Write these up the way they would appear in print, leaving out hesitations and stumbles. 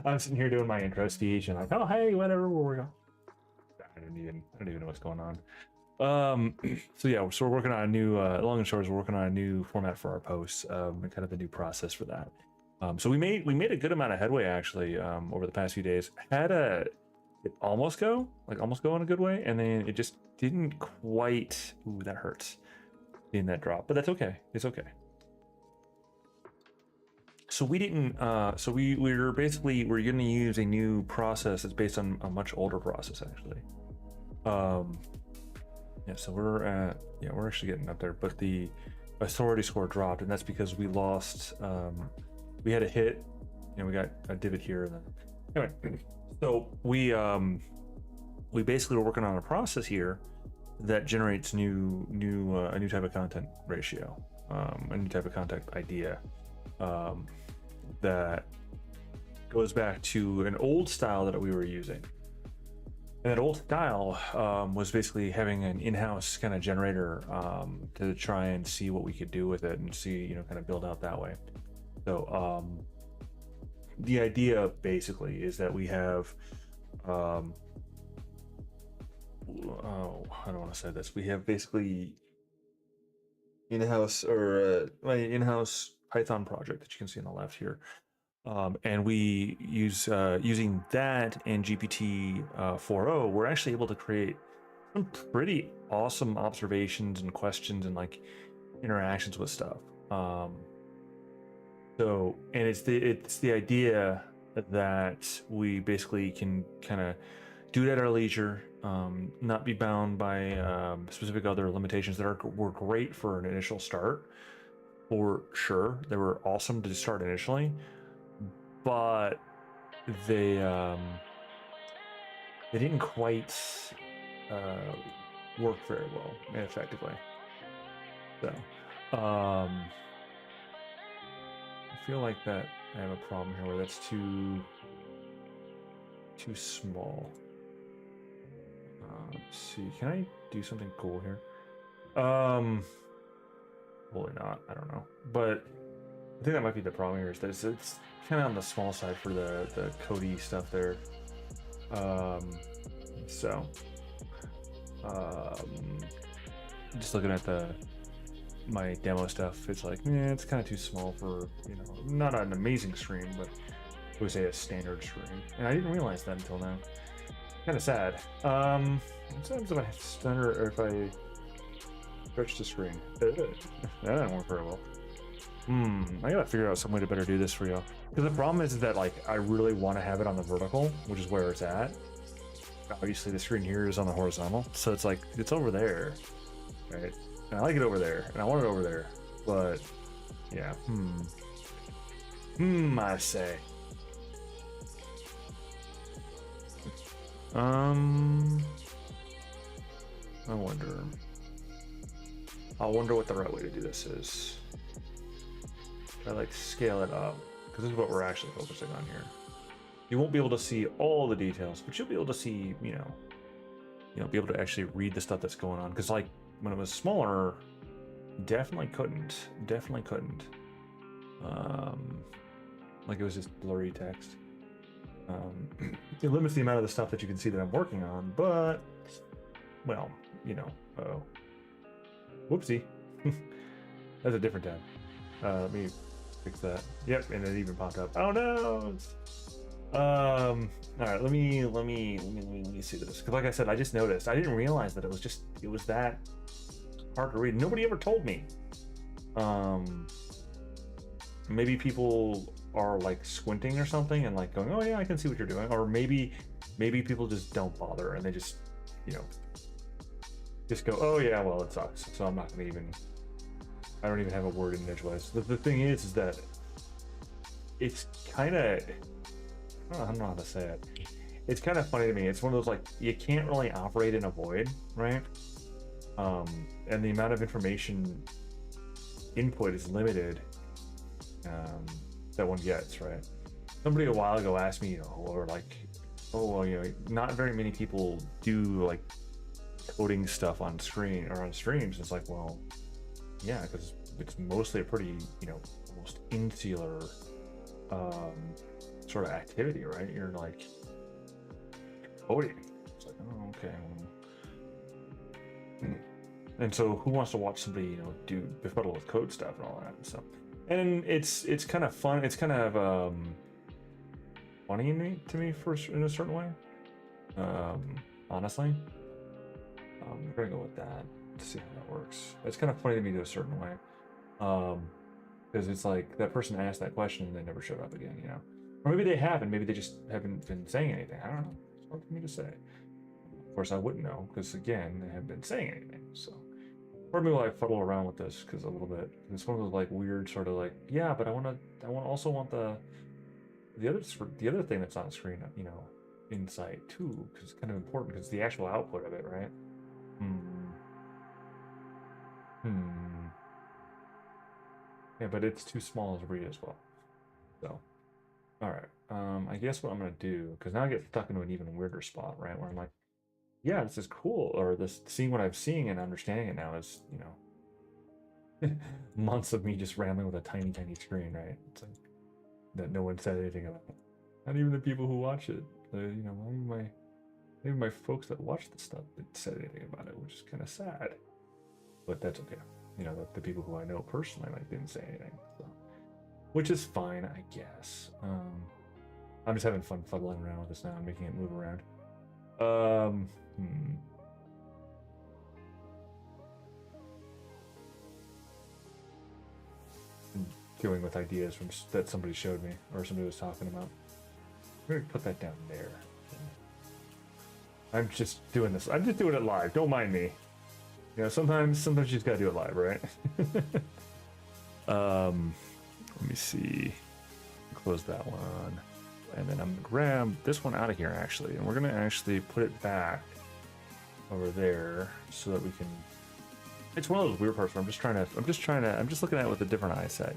I'm sitting here doing my intro speech and like, oh hey, whatever, where we go. I don't even know what's going on. So yeah, so we're working on a new long and short is we're working on a new format for our posts, and kind of the new process for that. So we made a good amount of headway actually over the past few days. Had a it almost go in a good way, and then it just didn't quite. Ooh, that hurts. Seeing that drop, but that's okay. It's okay. So we didn't. We're basically we're going to use a new process that's based on a much older process actually. Um, yeah. So we're actually getting up there, but the authority score dropped, and that's because we lost. We had a hit, and we got a divot here, and then anyway. So we basically were working on a process here that generates a new type of content ratio, a new type of content idea. That goes back to an old style that we were using. And that old style was basically having an in-house kind of generator to try and see what we could do with it and see, kind of build out that way. So the idea basically is that we have, oh, I don't want to say this. We have basically in-house or my in-house Python project that you can see on the left here. And we use using that and GPT 4.0, we're actually able to create some pretty awesome observations and questions and like interactions with stuff. So, and it's the idea that we basically can kind of do it at our leisure, not be bound by specific other limitations that were great for an initial start. For sure, they were awesome to start initially, but they didn't quite work very well and effectively. So I feel like that I have a problem here where that's too small. Let's see, can I do something cool here? Probably not, I don't know, but I think that might be the problem here is that it's kind of on the small side for the Cody stuff there. So just looking at my demo stuff, it's like, it's kind of too small for, not an amazing stream, but I would say a standard stream. And I didn't realize that until now. Kind of sad. What happens if I stutter or if I stretch the screen? That didn't work very well. I gotta figure out some way to better do this for you. Because the problem is that like I really want to have it on the vertical, which is where it's at. Obviously the screen here is on the horizontal, so it's like it's over there, right? And I like it over there, and I want it over there, but yeah. I say. I wonder what the right way to do this is. I like scale it up because this is what we're actually focusing on here. You won't be able to see all the details, but you'll be able to see, be able to actually read the stuff that's going on. Because like when it was smaller, definitely couldn't. Like it was just blurry text. It limits the amount of the stuff that you can see that I'm working on, but well, whoopsie. That's a different tab. Let me fix that. Yep, and it even popped up. Oh no. All right, let me see this, because like I said, I just noticed, I didn't realize that it was that hard to read. Nobody ever told me. Maybe people are like squinting or something and like going, oh yeah, I can see what you're doing, or maybe people just don't bother and they just just go, oh yeah, well it sucks, so I'm not gonna even, I don't even have a word in edgewise. The thing is that it's kind of, I don't know how to say it. It's kind of funny to me. It's one of those, like, you can't really operate in a void, right? And the amount of information input is limited that one gets, right? Somebody a while ago asked me, or like, oh, well, not very many people do like coding stuff on screen or on streams. It's like, well, yeah, because it's mostly a pretty, almost insular sort of activity, right? You're like coding. It's like, oh, okay. And so, who wants to watch somebody, do befuddle with code stuff and all that and stuff? And it's kind of fun. It's kind of funny to me for in a certain way. Honestly, we're gonna go with that to see how that works. It's kind of funny to me to a certain way, because it's like that person asked that question and they never showed up again, or maybe they have, and maybe they just haven't been saying anything. I don't know. It's hard for me to say. Of course, I wouldn't know because again, they haven't been saying anything. So, or maybe I fuddle around with this because a little bit. It's one of those like weird sort of like, yeah, but I also want the other thing that's on screen, insight too, because it's kind of important because it's the actual output of it, right? Yeah, but it's too small to read as well. So, all right. I guess what I'm gonna do, because now I get stuck into an even weirder spot, right? Where I'm like, yeah, this is cool, or this seeing what I'm seeing and understanding it now is, months of me just rambling with a tiny, tiny screen, right? It's like that no one said anything about. Not even the people who watch it. Not even my folks that watch the stuff that said anything about it, which is kind of sad. But that's okay. The people who I know personally didn't say anything, so, which is fine, I guess. I'm just having fun fuddling around with this now and making it move around. Dealing with ideas that somebody showed me or somebody was talking about. I'm gonna put that down there. I'm just doing this. I'm just doing it live. Don't mind me. Sometimes you just gotta do it live, right? Let me see. Close that one, and then I'm gonna grab this one out of here actually, and we're gonna actually put it back over there so that we can. It's one of those weird parts where I'm just looking at it with a different eye set,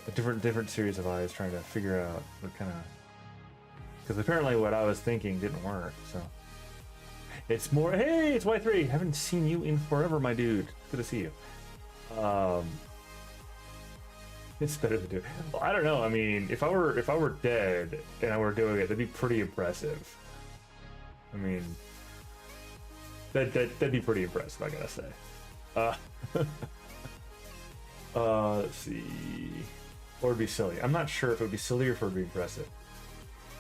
a different series of eyes, trying to figure out what kind of. Because apparently what I was thinking didn't work, so. It's more, hey, it's Y3. Haven't seen you in forever, my dude. Good to see you. It's better to do. Well, I don't know. I mean, if I were dead and I were doing it, that'd be pretty impressive. I mean, that'd be pretty impressive, I gotta say. Let's see. Or it'd be silly. I'm not sure if it would be silly or if it would be impressive.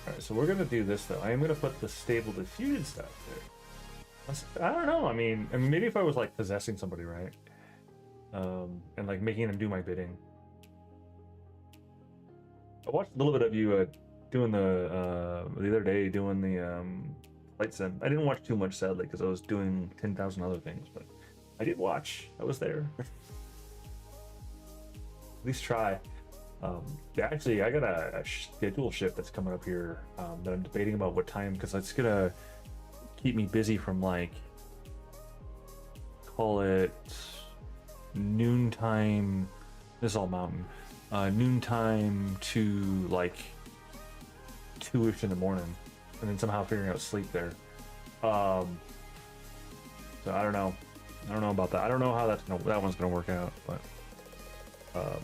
All right, so we're gonna do this though. I am gonna put the stable diffusion stuff there. I don't know. I mean, maybe if I was like possessing somebody, right? And like making them do my bidding. I watched a little bit of you doing the other day doing the light sim. I didn't watch too much sadly because I was doing 10,000 other things, but I did watch. I was there. At least try. Actually, I got a schedule shift that's coming up here that I'm debating about what time because it's gonna keep me busy from like call it noontime. This is all mountain. Noontime to like 2-ish in the morning, and then somehow figuring out sleep there. So I don't know. I don't know about that. I don't know how that one's gonna work out, but all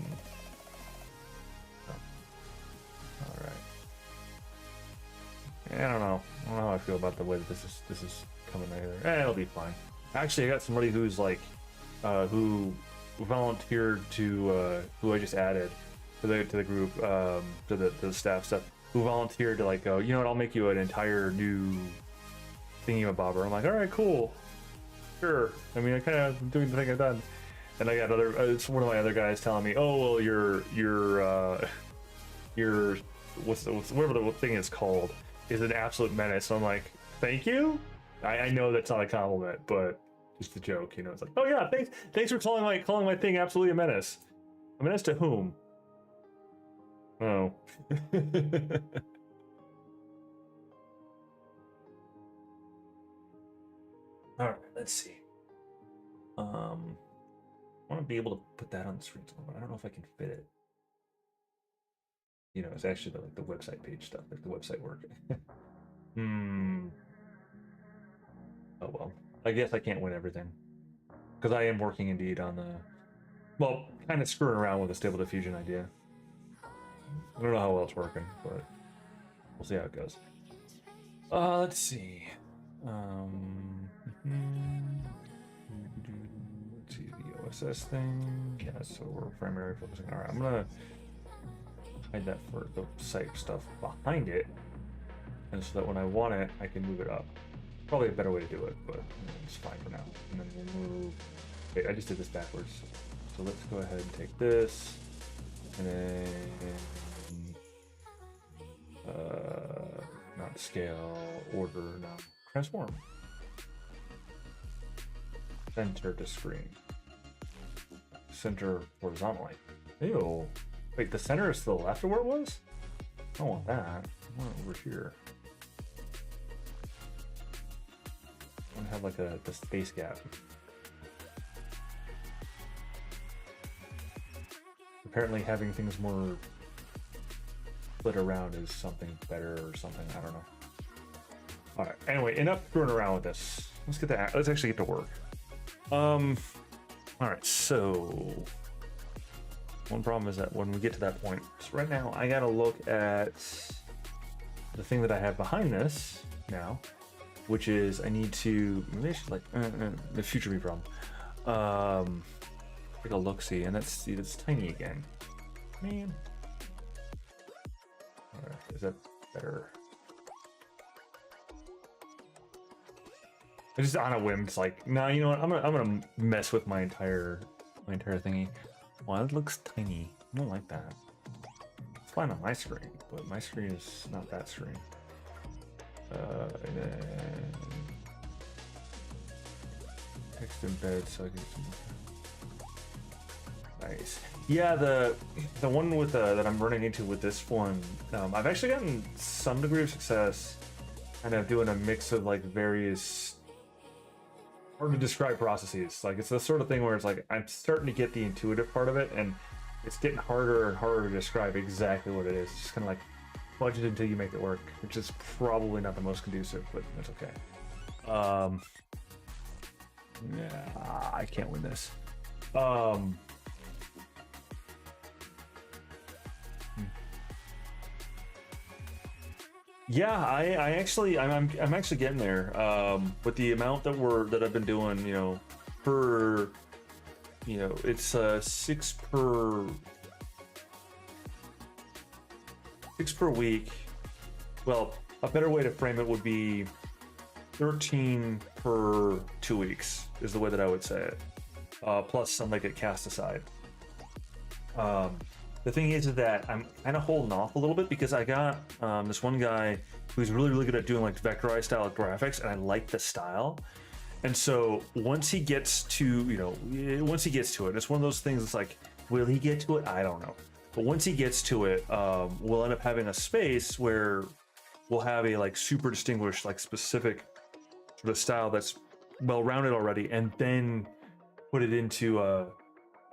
right. I don't know. I don't know how I feel about the way that this is coming together. It'll be fine. Actually, I got somebody who's like, who volunteered to, who I just added to the group, to the staff stuff, who volunteered to like go, you know what, I'll make you an entire new thingy-mabobber. I'm like, all right, cool, sure. I mean, I kind of am doing the thing I've done, and I got it's one of my other guys telling me, oh well, your whatever the thing is called is an absolute menace. So I'm like, thank you. I know that's not a compliment, but just a joke, It's like, oh yeah, thanks for calling my thing absolutely a menace. A menace to whom? Oh. All right, let's see. I want to be able to put that on the screen somewhere. I don't know if I can fit it. It's actually the website page stuff, like the website work. Oh well. I guess I can't win everything. Because I am working indeed on the, well, kind of screwing around with the stable diffusion idea. I don't know how well it's working, but we'll see how it goes. Let's see. Let's see the OSS thing. Yeah, so we're primarily focusing. All right, I'm gonna hide that for the site stuff behind it, and so that when I want it, I can move it up. Probably a better way to do it, but it's fine for now. And then we'll move. Wait, I just did this backwards. So let's go ahead and take this, and then not scale, order, no, transform. Center to screen. Center horizontally. Ew. Wait, the center is to the left of where it was? I don't want that. I want it over here. I want to have like the space gap. Apparently having things more split around is something better or something. I don't know. All right. Anyway, enough screwing around with this. Let's get that. Let's actually get to work. All right. So one problem is that when we get to that point, so right now I gotta look at the thing that I have behind this now, which is I need to maybe I should like the future me problem. Take a look see, and that's tiny again. Man. Alright, is that better? It's just on a whim. It's like, no, you know what? I'm gonna mess with my entire thingy. Wow, it looks tiny. I don't like that. It's fine on my screen, but my screen is not that screen. And then text embed so I can. Nice. Yeah, the one with that I'm running into with this one, I've actually gotten some degree of success, kind of doing a mix of like various hard to describe processes. Like it's the sort of thing where it's like I'm starting to get the intuitive part of it, and it's getting harder and harder to describe exactly what it is. It's just kind of like fudge it until you make it work, which is probably not the most conducive, but that's okay. Yeah, I can't win this. Yeah, I'm actually getting there. With the amount that I've been doing, you know, per, you know, it's 6 per week. Well, a better way to frame it would be 13 per 2 weeks is the way that I would say it. Plus some that get cast aside. The thing is that I'm kind of holding off a little bit because I got this one guy who's really good at doing like vectorized style graphics, and I like the style. And so once he gets to, you know, it's one of those things. It's like, will he get to it? I don't know. But once he gets to it, we'll end up having a space where we'll have a like super distinguished, like specific sort of style that's well rounded already, and then put it into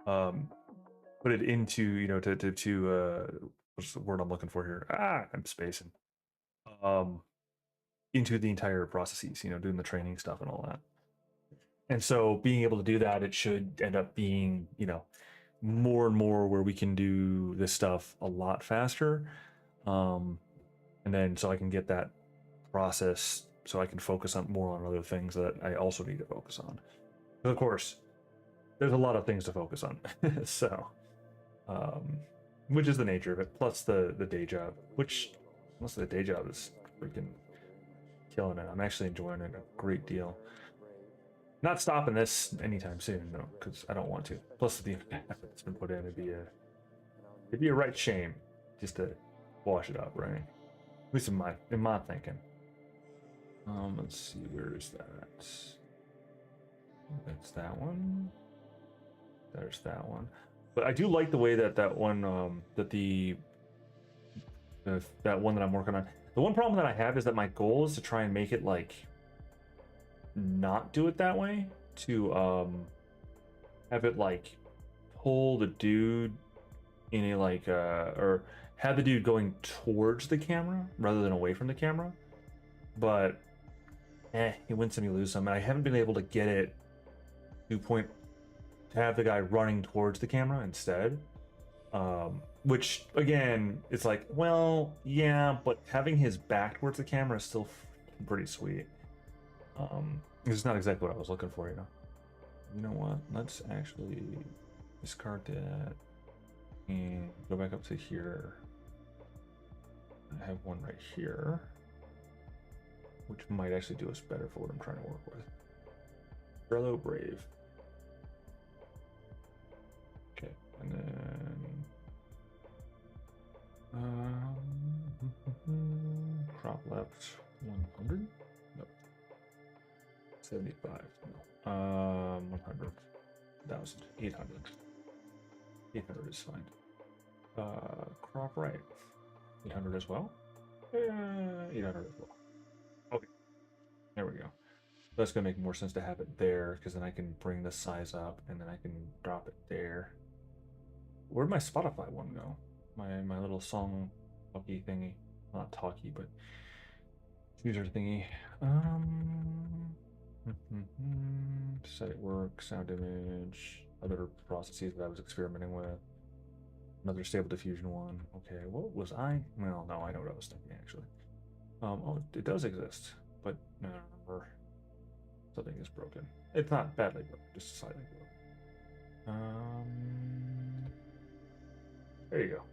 you know, to what's the word I'm looking for here? I'm spacing. Into the entire processes, you know, doing the training stuff and all that. And so being able to do that, it should end up being, you know, more and more where we can do this stuff a lot faster. And then so I can get that process so I can focus on more on other things that I also need to focus on. But of course, there's a lot of things to focus on. So which is the nature of it, plus the day job, which most of the day job is freaking killing it. I'm actually enjoying it a great deal. Not stopping this anytime soon, no, because I don't want to. Plus the effort that's been put in, it'd be a right shame just to wash it up, right? At least in my thinking. Let's see, where is that? That's that one. There's that one. But I do like the way that one that one that I'm working on. The one problem that I have is that my goal is to try and make it like not do it that way, to have it like pull the dude in a like or have the dude going towards the camera rather than away from the camera. But you win some, you lose some, and I haven't been able to get it to have the guy running towards the camera instead. Which again, it's like, well, yeah, but having his back towards the camera is still pretty sweet. It's not exactly what I was looking for, you know. You know what? Let's actually discard that and go back up to here. I have one right here, which might actually do us better for what I'm trying to work with. Trello Brave. Okay, and then crop left 100. No, 75. No, 100. 1,000. 800. 800 is fine. Crop right. 800 as well. 800 as well. Okay, there we go. That's gonna make more sense to have it there because then I can bring the size up and then I can drop it there. Where'd my Spotify one go? My little song talkie thingy. Well, not talkie, but user thingy. Set it work, sound image, other processes that I was experimenting with. Another stable diffusion one. Okay, what was I? Well, no, I know what I was thinking actually. Oh, it does exist, but no, something is broken. It's not badly broken, just slightly broken. There you go.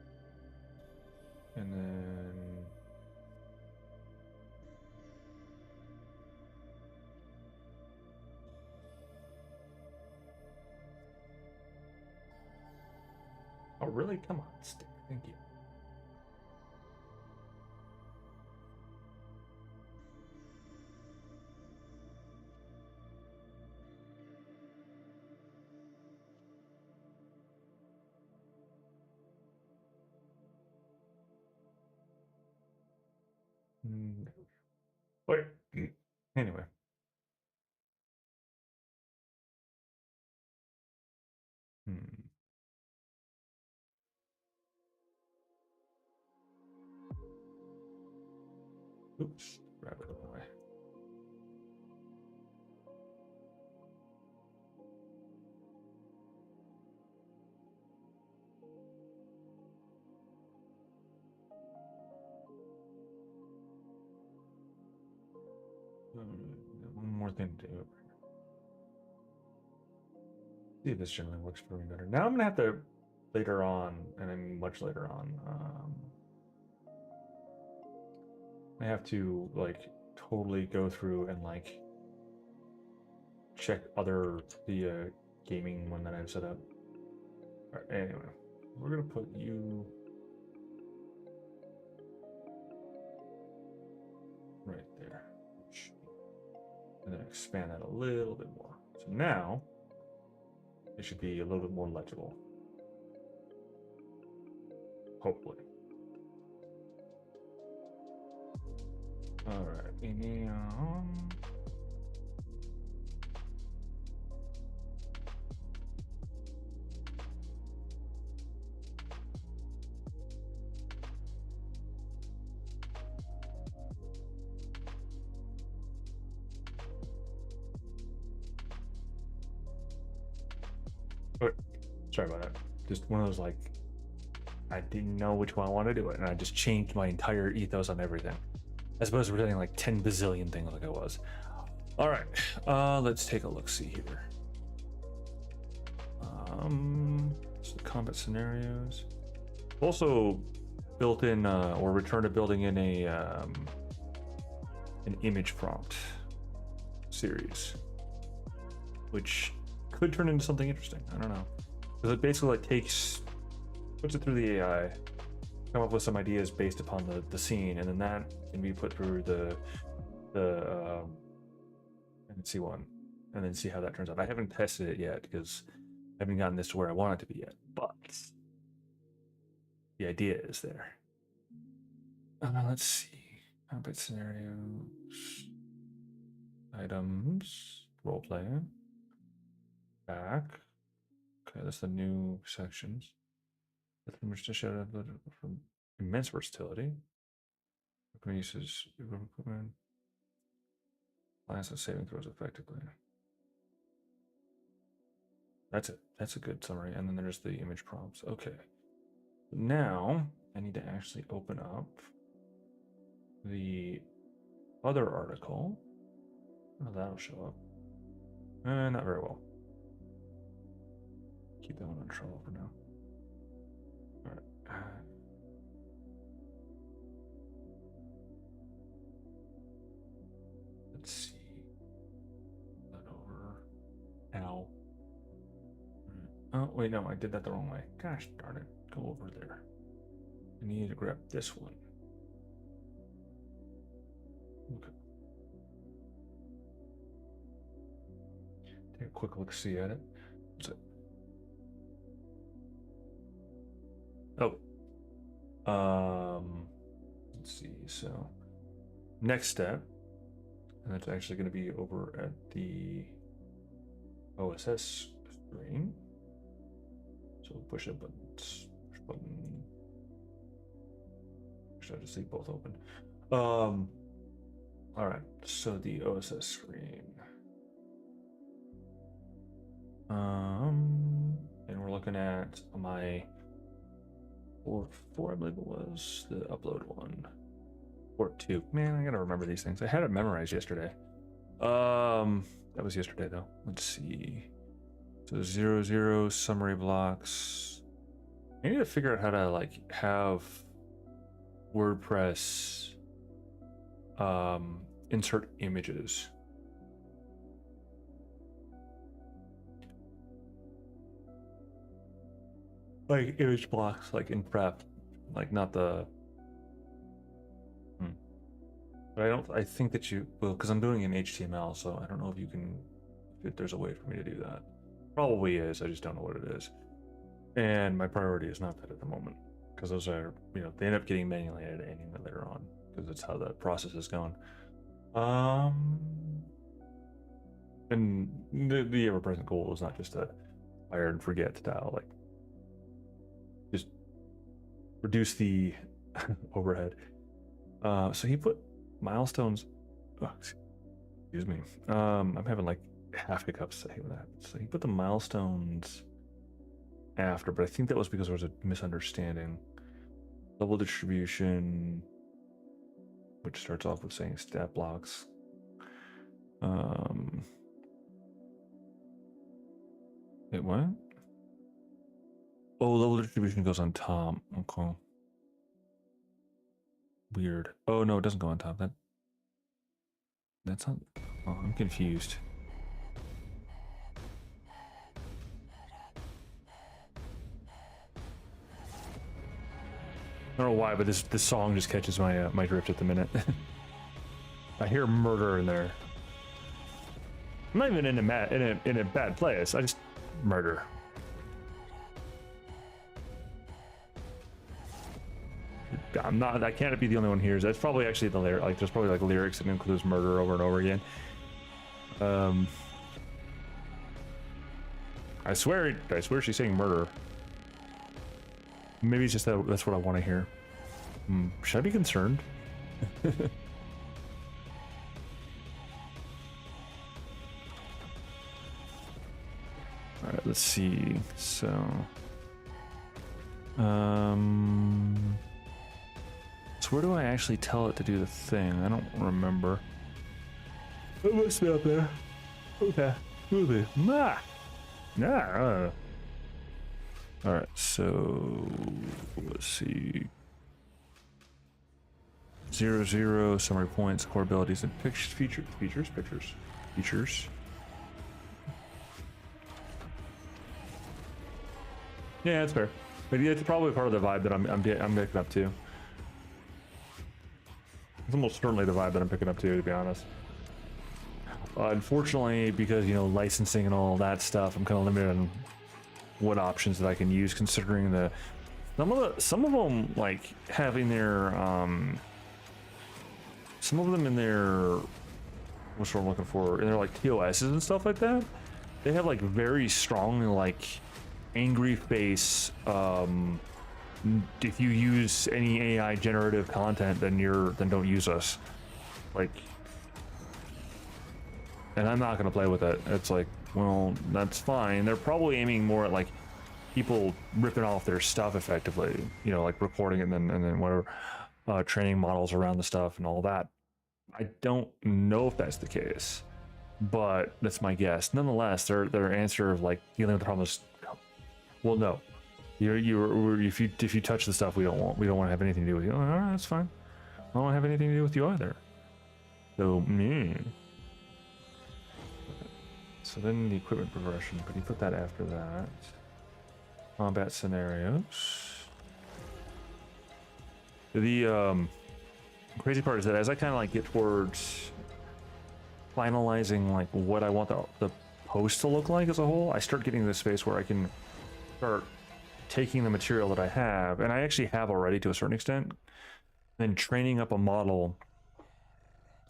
And then oh, really? Come on, stick. Thank you. Wait. Anyway. Hmm. Oops. Grab it away. One more thing to do. See if this generally works for me better. Now I'm gonna have to later on, and I mean much later on. I have to like totally go through and like check the gaming one that I've set up. All right, anyway, we're gonna put you right there, and then expand that a little bit more. So now it should be a little bit more legible, hopefully. All right, okay. Sorry about that. Just one of those like I didn't know which one I wanted to do it, and I just changed my entire ethos on everything, as opposed to doing like 10 bazillion things like I was. All right, let's take a look. See here. So the combat scenarios. Also built in or return to building in a an image prompt series, which could turn into something interesting. I don't know, because it basically like puts it through the AI, come up with some ideas based upon the scene, and then that can be put through the NC one, and then see how that turns out. I haven't tested it yet because I haven't gotten this to where I want it to be yet, but the idea is there. Let's see. Combat scenarios, items, role playing, back. Okay, that's the new sections. From immense versatility. Uses equipment. Lands and saving throws effectively. That's it. That's a good summary. And then there's the image prompts. Okay. Now I need to actually open up the other article. Oh, that'll show up. Not very well. Keep that one on trouble for now. All right. Let's see. That over. Ow. Oh, wait, no, I did that the wrong way. Gosh darn it. Go over there. I need to grab this one. Okay. Take a quick look see at it. What's it? Oh. Let's see. So, next step, and that's actually going to be over at the OSS screen. So push a button. Push button. Should I just leave both open? All right. So the OSS screen. And we're looking at my 4, I believe it was the upload one. Or 2. Man, I gotta remember these things. I had it memorized yesterday. That was yesterday though. Let's see. So 00 summary blocks. I need to figure out how to like have WordPress insert images. Like image blocks, like in prep, like not the. But I think that you will, because I'm doing it in HTML, so I don't know if you can, if there's a way for me to do that. Probably is, I just don't know what it is. And my priority is not that at the moment, because those are, you know, they end up getting manually added anyway later on, because that's how that process is going. And the ever-present goal is not just a fire and forget style, like just reduce the overhead. So he put milestones. Oh, excuse me. I'm having like half hiccups. I hate when that happens. So he put the milestones after, but I think that was because there was a misunderstanding. Level distribution, which starts off with saying stat blocks. Wait, what? Oh, level distribution goes on top. Okay. Weird. Oh no, it doesn't go on top. That's not. Oh, I'm confused. I don't know why, but this song just catches my my drift at the minute. I hear murder in there. I'm not even in a bad place. I just murder. I'm not. I can't be the only one here. That's probably actually the lyric. Like, there's probably like lyrics that includes murder over and over again. I swear she's saying murder. Maybe it's just that's what I want to hear. Should I be concerned? All right, let's see. So, so where do I actually tell it to do the thing? I don't remember. It must be up there. Okay. Movie. Nah. Nah. All right. So let's see. 00 summary points, core abilities, and features. Yeah, that's fair. But yeah, it's probably part of the vibe that I'm picking up too. It's almost certainly the vibe that I'm picking up too, to be honest. Unfortunately, because, you know, licensing and all that stuff, I'm kind of limited on what options that I can use, considering the some of them like having their some of them in their, what's what I'm looking for, in their like TOSs and stuff like that, they have like very strong like angry face. If you use any AI generative content, then don't use us. Like, and I'm not gonna play with it. It's like, well, that's fine. They're probably aiming more at like people ripping off their stuff effectively, you know, like recording it and then whatever, training models around the stuff and all that. I don't know if that's the case, but that's my guess. Nonetheless, their answer of like dealing with the problem is, well, no, if you touch the stuff we don't want to have anything to do with you. Oh, all right, that's fine. I don't want to have anything to do with you either. So So then the equipment progression, but you put that after that. Combat scenarios. The crazy part is that as I kind of like get towards finalizing like what I want the post to look like as a whole, I start getting to this space where I can start taking the material that I have, and I actually have already to a certain extent, then training up a model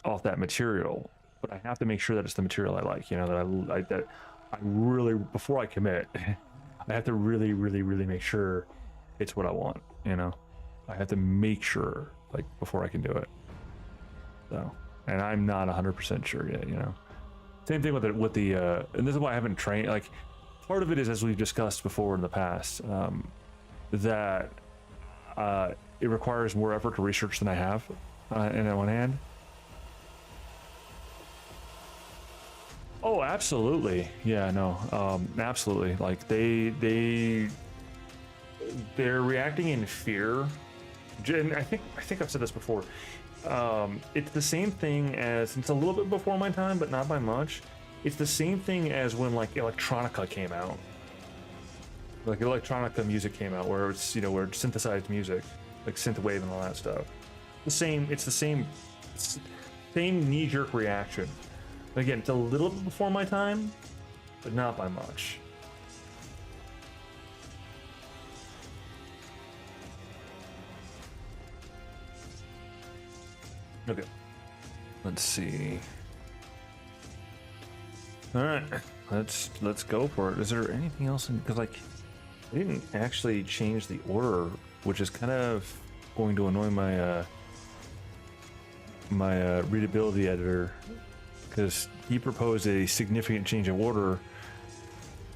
off that material. But I have to make sure that it's the material I like, you know, that I really, before I commit, I have to really make sure it's what I want, you know. I have to make sure, like, before I can do it. So, and I'm not 100% sure yet, you know. Same thing with the and this is why I haven't trained. Like, part of it is, as we've discussed before in the past, that it requires more effort to research than I have, in on one hand. Oh, absolutely. Yeah, no, absolutely. Like they're reacting in fear. And I think I've said this before. It's the same thing as, it's a little bit before my time, but not by much. It's the same thing as when like electronica came out. Like electronica music came out, where it's, you know, where it's synthesized music, like synthwave and all that stuff. It's the same knee-jerk reaction. Again, it's a little bit before my time, but not by much. Okay, let's see. All right, let's go for it. Is there anything else? Because like, I didn't actually change the order, which is kind of going to annoy my my readability editor, because he proposed a significant change of order,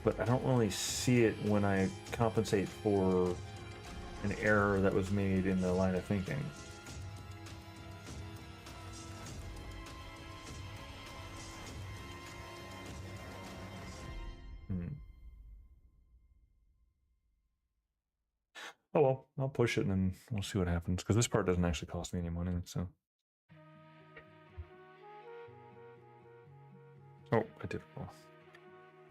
but I don't really see it when I compensate for an error that was made in the line of thinking. Oh well, I'll push it and then we'll see what happens, because this part doesn't actually cost me any money, so. Oh, I did it wrong.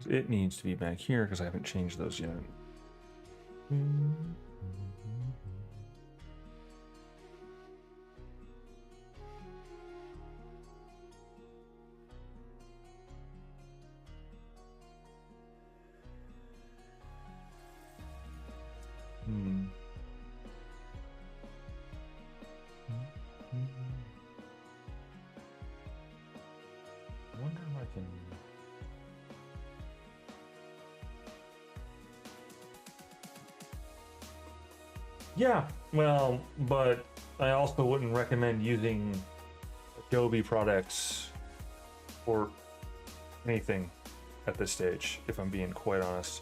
It needs to be back here because I haven't changed those yet. I wonder if I can. Yeah, well, but I also wouldn't recommend using Adobe products for anything at this stage, if I'm being quite honest.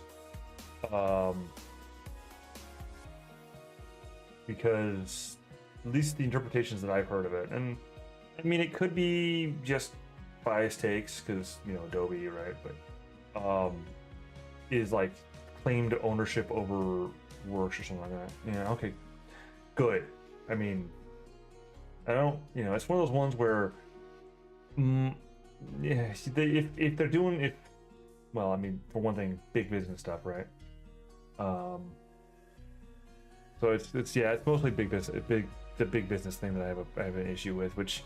Because at least the interpretations that I've heard of it, and I mean, it could be just bias takes, because, you know, Adobe, right? But is like claimed ownership over works or something like that. Yeah, okay, good. I mean, I don't, you know, it's one of those ones where, yeah, if they're doing it, well, I mean, for one thing, big business stuff, right? So it's yeah, it's mostly big business, the big business thing that I have an issue with, which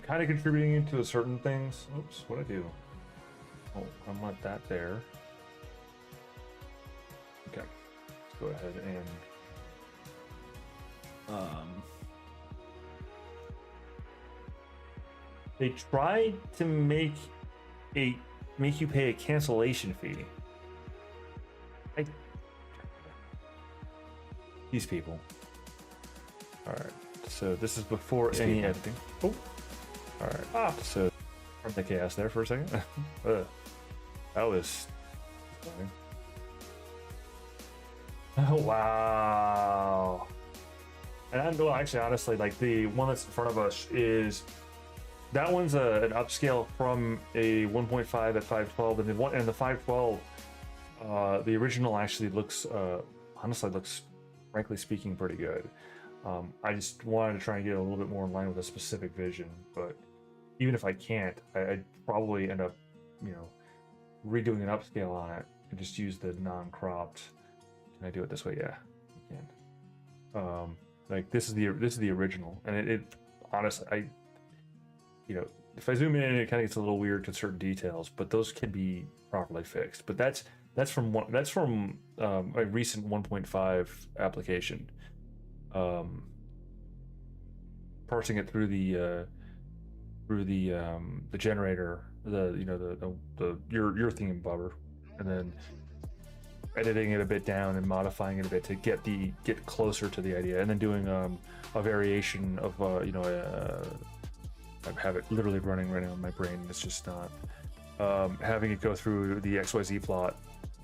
kind of contributing to certain things. Oops, what'd I do? Oh, I want that there. Okay, let's go ahead and they tried to make you pay a cancellation fee. These people. All right, so this is before any editing. Oh, all right. So from the chaos there for a second. That was funny. Wow. And well, actually, honestly, like the one that's in front of us is that one's an upscale from a 1.5 at 512, and the 512, the original actually looks, honestly, looks, frankly speaking, pretty good. I just wanted to try and get a little bit more in line with a specific vision, but even if I can't, I'd probably end up, you know, redoing an upscale on it and just use the non-cropped. Can I do it this way? Yeah, I can. Like this is the original, and it honestly, if I zoom in, it kind of gets a little weird to certain details, but those can be properly fixed. But that's from a recent 1.5 application, parsing it through the generator, your theme buffer, and then editing it a bit down and modifying it a bit to get closer to the idea, and then doing a variation of I have it literally running right now in my brain. It's just not having it go through the XYZ plot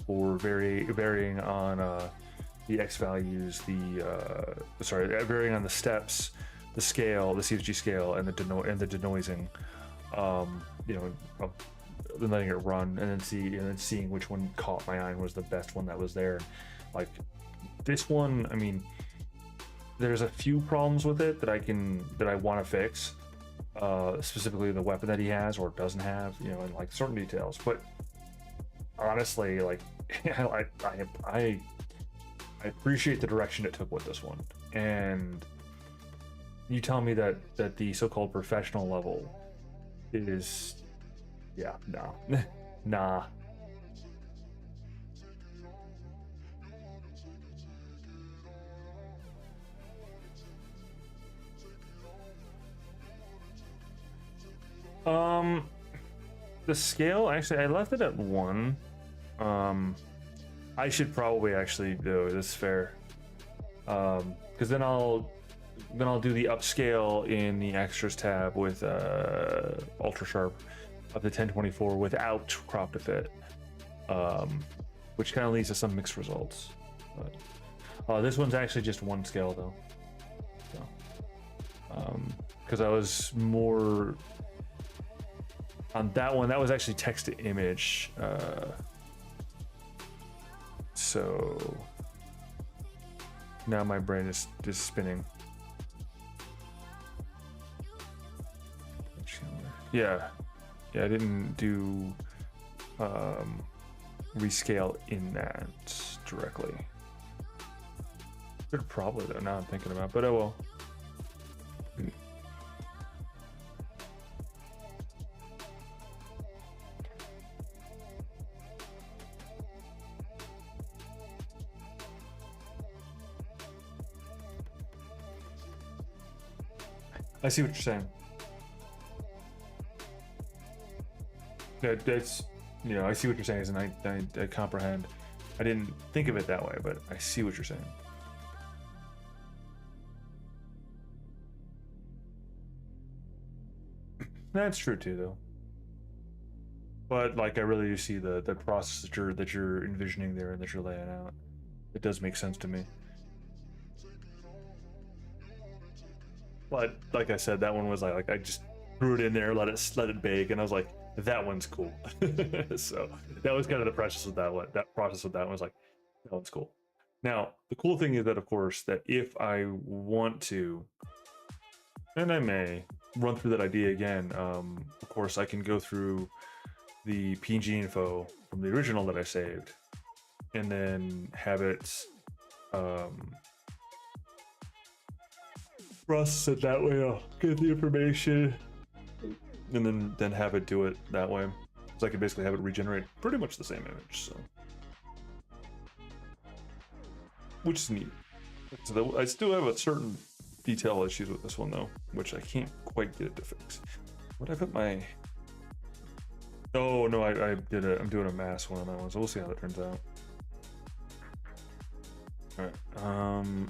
for varying on the X values, varying on the steps, the scale, the CFG scale, and the denoising. Then letting it run and then seeing which one caught my eye and was the best one that was there. Like this one, I mean, there's a few problems with it that I want to fix. Specifically the weapon that he has or doesn't have, and like certain details. But honestly, like I appreciate the direction it took with this one. And you tell me that the so-called professional level is, yeah, no, nah. The scale, actually, I left it at 1. I should probably actually do this fair. Because then I'll do the upscale in the extras tab with ultra sharp up to 1024 without crop to fit. Which kind of leads to some mixed results. But this one's actually just 1 scale though. So, because I was more on that one. That was actually text to image. So now my brain is just spinning. Yeah, I didn't do rescale in that directly. Should probably though. Now I'm thinking about, but oh well. I see what you're saying. That's, I see what you're saying, and I comprehend. I didn't think of it that way, but I see what you're saying. That's true too, though. But like, I really do see the process that you're envisioning there and that you're laying out. It does make sense to me. But like I said, that one was like I just threw it in there, let it bake, and I was like, that one's cool. So that was kind of the process with that one. That process with that one was like, that one's cool. Now the cool thing is that, of course, that if I want to, and I may run through that idea again, of course I can go through the PNG info from the original that I saved, and then have it process it that way. I'll get the information, and then have it do it that way. So I can basically have it regenerate pretty much the same image. So, which is neat. So I still have a certain detail issues with this one though, which I can't quite get it to fix. What did I put my? Oh no, I did it. I'm doing a mass one on that one, so we'll see how that turns out. All right.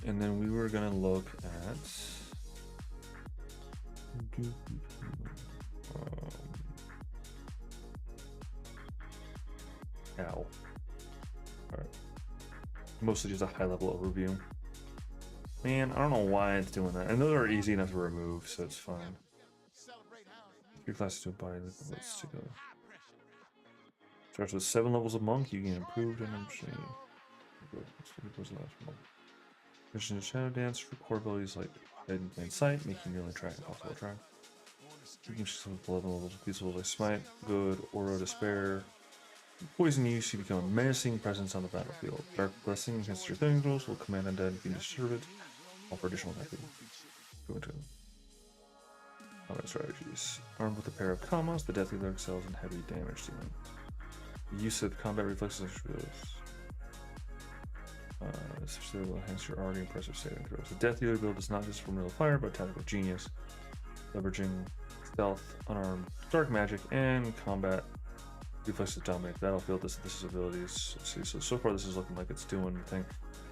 And then we were gonna look at. Ow. All right. Mostly just a high-level overview. Man, I don't know why it's doing that. And those are easy enough to remove, so it's fine. Your classes to a body let's to go. Starts with 7 levels of monk, you gain improved energy. Mission to shadow dance for core abilities like hide in plain sight, making your only track impossible to track. You can just with 11 levels of peaceful like smite, good, aura, despair. Poison use, you become a menacing presence on the battlefield. Dark blessing against your thinning rules will command undead if you disturb it. Offer additional attack. Go into combat strategies. Armed with a pair of commas, the deathly lyric excels in heavy damage dealing. The use of combat reflexes especially will enhance your already impressive saving throws. The Death Dealer build is not just formula fire, but tactical genius, leveraging stealth, unarmed, dark magic, and combat reflexes to dominate the battlefield. This is abilities. See, so far this is looking like it's doing the thing.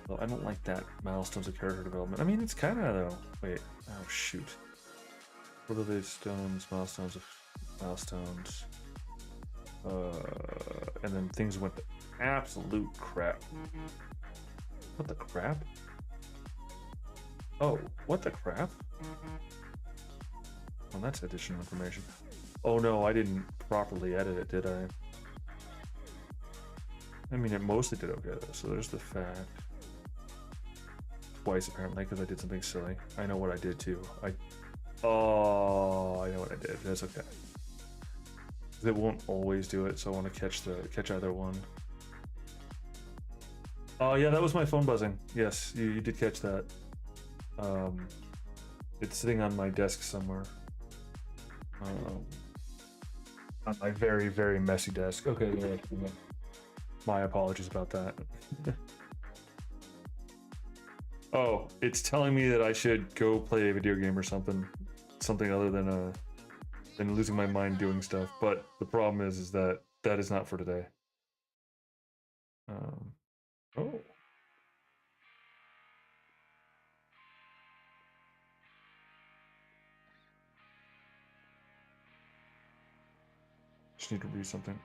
Well, I don't like that milestones of character development. I mean, it's kind of though. Wait, oh shoot. What are these stones? Milestones of milestones. And then things went to absolute crap. What the crap? Oh, what the crap? Well, that's additional information. Oh no, I didn't properly edit it, did I? I mean, it mostly did okay though, so there's the fact. Twice apparently, because I did something silly. I know what I did too. Oh, I know what I did. That's okay. It won't always do it, so I want to catch either one. Oh yeah, that was my phone buzzing. Yes, you did catch that. It's sitting on my desk somewhere. On my very, very messy desk. Okay, yeah. My apologies about that. Oh, it's telling me that I should go play a video game or something other than losing my mind doing stuff. But the problem is that is not for today. Oh. Just need to read something.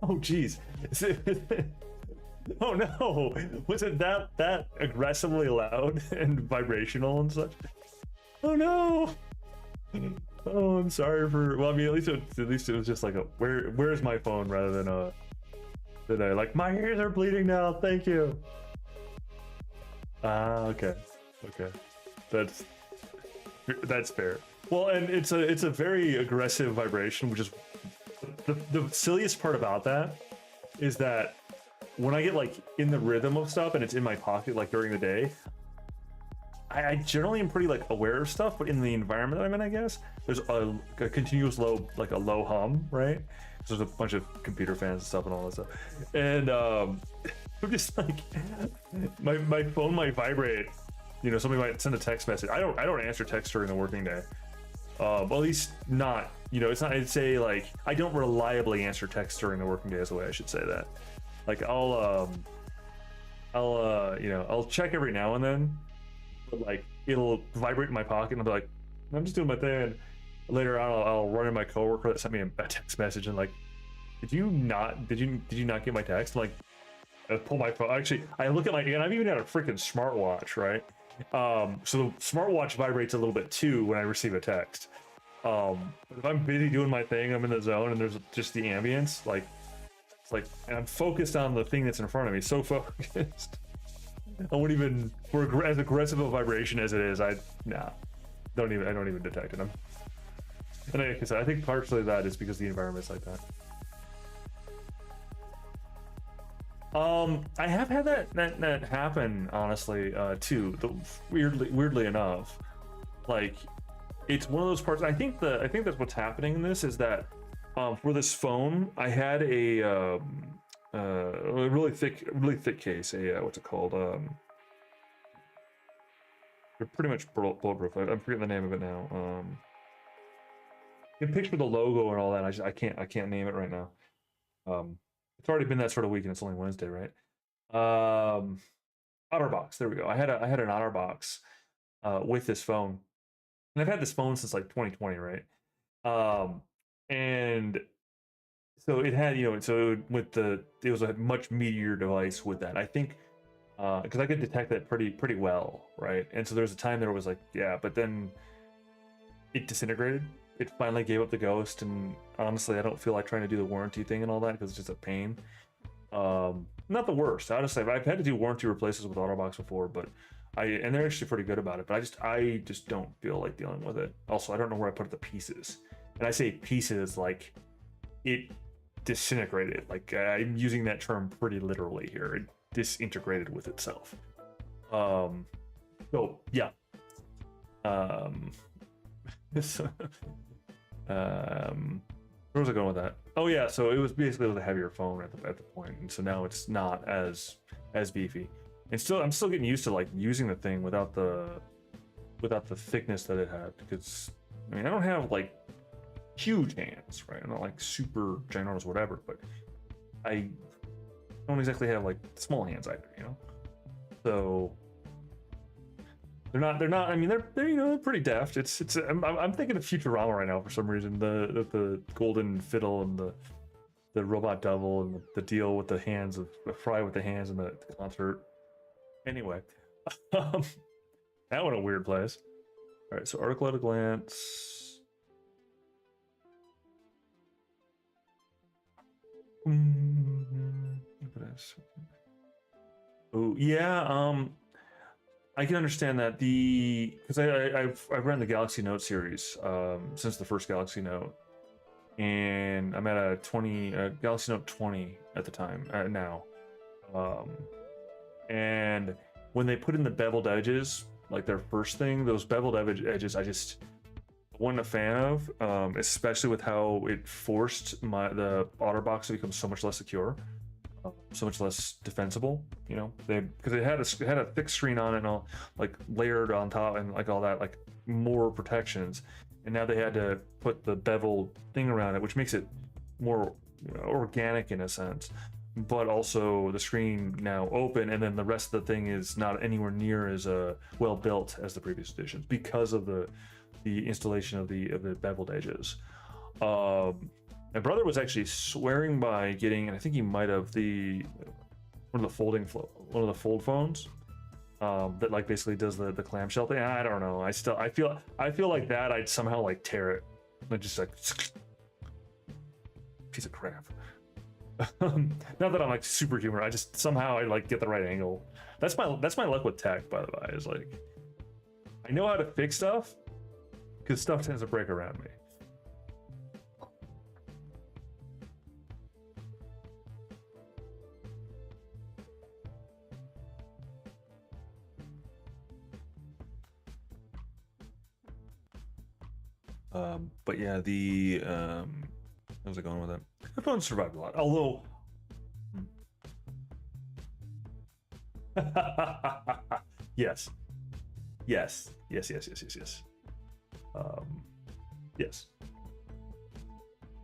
Oh geez. Oh no! Was it that aggressively loud and vibrational and such? Oh no! Oh, I'm sorry for. Well, I mean, at least it was just like a where's my phone rather than like my ears are bleeding now. Thank you. Ah, okay, that's fair. Well, and it's a very aggressive vibration, which is the silliest part about that is that when I get like in the rhythm of stuff and it's in my pocket like during the day, I generally am pretty like aware of stuff, but in the environment that I'm in, I guess there's a continuous low, like a low hum, right? So there's a bunch of computer fans and stuff and all that stuff, and I'm just like my phone might vibrate. You know, somebody might send a text message. I don't answer text during the working day. Well, at least not. You know, it's not. I'd say like I don't reliably answer text during the working day. Is the way I should say that. Like I'll you know, I'll check every now and then. But like it'll vibrate in my pocket and I'll be like, I'm just doing my thing. And later on, I'll run in my coworker that sent me a text message and like, did you not get my text? I'm like, I pull my phone. Actually, I look at and I've even got a freaking smartwatch, right? So the smartwatch vibrates a little bit too when I receive a text. If I'm busy doing my thing, I'm in the zone and there's just the ambience, like it's like, and I'm focused on the thing that's in front of me, so focused. I won't even, for as aggressive a vibration as it is, I don't even detect it. And like I said, I think partially that is because the environment's like that. I have had that happen, honestly, too. Weirdly enough, like it's one of those parts. I think that's what's happening in this is that for this phone, I had a really thick case. What's it called? They're pretty much bulletproof. I'm forgetting the name of it now. You can picture the logo and all that. I can't name it right now. It's already been that sort of week, and it's only Wednesday, right? OtterBox. There we go. I had an OtterBox with this phone, and I've had this phone since like 2020, right? Um, and so it had, with it was a much meatier device with that. I think because I could detect that pretty well, right? And so there was a time there was like, yeah, but then it disintegrated. It finally gave up the ghost, and honestly, I don't feel like trying to do the warranty thing and all that because it's just a pain. Not the worst, honestly. I've had to do warranty replaces with Otterbox before, but and they're actually pretty good about it. But I just don't feel like dealing with it. Also, I don't know where I put the pieces, and I say pieces like it disintegrated. Like I'm using that term pretty literally here. It disintegrated with itself. So yeah. Um, so, where was I going with that? Oh yeah, so it was basically with a heavier phone at the point, and so now it's not as beefy. And I'm still getting used to like using the thing without the thickness that it had, because I mean I don't have like huge hands, right? I'm not like super ginormous, whatever, but I don't exactly have like small hands either, you know. So they're not. I mean, they're pretty deft. I'm thinking of Futurama right now for some reason. The golden fiddle and the robot devil and the deal with the hands of Fry with the hands in the concert. Anyway, that went a weird place. All right, so article at a glance. Oh yeah, I can understand that because I've run the Galaxy Note series since the first Galaxy Note, and I'm at a Galaxy Note 20 at the time now, and when they put in the beveled edges, like their first thing, those beveled edges, I just wasn't a fan of, especially with how it forced the OtterBox to become so much less secure. So much less defensible, you know, because it had a thick screen on it and all, like layered on top and like all that, like more protections, and now they had to put the beveled thing around it, which makes it more organic in a sense, but also the screen now open, and then the rest of the thing is not anywhere near as well built as the previous editions because of the installation of the beveled edges. My brother was actually swearing by getting, and I think he might have one of the fold phones that like basically does the clamshell thing. I don't know. I feel like that I'd somehow like tear it, like just like piece of crap. Not that I'm like superhuman. I just somehow I like get the right angle. That's my luck with tech, by the way. Is like I know how to fix stuff because stuff tends to break around me. But yeah, how's it going with that? The phone survived a lot, although. Yes, yes, yes, yes, yes, yes, yes. Yes.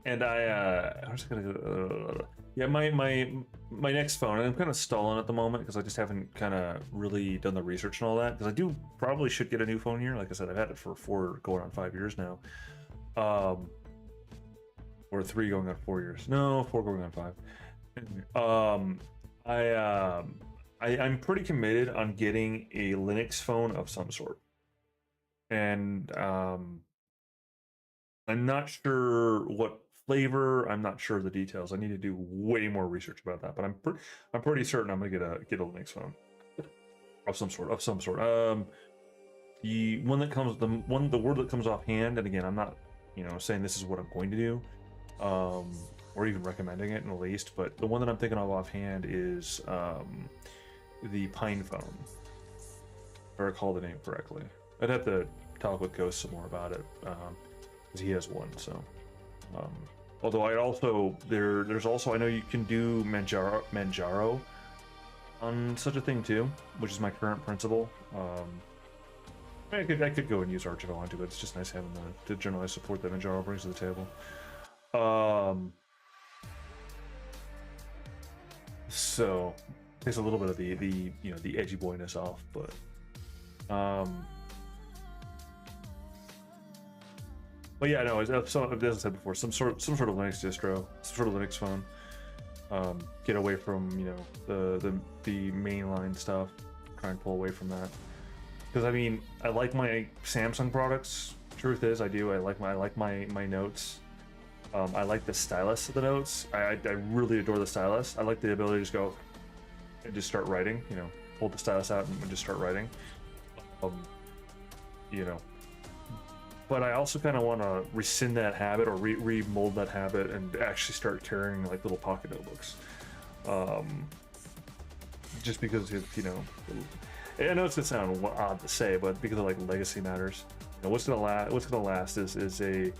And I was gonna go. Yeah, my next phone. I'm kind of stalling at the moment because I just haven't kind of really done the research and all that. Because I probably should get a new phone here. Like I said, I've had it for going on 5 years now. Or 3 going on 4 years. No, 4 going on 5. I'm pretty committed on getting a Linux phone of some sort, and I'm not sure what flavor. I'm not sure of the details. I need to do way more research about that. But I'm pretty certain I'm gonna get a Linux phone of some sort. The word that comes offhand, and again, I'm not saying this is what I'm going to do, or even recommending it in the least. But the one that I'm thinking of offhand is the Pine phone, if I recall the name correctly. I'd have to talk with Ghost some more about it. Because he has one. So although there's also, I know you can do Manjaro on such a thing too, which is my current principal. I could go and use Arch if I want to, but it's just nice having the generalized support that Manjaro brings to the table. So takes a little bit of the edgy boyness off, but But yeah, no, as I said before, some sort of Linux distro, some sort of Linux phone. Get away from, you know, the mainline stuff. Try and pull away from that. Because I mean, I like my Samsung products. Truth is, I do. I like my notes. I like the stylus of the notes. I really adore the stylus. I like the ability to just go and just start writing. You know, pull the stylus out and just start writing. You know, but I also kind of want to rescind that habit or remold that habit and actually start carrying like little pocket notebooks. Just because it's, you know, I know it's gonna sound odd to say, but because of like legacy matters. You know, what's gonna last is it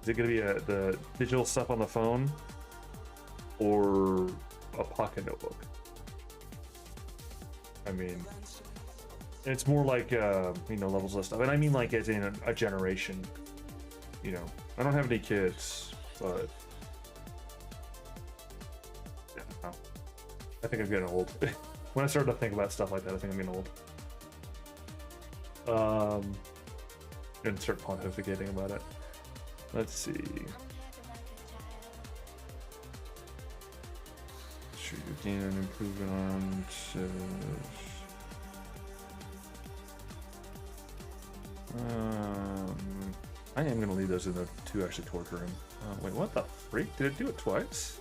gonna be the digital stuff on the phone or a pocket notebook? I mean, it's more like you know, levels of stuff, and I mean like as in a generation. You know, I don't have any kids, but yeah, I think I'm getting old. When I started to think about stuff like that, I think I'm getting old. And start pontificating about it. Let's see. Should you gain an improvement on? I am gonna leave those in the to actually torture him. Wait, what the freak? Did it do it twice?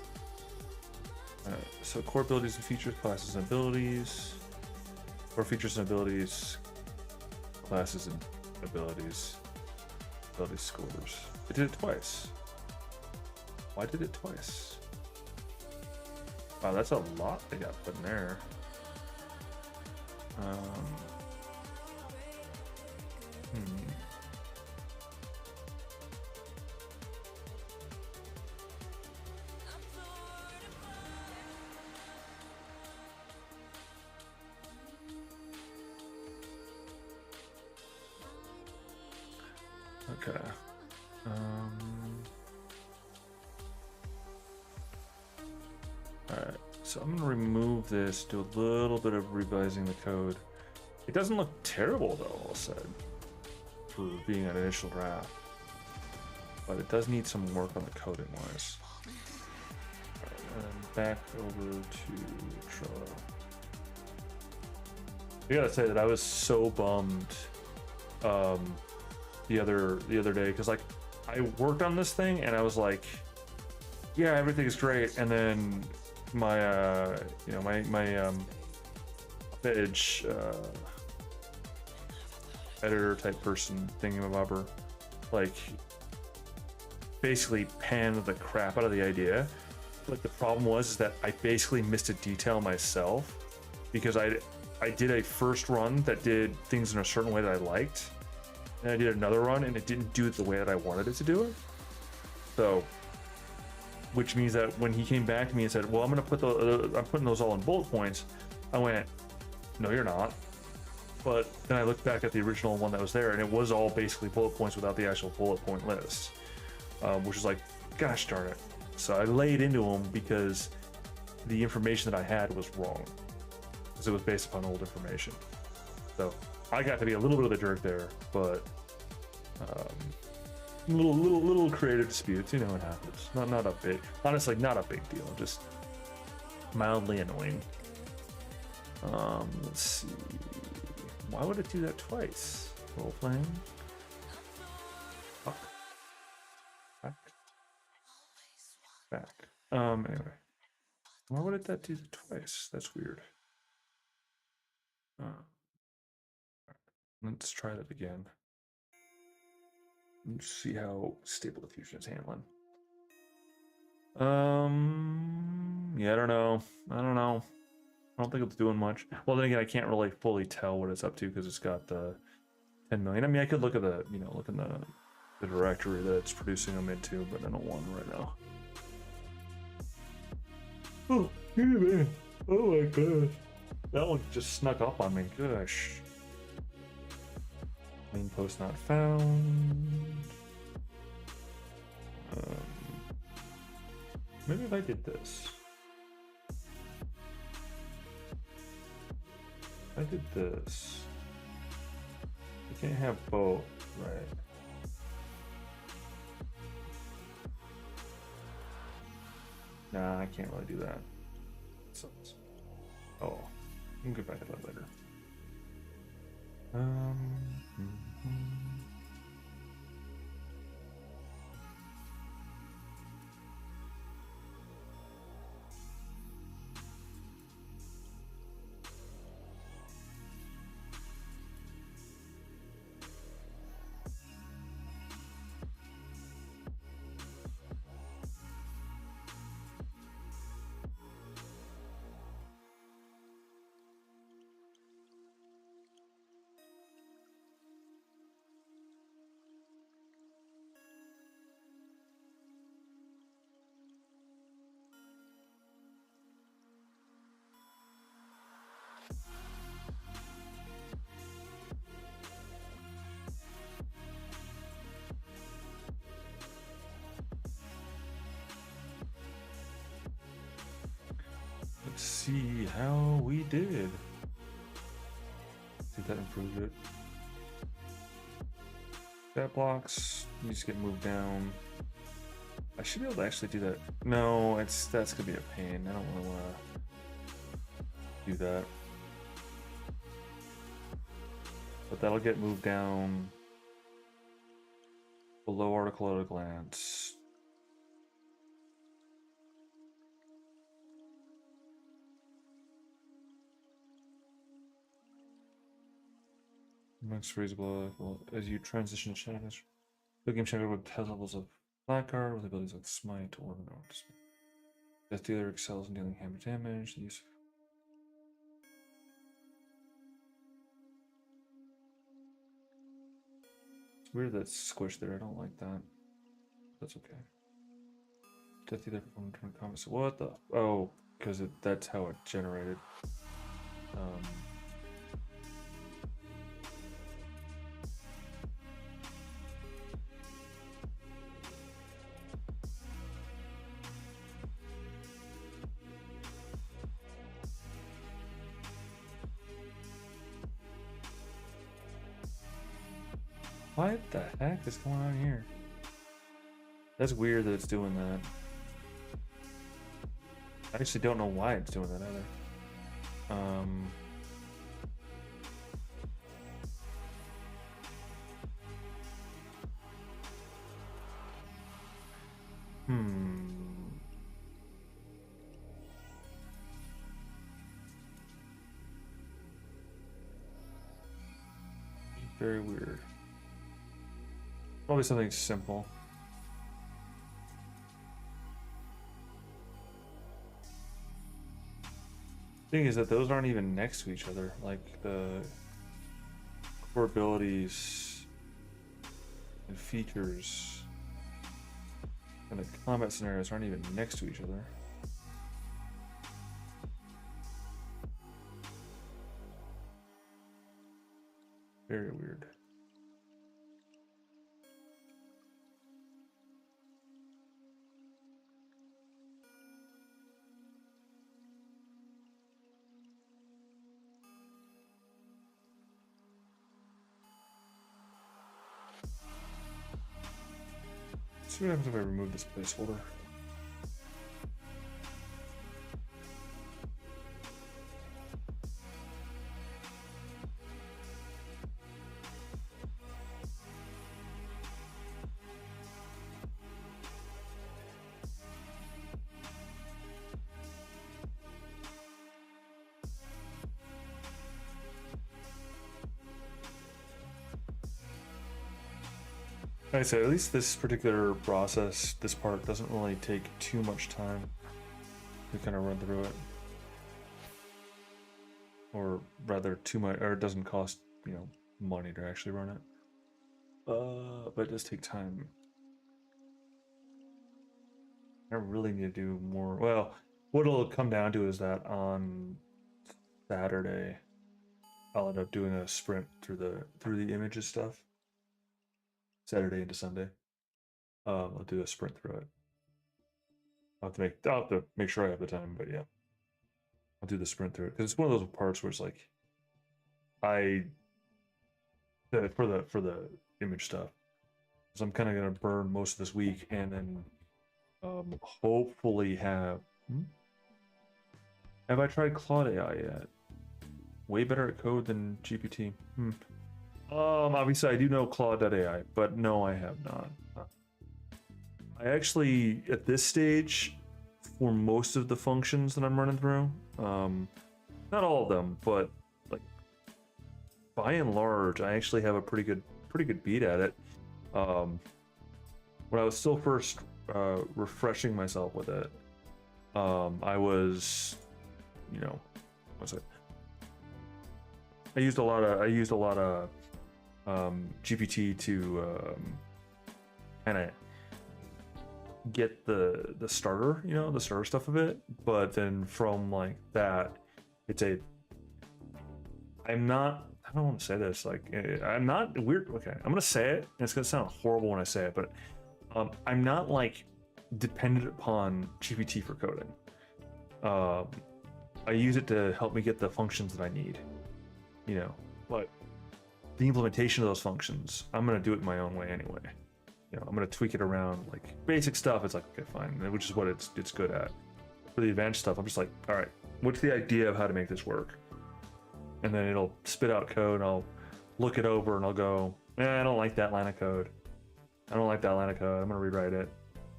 So core abilities and features, classes and abilities. Core features and abilities, classes and abilities, ability scores. It did it twice. Why did it twice? Wow, that's a lot they got put in there. Okay. Alright, so I'm gonna remove this, do a little bit of revising the code. It doesn't look terrible though, all said, for being an initial draft. But it does need some work on the coding wise. Alright, and back over to Trello. I gotta say that I was so bummed the other day, because like I worked on this thing and I was like, yeah, everything's great, and then my you know, my page editor type person thingamabobber like basically panned the crap out of the idea. But the problem was is that I basically missed a detail myself, because I did a first run that did things in a certain way that I liked, and I did another run and it didn't do it the way that I wanted it to do it. So, which means that when he came back to me and said, well, I'm gonna put I'm putting those all in bullet points, I went, no, you're not. But then I looked back at the original one that was there, and it was all basically bullet points without the actual bullet point list, which is like, gosh darn it. So I laid into him because the information that I had was wrong, because it was based upon old information. So I got to be a little bit of the jerk there, but little creative disputes, you know, it happens. Not a big, honestly, not a big deal, just mildly annoying. Let's see. Why would it do that twice? Role playing. Fuck. Back. Anyway. Why would that do that twice? That's weird. Let's try that again. Let's see how Stable Diffusion is handling. Yeah, I don't know. I don't think it's doing much. Well, then again, I can't really fully tell what it's up to because it's got the 10 million. I mean, I could look at the, you know, look in the directory that it's producing them into, but I don't want them right now. Oh, yeah, man. Oh my gosh. That one just snuck up on me. Gosh. Main post not found. Maybe if I did this. If I did this. I can't have both, right? Nah, I can't really do that. Sucks. Oh, we'll get back to that later. Mhm. Let's see how we did. See if that improved it. That blocks needs to get moved down. I should be able to actually do that. No, that's gonna be a pain. I don't really want to do that. But that'll get moved down below article at a glance. Max freezable as you transition to shadows. The game shadow with 10 levels of Blackguard with abilities like Smite or no. Death Dealer excels in dealing hammer damage. Use it's weird that squish there. I don't like that. That's okay. Death Dealer performed turn combat. So what the? Oh, because that's how it generated. Um, what the heck is going on here? That's weird that it's doing that. I actually don't know why it's doing that either. Hmm. Very weird. Probably something simple. Thing is that those aren't even next to each other. Like the core abilities and features and the combat scenarios aren't even next to each other. Very weird. Let's see what happens if I remove this placeholder. Like I said, at least this particular process, this part doesn't really take too much time to kind of run through it. Or rather, too much, or it doesn't cost, money to actually run it. But it does take time. I really need to do more. Well, what it'll come down to is that on Saturday, I'll end up doing a sprint through the images stuff. Saturday into Sunday. I'll do a sprint through it. I'll have to make sure I have the time, but yeah, I'll do the sprint through it because it's one of those parts where it's like I for the image stuff. So I'm kind of gonna burn most of this week and then Hopefully have. Have I tried Claude AI yet? Way better at code than GPT. Obviously I do know Claude.ai, but no, I have not. I actually, at this stage, for most of the functions that I'm running through, not all of them, but like by and large, I actually have a pretty good beat at it. When I was still first refreshing myself with it, I was, you know, what's it? I used a lot of GPT to kind of get the starter, the starter stuff of it. But then from like that, it's a. I'm not. I don't want to say this. Like I'm not weird. Okay, I'm gonna say it, and it's gonna sound horrible when I say it, but I'm not like dependent upon GPT for coding. I use it to help me get the functions that I need. But the implementation of those functions, I'm gonna do it my own way anyway. I'm gonna tweak it around, like basic stuff. It's like, okay, fine, which is what it's good at. For the advanced stuff, I'm just like, all right, what's the idea of how to make this work? And then it'll spit out code, and I'll look it over, and I'll go, I don't like that line of code. I don't like that line of code. I'm gonna rewrite it.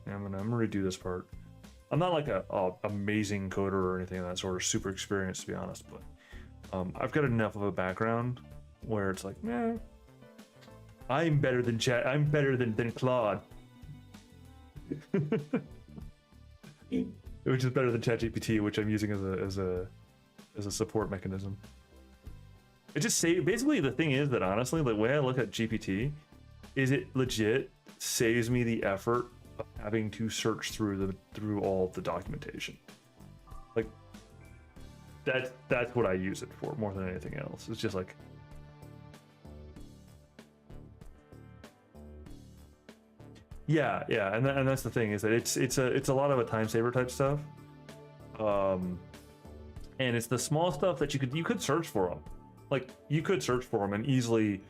I'm gonna redo this part. I'm not like a amazing coder or anything of that sort, or super experienced, to be honest, but I've got enough of a background where it's like, I'm better than chat. I'm better than Claude, which is better than ChatGPT, which I'm using as a support mechanism. It just basically the thing is that honestly, the way I look at GPT is it legit saves me the effort of having to search through all the documentation. Like that's what I use it for more than anything else. It's just like. Yeah, and that's the thing, is that it's a lot of a time saver type stuff, and it's the small stuff that you could search for them, like you could search for them and easily,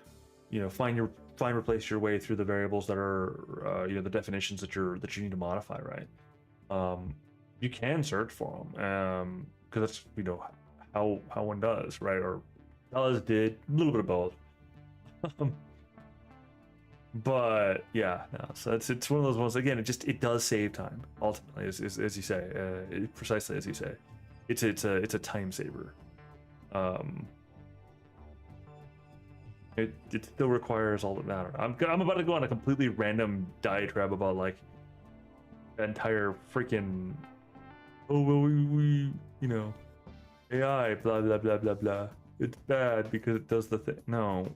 find replace your way through the variables that are the definitions that you need to modify, right? You can search for them because that's how one does, right? Or did a little bit of both. But yeah, no, so it's one of those ones. Again, it does save time ultimately, as you say, precisely as you say. It's a time saver. It still requires all that. I don't know. I'm about to go on a completely random diatribe about like the entire freaking we AI blah blah blah blah blah. It's bad because it does the thing. No,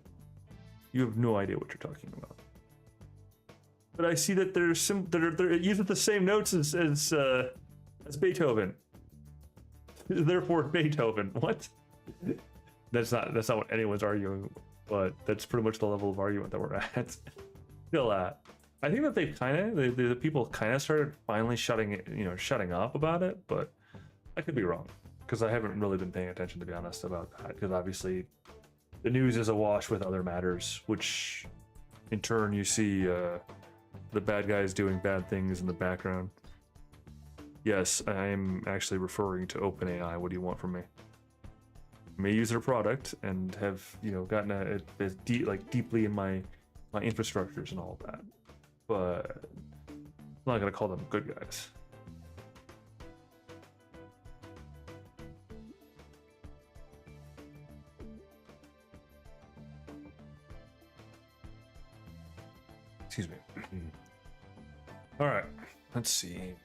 you have no idea what you're talking about. But I see that they're using the same notes as Beethoven. Therefore, Beethoven. What? That's not what anyone's arguing, but that's pretty much the level of argument that we're at. Still at. I think that the people kind of started finally shutting up about it, but I could be wrong because I haven't really been paying attention, to be honest, about that. Because obviously, the news is awash with other matters, which in turn you see the bad guys doing bad things in the background. Yes, I am actually referring to OpenAI. What do you want from me? I may use their product and have gotten deeply in my infrastructures and all of that, but I'm not gonna call them good guys. Excuse me. All right, let's see.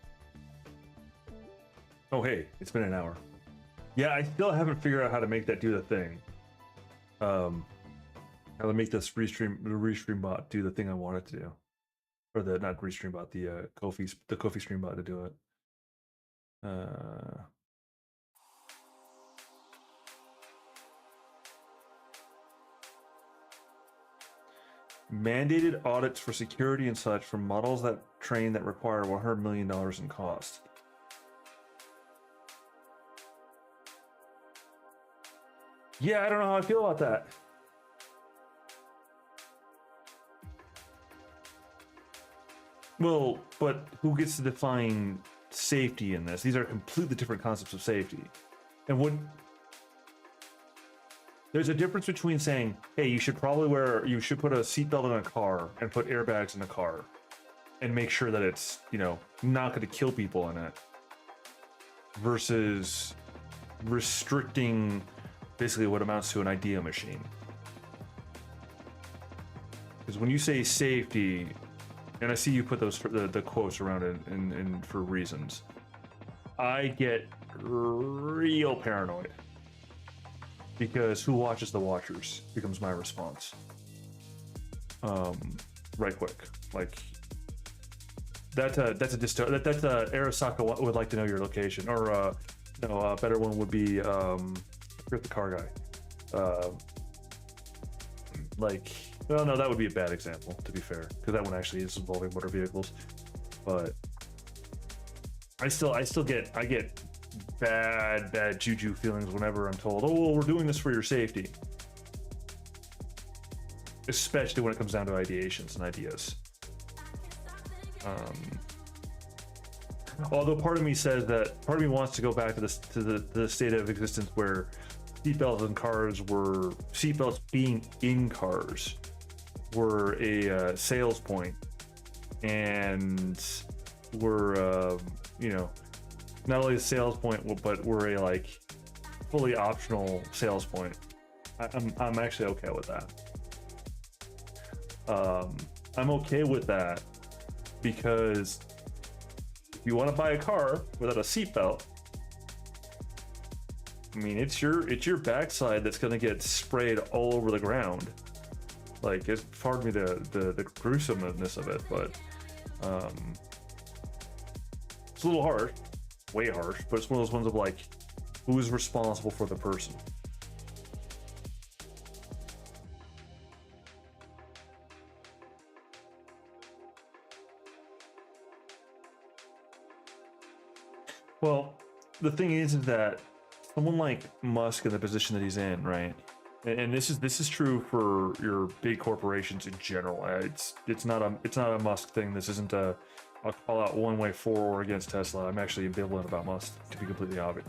Oh, hey, it's been an hour. Yeah, I still haven't figured out how to make that do the thing. How to make this restream bot do the thing I want it to do, or the not restream bot, the Ko-fi stream bot to do it. Mandated audits for security and such for models that require $100 million in cost. Yeah, I don't know how I feel about that. Well, but who gets to define safety in this? These are completely different concepts of safety. And what there's a difference between saying, hey, you should put a seatbelt in a car and put airbags in a car and make sure that it's, not going to kill people in it, versus restricting basically what amounts to an idea machine. Because when you say safety, and I see you put those the quotes around it and for reasons, I get real paranoid. Because who watches the watchers becomes my response. Right quick, like that's Arasaka would like to know your location, or a better one would be forget the car guy. Well, no, that would be a bad example, to be fair, because that one actually is involving motor vehicles. But I get bad juju feelings whenever I'm told, oh, well, we're doing this for your safety. Especially when it comes down to ideations and ideas. Although part of me wants to go back to the state of existence where seatbelts being in cars were a sales point, and were not only a sales point, but we're a fully optional sales point. I'm actually okay with that. I'm okay with that because if you want to buy a car without a seatbelt, I mean, it's your backside that's going to get sprayed all over the ground. Pardon me the gruesomeness of it, but it's a little harsh. Way harsh, but it's one of those ones of who is responsible for the person. Well, the thing is that someone like Musk in the position that he's in, right? And this is true for your big corporations in general. It's not a Musk thing. This isn't a I'll call out one way for or against Tesla. I'm actually ambivalent about Musk, to be completely honest.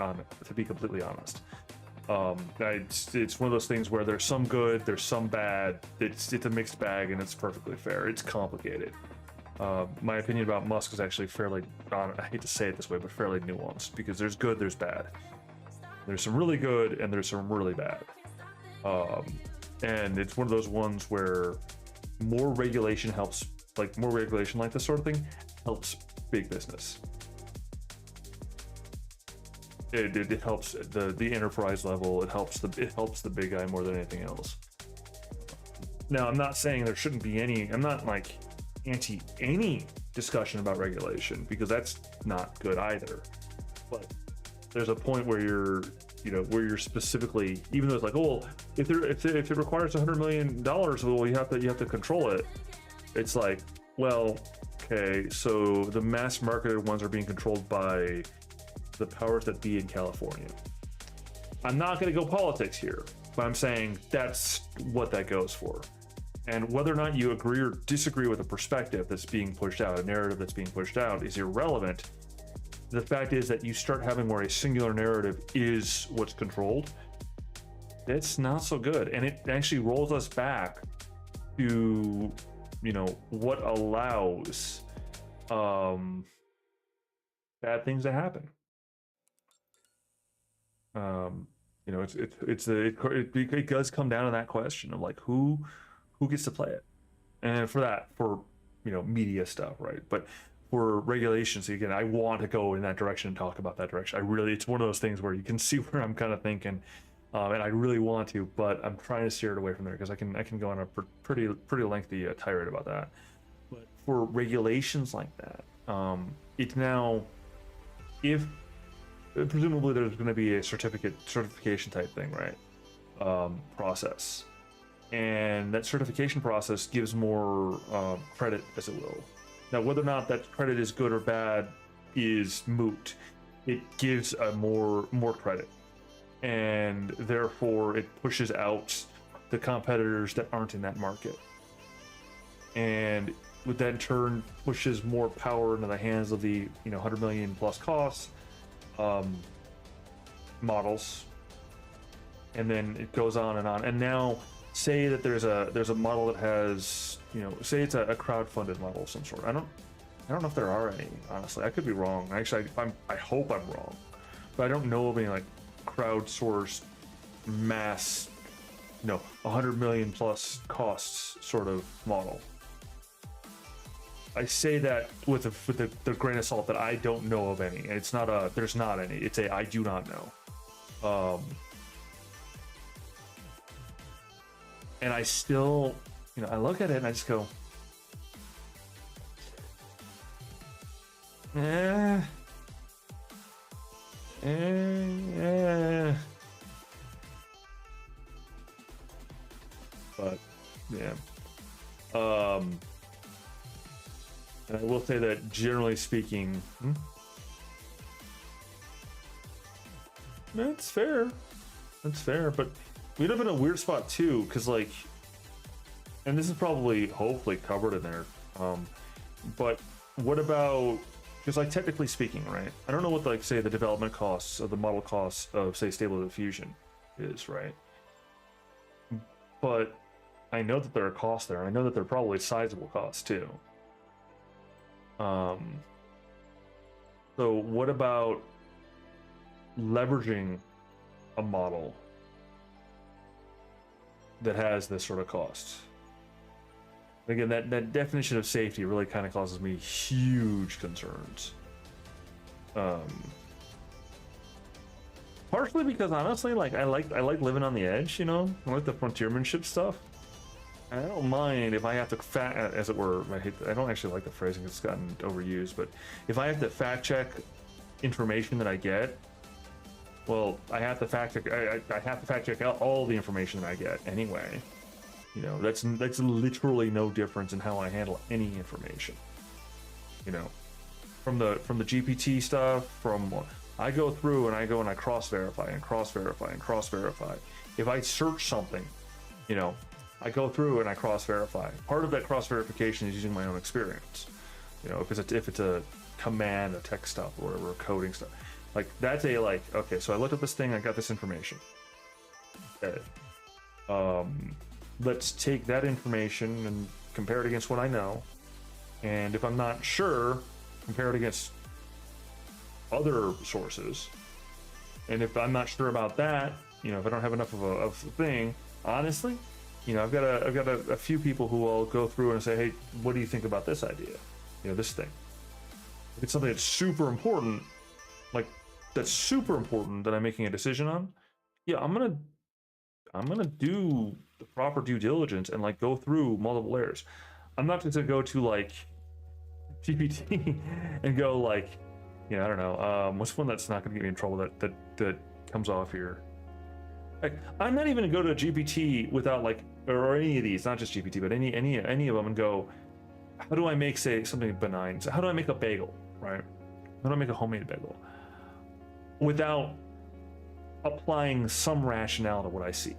It's one of those things where there's some good, there's some bad. It's a mixed bag, and it's perfectly fair. It's complicated. My opinion about Musk is actually fairly, I hate to say it this way, but fairly nuanced, because there's good, there's bad. There's some really good, and there's some really bad. And it's one of those ones where more regulation helps, more regulation like this sort of thing helps big business. It helps the enterprise level. It helps the big guy more than anything else. Now, I'm not saying there shouldn't be any. I'm not anti any discussion about regulation, because that's not good either. But there's a point where you're specifically, even though it's oh, well, if it requires $100 million, well, you have to control it. It's well, okay, so the mass marketed ones are being controlled by the powers that be in California. I'm not going to go politics here, but I'm saying that's what that goes for. And whether or not you agree or disagree with a perspective that's being pushed out, a narrative that's being pushed out, is irrelevant. The fact is that you start having where a singular narrative is what's controlled. It's not so good, and it actually rolls us back to what allows bad things to happen. It does come down to that question of who gets to play it, and for media stuff, right? But for regulations, again, I want to go in that direction and talk about that direction. It's one of those things where you can see where I'm kind of thinking, and I really want to, but I'm trying to steer it away from there, because I can go on a pretty lengthy tirade about that. But for regulations like that, it's now, if presumably there's going to be a certification type thing, right? Process, and that certification process gives more credit, as it will. Now, whether or not that credit is good or bad is moot. It gives more credit, and therefore it pushes out the competitors that aren't in that market. And would then turn pushes more power into the hands of the 100 million plus costs models, and then it goes on and on. And now, say that there's a model that has, say it's a crowd-funded model of some sort. I don't know if there are any, honestly. I could be wrong. Actually, I hope I'm wrong, but I don't know of any like crowdsourced mass, 100 million plus costs sort of model. I say that with the grain of salt that I don't know of any. It's not a there's not any. It's a I do not know. And I still, I look at it and I just go, But yeah. And I will say that generally speaking, that's fair. That's fair, but we live in a weird spot too, because like, and this is probably hopefully covered in there. But what about, because like technically speaking, right? I don't know what like say the development costs of the model costs of say Stable Diffusion is, right? But I know that there are costs there. I know that they're probably sizable costs too. So what about leveraging a model that has this sort of cost? Again, that definition of safety really kind of causes me huge concerns. Partially because honestly, like I like living on the edge, I like the frontiermanship stuff. I don't mind if I have to as it were. I don't actually like the phrasing; it's gotten overused. But if I have to fact check information that I get, well, I have to fact check. I have to fact check out all the information that I get anyway. That's literally no difference in how I handle any information. From the GPT stuff, I go through and I cross verify and cross verify and cross verify. If I search something, I go through and I cross verify. Part of that cross verification is using my own experience. If it's a command, a text stuff, or whatever, coding stuff, like that's okay. So I looked at this thing, I got this information. Okay. Let's take that information and compare it against what I know. And if I'm not sure, compare it against other sources. And if I'm not sure about that, if I don't have enough of a thing, honestly, I've got a few people who will go through and say, hey, what do you think about this idea? This thing. If it's something that's super important, that I'm making a decision on, yeah, I'm gonna do the proper due diligence and go through multiple layers. I'm not going to go to GPT and go I don't know, what's one that's not going to get me in trouble that comes off here? I'm not even going to go to GPT without or any of these, not just GPT, but any of them, and go, how do I make say something benign? So how do I make a bagel, right? How do I make a homemade bagel without applying some rationale to what I see?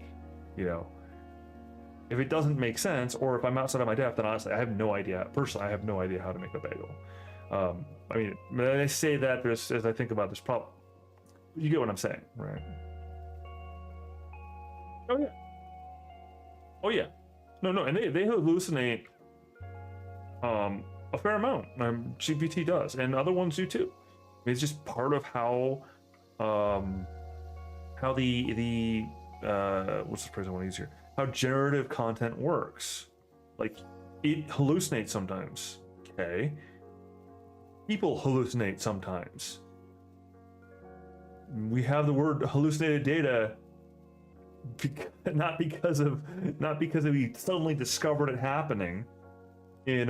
If it doesn't make sense, or if I'm outside of my depth, then honestly, I have no idea. Personally, I have no idea how to make a bagel. I mean, I say that as I think about this problem. You get what I'm saying, right? Oh yeah. Oh yeah. No, and they hallucinate a fair amount. GPT does, and other ones do too. It's just part of how the what's the phrase I want to use here? How generative content works. It hallucinates sometimes. Okay. People hallucinate sometimes. We have the word hallucinated data not because we suddenly discovered it happening in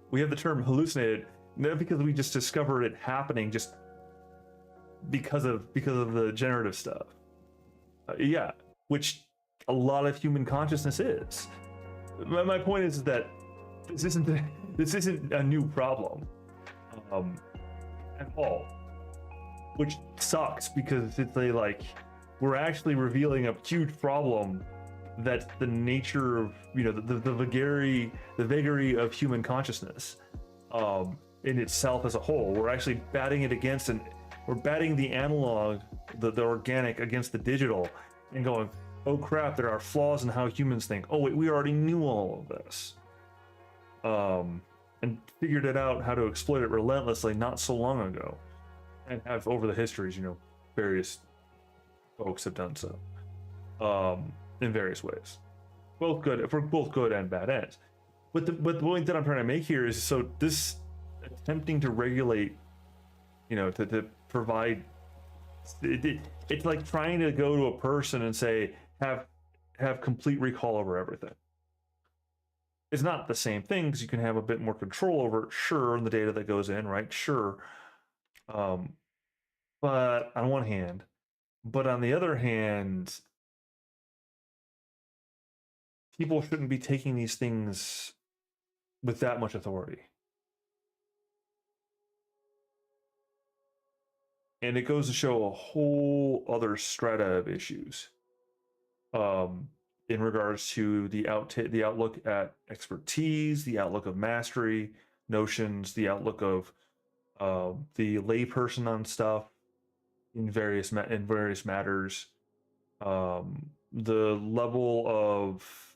we have the term hallucinated not because we just discovered it happening just because of the generative stuff. Yeah, which a lot of human consciousness is. My point is that this isn't a new problem at all, which sucks because it's we're actually revealing a huge problem that's the nature of, you know, the vagary of human consciousness, in itself as a whole. We're actually batting it against, and we're batting the analog, the organic against the digital, and going, oh crap, there are flaws in how humans think. Oh wait, we already knew all of this, and figured it out how to exploit it relentlessly not so long ago, and have over the histories, you know, various folks have done so, in various ways, both good for both good and bad ends. But the point that I'm trying to make here is, so this attempting to regulate, you know, to provide, it's like trying to go to a person and say have complete recall over everything. It's not the same thing, because you can have a bit more control over it, sure, in the data that goes in, right? Sure. But on one hand, but on the other hand, people shouldn't be taking these things with that much authority. And it goes to show a whole other strata of issues, in regards to the outlook at expertise, the outlook of mastery notions, the outlook of the layperson on stuff in various matters, the level of,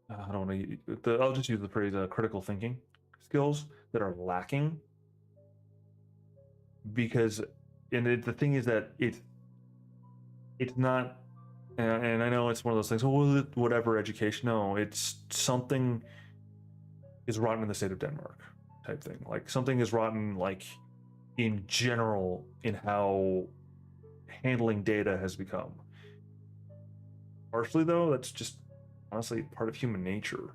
I don't want to, I'll just use the phrase critical thinking skills that are lacking, because, and the thing is that it's not, and I know it's one of those things, well, whatever education, no, it's something is rotten in the state of Denmark type thing. Like something is rotten, like in general, in how handling data has become. Partially though, that's just honestly part of human nature.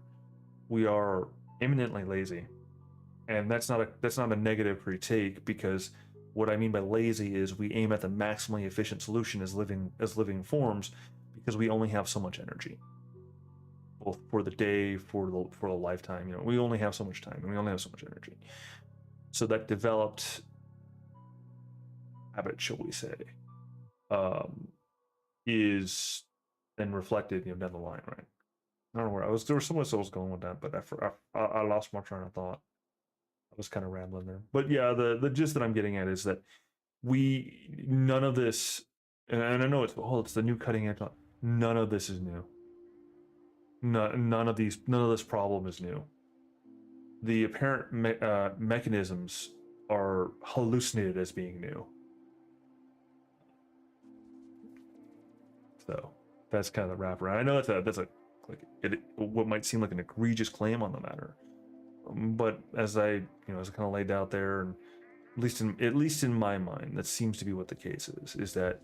We are eminently lazy, and that's not a negative critique, because what I mean by lazy is we aim at the maximally efficient solution as living forms, because we only have so much energy, both for the day, for the lifetime. You know, we only have so much time, and we only have so much energy. So that developed habit, shall we say, is then reflected, you know, down the line, right? I don't know where I was. There was somewhere I was going with that, but I lost my train of thought. I was kind of rambling there. But yeah, the gist that I'm getting at is that none of this, and I know it's the new cutting edge. None of this is new. None of this problem is new. The apparent mechanisms are hallucinated as being new. So that's kind of the wrap around. I know that's a what might seem like an egregious claim on the matter, but as I kind of laid out there, and at least in my mind, that seems to be what the case is that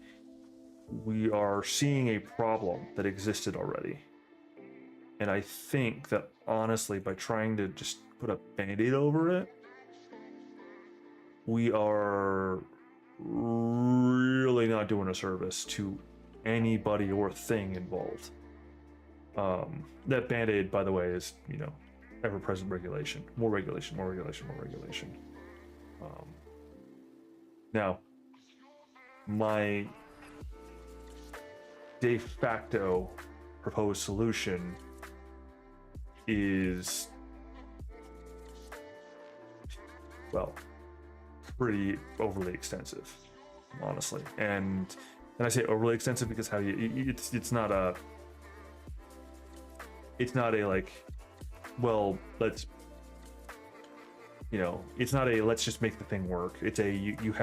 we are seeing a problem that existed already. And I think that honestly, by trying to just put a band-aid over it, we are really not doing a service to anybody or thing involved. That band-aid, by the way, is, you know, ever-present regulation. More regulation, more regulation, more regulation. Now, my de facto proposed solution is, well, pretty overly extensive, honestly. And I say overly extensive because it's not a like, well, let's, you know, it's not a let's just make the thing work. It's a you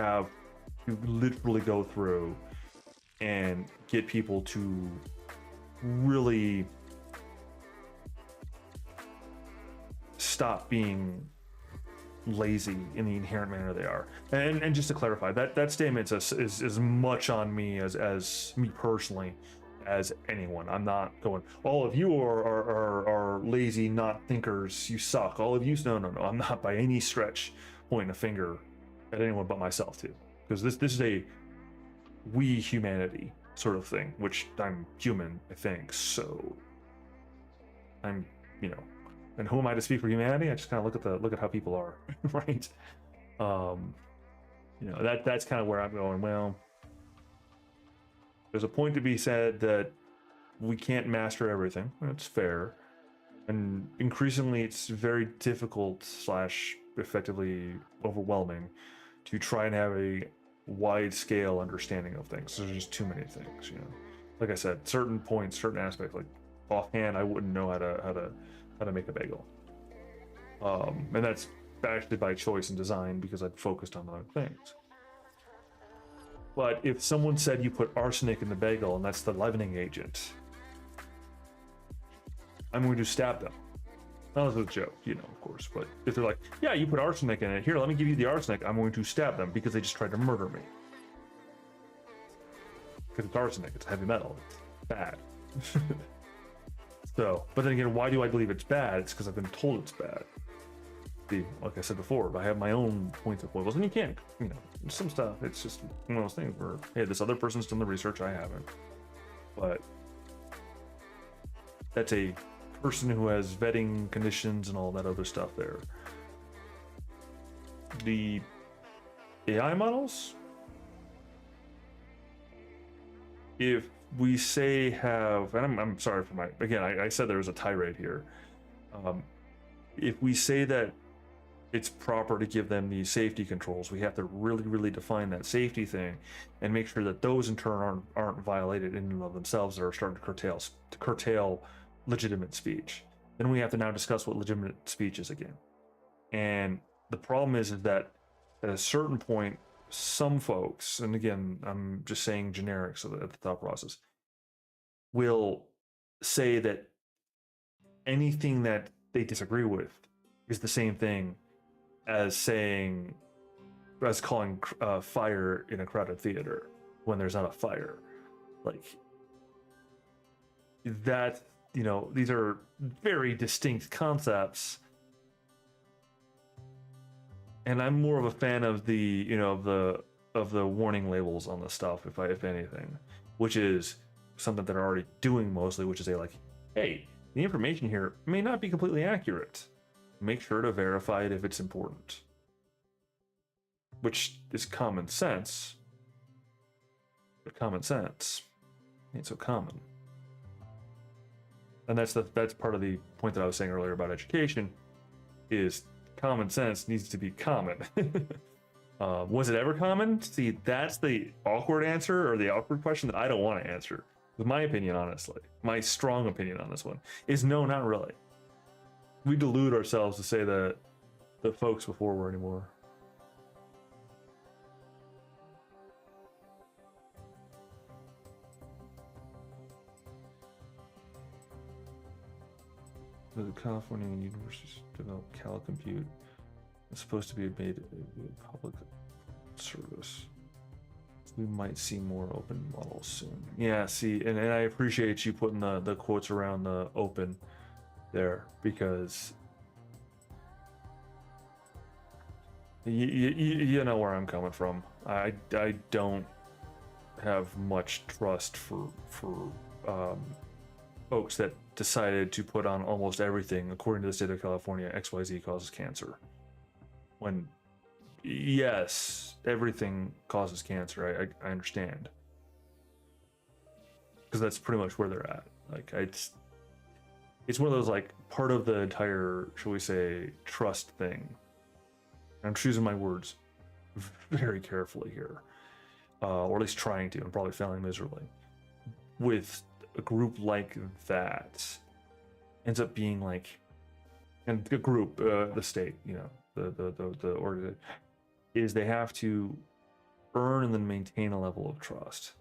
literally go through and get people to really stop being lazy in the inherent manner they are. And just to clarify, that statement is as much on me as me personally as anyone. I'm not going, all of you are lazy, not thinkers, you suck. All of you, no. I'm not by any stretch pointing a finger at anyone but myself too. Because this is a we humanity sort of thing, which I'm human, I think. So I'm, you know, and who am I to speak for humanity? I just kind of look at how people are, right? You know, that's kind of where I'm going. Well, there's a point to be said that we can't master everything. That's fair. And increasingly, it's very difficult slash effectively overwhelming to try and have a wide scale understanding of things. There's just too many things, you know. Like I said, certain points, certain aspects, like offhand, I wouldn't know how to make a bagel. And that's actually by choice and design because I'd focused on other things. But if someone said you put arsenic in the bagel and that's the leavening agent, I'm going to stab them. That was a joke, you know, of course. But if they're like, yeah, you put arsenic in it, here, let me give you the arsenic, I'm going to stab them because they just tried to murder me. Because it's arsenic, it's heavy metal, it's bad. So, but then again, why do I believe it's bad? It's because I've been told it's bad. See, like I said before, I have my own points of foibles, and you can't, you know, some stuff, it's just one of those things where, hey, this other person's done the research, I haven't. But that's a person who has vetting conditions and all that other stuff there. The AI models, if we say have, and I'm sorry for my, again, I said there was a tirade here. If we say that it's proper to give them these safety controls, we have to really define that safety thing and make sure that those in turn aren't violated in and of themselves that are starting to curtail legitimate speech. Then we have to now discuss what legitimate speech is again. And the problem is that at a certain point, some folks, and again, I'm just saying generics at the thought process, will say that anything that they disagree with is the same thing as calling fire in a crowded theater when there's not a fire. Like that, you know, these are very distinct concepts. And I'm more of a fan of the, you know, of the warning labels on the stuff, if anything, which is something that they're already doing mostly, which is say like, hey, the information here may not be completely accurate. Make sure to verify it if it's important. Which is common sense. But common sense ain't so common. And that's part of the point that I was saying earlier about education, is common sense needs to be common. Was it ever common? See, that's the awkward answer, or the awkward question that I don't want to answer. With my opinion, honestly, my strong opinion on this one is no, not really. We delude ourselves to say that the folks before were anymore. The California universities developed CalCompute. It's supposed to be made a public service. We might see more open models soon. Yeah, see, and I appreciate you putting the quotes around the open there, because you know where I'm coming from. I don't have much trust for folks that decided to put on almost everything according to the state of California. XYZ causes cancer, when yes, everything causes cancer. I understand, because that's pretty much where they're at. Like it's one of those, like, part of the entire, shall we say, trust thing. I'm choosing my words very carefully here, or at least trying to. I'm probably failing miserably. With a group like that, ends up being like, and the group, the state, you know, the order, is they have to earn and then maintain a level of trust.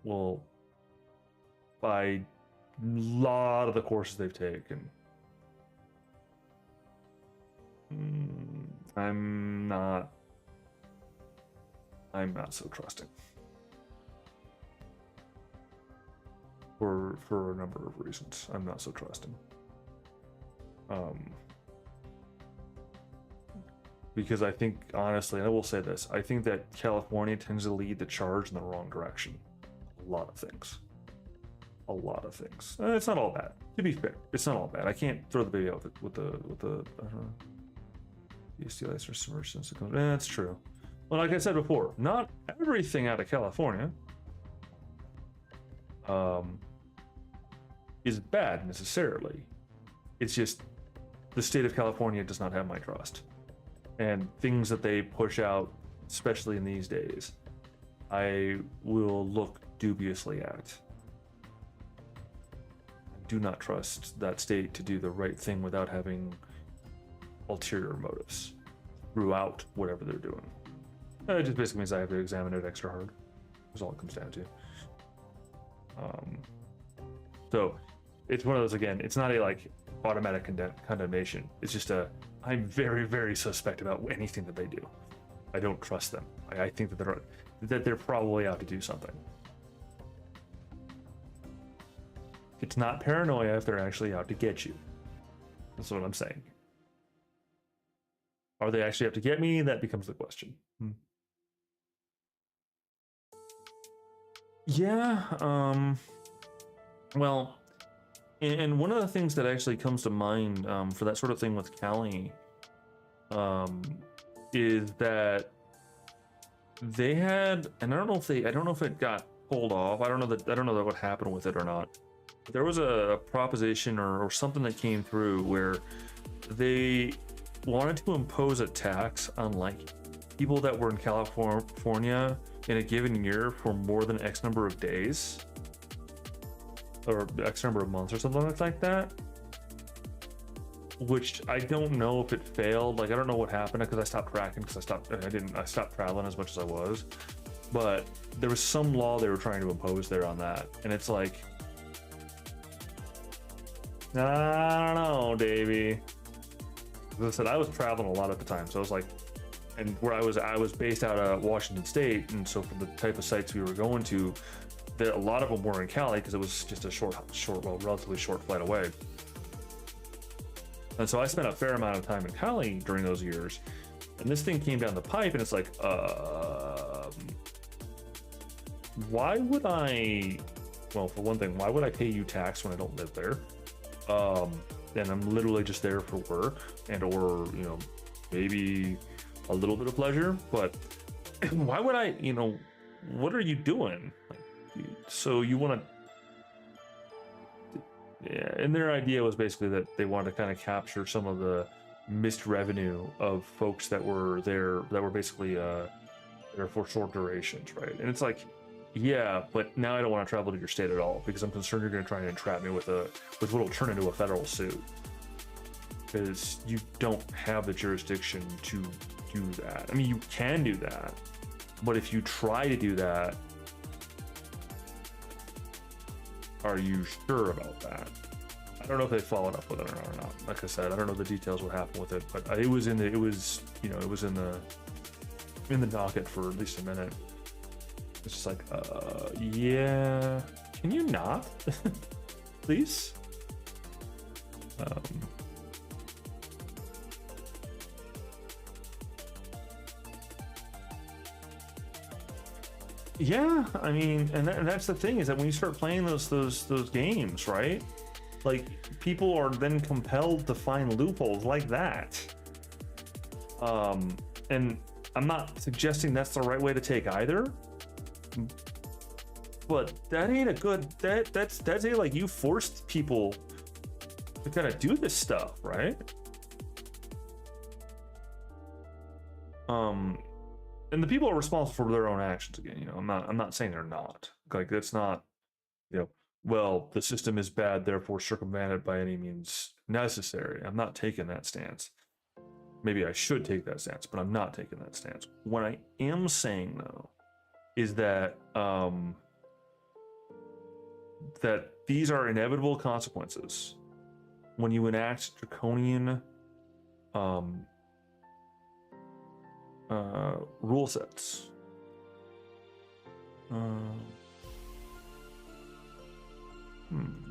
Well, by a lot of the courses they've taken, I'm not so trusting for a number of reasons. I'm not so trusting, because I think, honestly, and I will say this, I think that California tends to lead the charge in the wrong direction. A lot of things. It's not all bad. To be fair, it's not all bad. I can't throw the baby out with the USDLS or submerged since it comes. That's true. Well, like I said before, not everything out of California. is bad necessarily. It's just the state of California does not have my trust. And things that they push out, especially in these days, I will look dubiously at. I do not trust that state to do the right thing without having ulterior motives throughout whatever they're doing. It just basically means I have to examine it extra hard. That's all it comes down to. So it's one of those, again, it's not a like automatic condemnation. It's just I'm very, very suspect about anything that they do. I don't trust them. I think that they're probably out to do something. It's not paranoia if they're actually out to get you. That's what I'm saying. Are they actually out to get me? That becomes the question. Yeah, well, and one of the things that actually comes to mind for that sort of thing with Cali is that they had, and I don't know if it got pulled off. I don't know what happened with it or not. But there was a proposition or something that came through where they wanted to impose a tax on like people that were in California in a given year for more than X number of days or X number of months or something like that, which I don't know if it failed. Like, I don't know what happened because I stopped tracking because I stopped traveling as much as I was, but there was some law they were trying to impose there on that. And it's like, I don't know, Davey. As I said, I was traveling a lot at the time. So I was like, and where I was based out of Washington State, and so for the type of sites we were going to, a lot of them were in Cali because it was just a relatively short flight away. And so I spent a fair amount of time in Cali during those years, and this thing came down the pipe, and it's like, why would I? Well, for one thing, why would I pay you tax when I don't live there? And I'm literally just there for work or maybe a little bit of pleasure, but why would I, what are you doing? Like, so you want to, yeah, and their idea was basically that they wanted to kind of capture some of the missed revenue of folks that were there, that were basically there for short durations, right? And it's like, yeah, but now I don't want to travel to your state at all because I'm concerned you're going to try and entrap me with what will turn into a federal suit, because you don't have the jurisdiction to do that. I mean, you can do that, but if you try to do that, are you sure about that? I don't know if they followed up with it or not. Like I said, I don't know the details what happened with it, but it was in the docket for at least a minute. It's just like, yeah, can you not, please? Yeah, I mean, and that's the thing, is that when you start playing those games, right? Like, people are then compelled to find loopholes like that. And I'm not suggesting that's the right way to take either, but that ain't a good, that's a, like, you forced people to kind of do this stuff, right? And the people are responsible for their own actions again. I'm not saying they're not. Like, that's not, well, the system is bad, therefore circumvent it by any means necessary. I'm not taking that stance. Maybe I should take that stance, but I'm not taking that stance. What I am saying, though, is that that these are inevitable consequences when you enact draconian rule sets.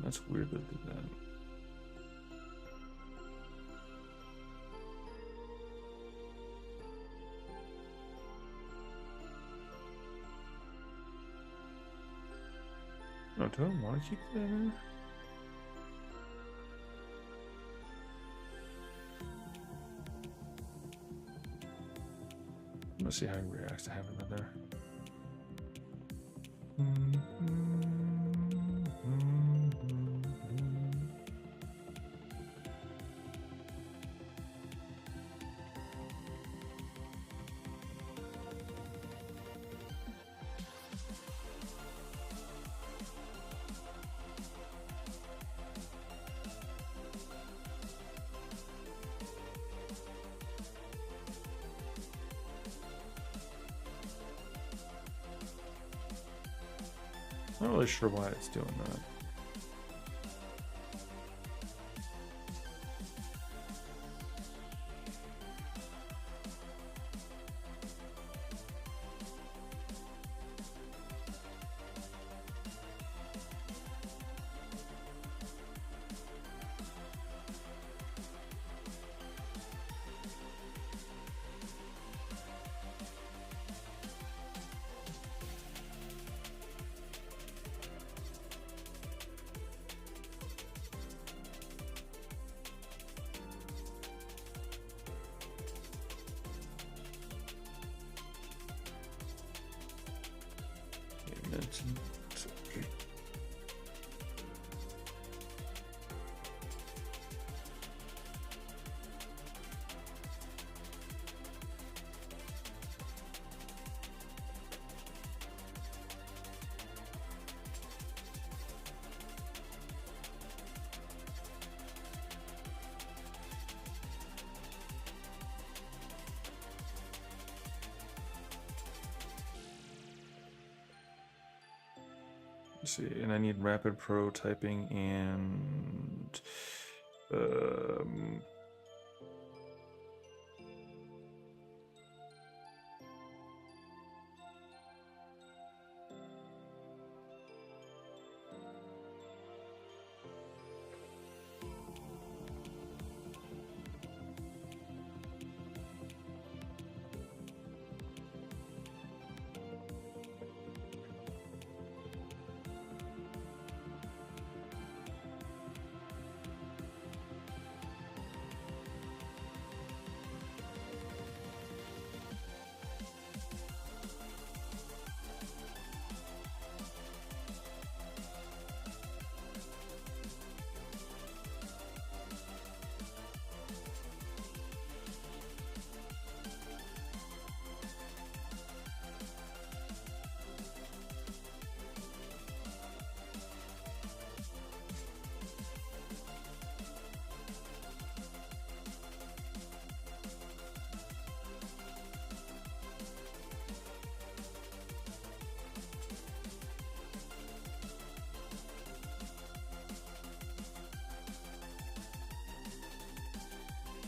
That's weird that did that. No, do I want to keep that in? Let's see how he reacts to having that there. Not really sure why it's doing that. Let's see, and I need rapid prototyping and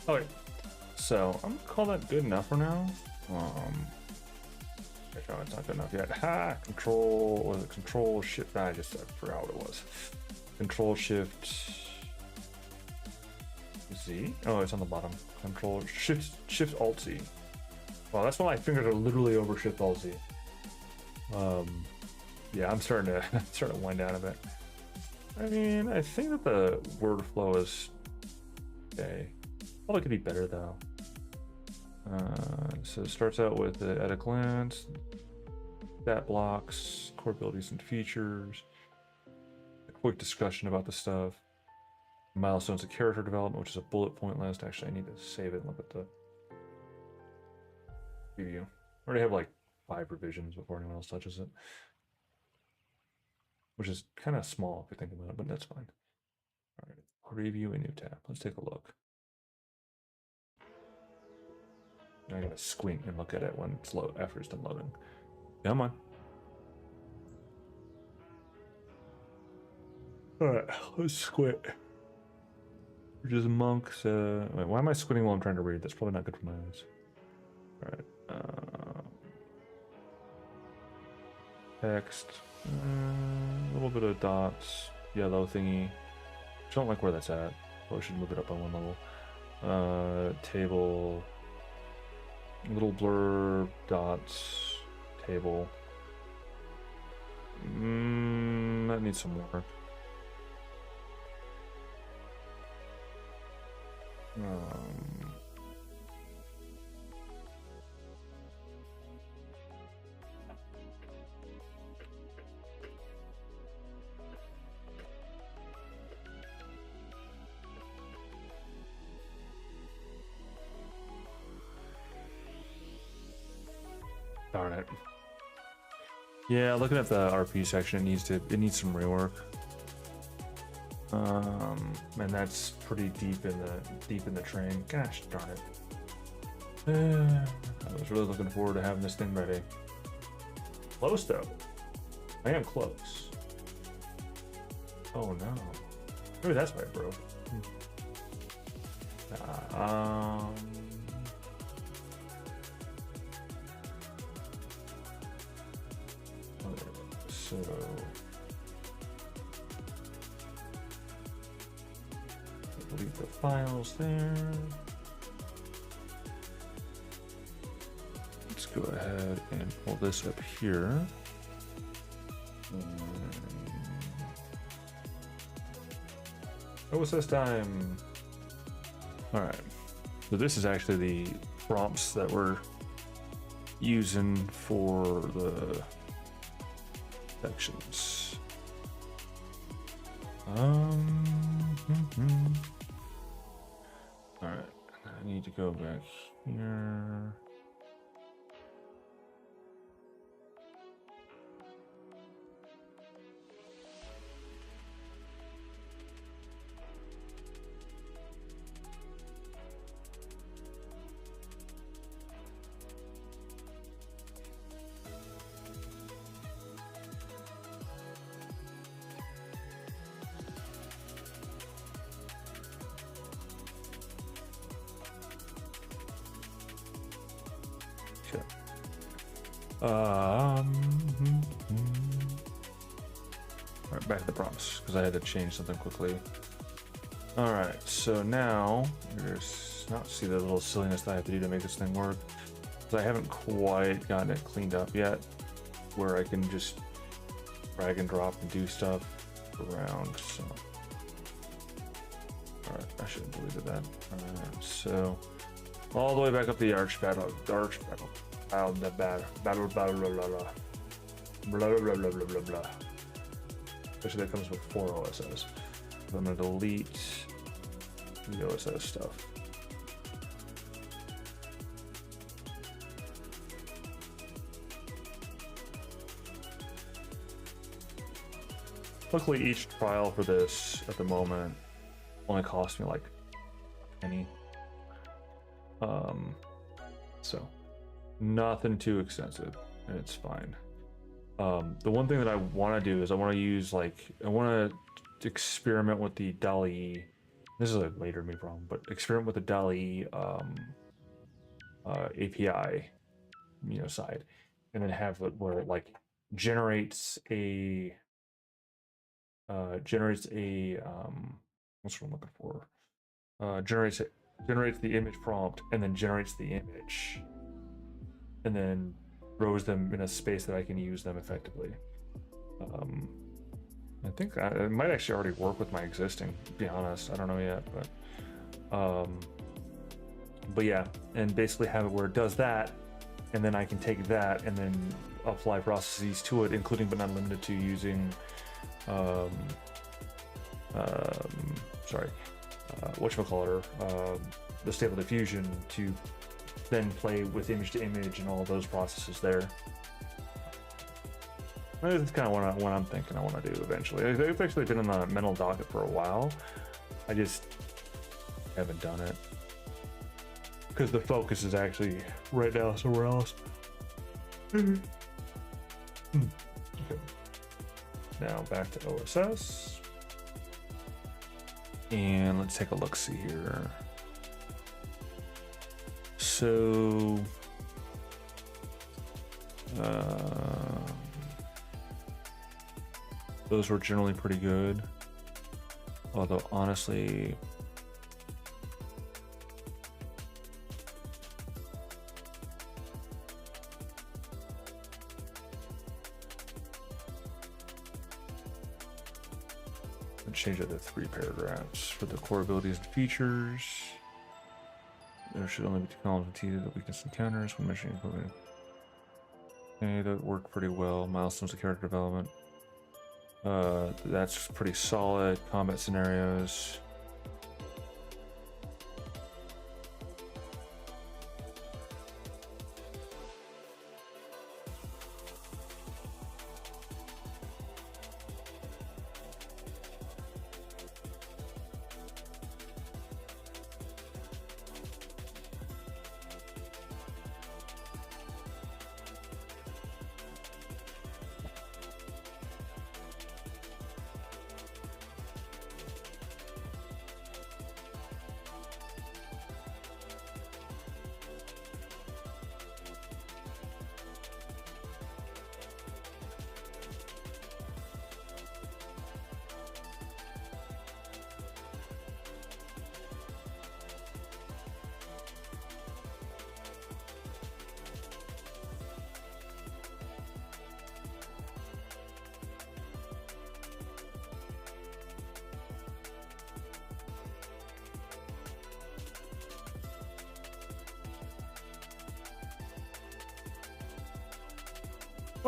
okay. So I'm gonna call that good enough for now. No, it's not good enough yet. Ha! Control, was it Control Shift? I forgot what it was. Control Shift Z. Oh, it's on the bottom. Control Shift Alt Z. Wow, that's why my fingers are literally over Shift Alt Z. Yeah, I'm starting to wind down a bit. I mean, I think that the word flow is okay. Probably could be better though. So it starts out with the at a glance, stat blocks, core abilities and features, a quick discussion about the stuff, milestones of character development, which is a bullet point list. Actually, I need to save it and look at the preview. I already have like 5 revisions before anyone else touches it, which is kind of small if you think about it, but that's fine. All right, review a new tab. Let's take a look. I gotta squint and look at it when it's after it's done loading. Come on. Alright, let's squint. Which is monks. Wait, why am I squinting while I'm trying to read? That's probably not good for my eyes. Alright. Text. A little bit of dots. Yellow thingy. I don't like where that's at. Probably should move it up by 1 level. Table. Little blurb, dots, table. That needs some work. Darn it. Yeah, looking at the RP section, it needs some rework. And that's pretty deep in the train. Gosh darn it. I was really looking forward to having this thing ready. Close though. I am close. Oh no. Maybe that's why it broke. Um. So. Delete the files there. Let's go ahead and pull this up here. OSS time. All right. So this is actually the prompts that we're using for the sections. All right. I need to go back here. All right, back to the prompts because I had to change something quickly. All right, so now there's not see the little silliness that I have to do to make this thing work. I haven't quite gotten it cleaned up yet, where I can just drag and drop and do stuff around. So, all right, I should have deleted that. All right, so all the way back up the arch battle, the battle, blah, blah, blah. Especially that comes with 4 OSS. So I'm gonna delete the OSS stuff. Luckily, each trial for this at the moment only cost me like a penny. So nothing too extensive, and it's fine. The one thing that I want to do is I want to use I want to experiment with the DALL-E. This is a later me problem, but experiment with the DALL-E API, side, and then have it where it like generates a what's what I'm looking for? Generates the image prompt and then generates the image, and then throws them in a space that I can use them effectively. I think it might actually already work with my existing, to be honest. I don't know yet, but yeah, and basically have it where it does that, and then I can take that and then apply processes to it, including but not limited to using whatchamacallit, the Stable Diffusion to then play with image to image and all those processes there. That's kind of what I'm thinking I want to do eventually. It's actually been on the mental docket for a while. I just haven't done it because the focus is actually right now somewhere else. Okay. Now back to OSS, and let's take a look. See here. So, those were generally pretty good. Although honestly, let's change it to 3 paragraphs for the core abilities and features. There should only be 2 columns of teeth that weakness encounters when measuring equipment. Okay, that worked pretty well. Milestones of character development. That's pretty solid. Combat scenarios.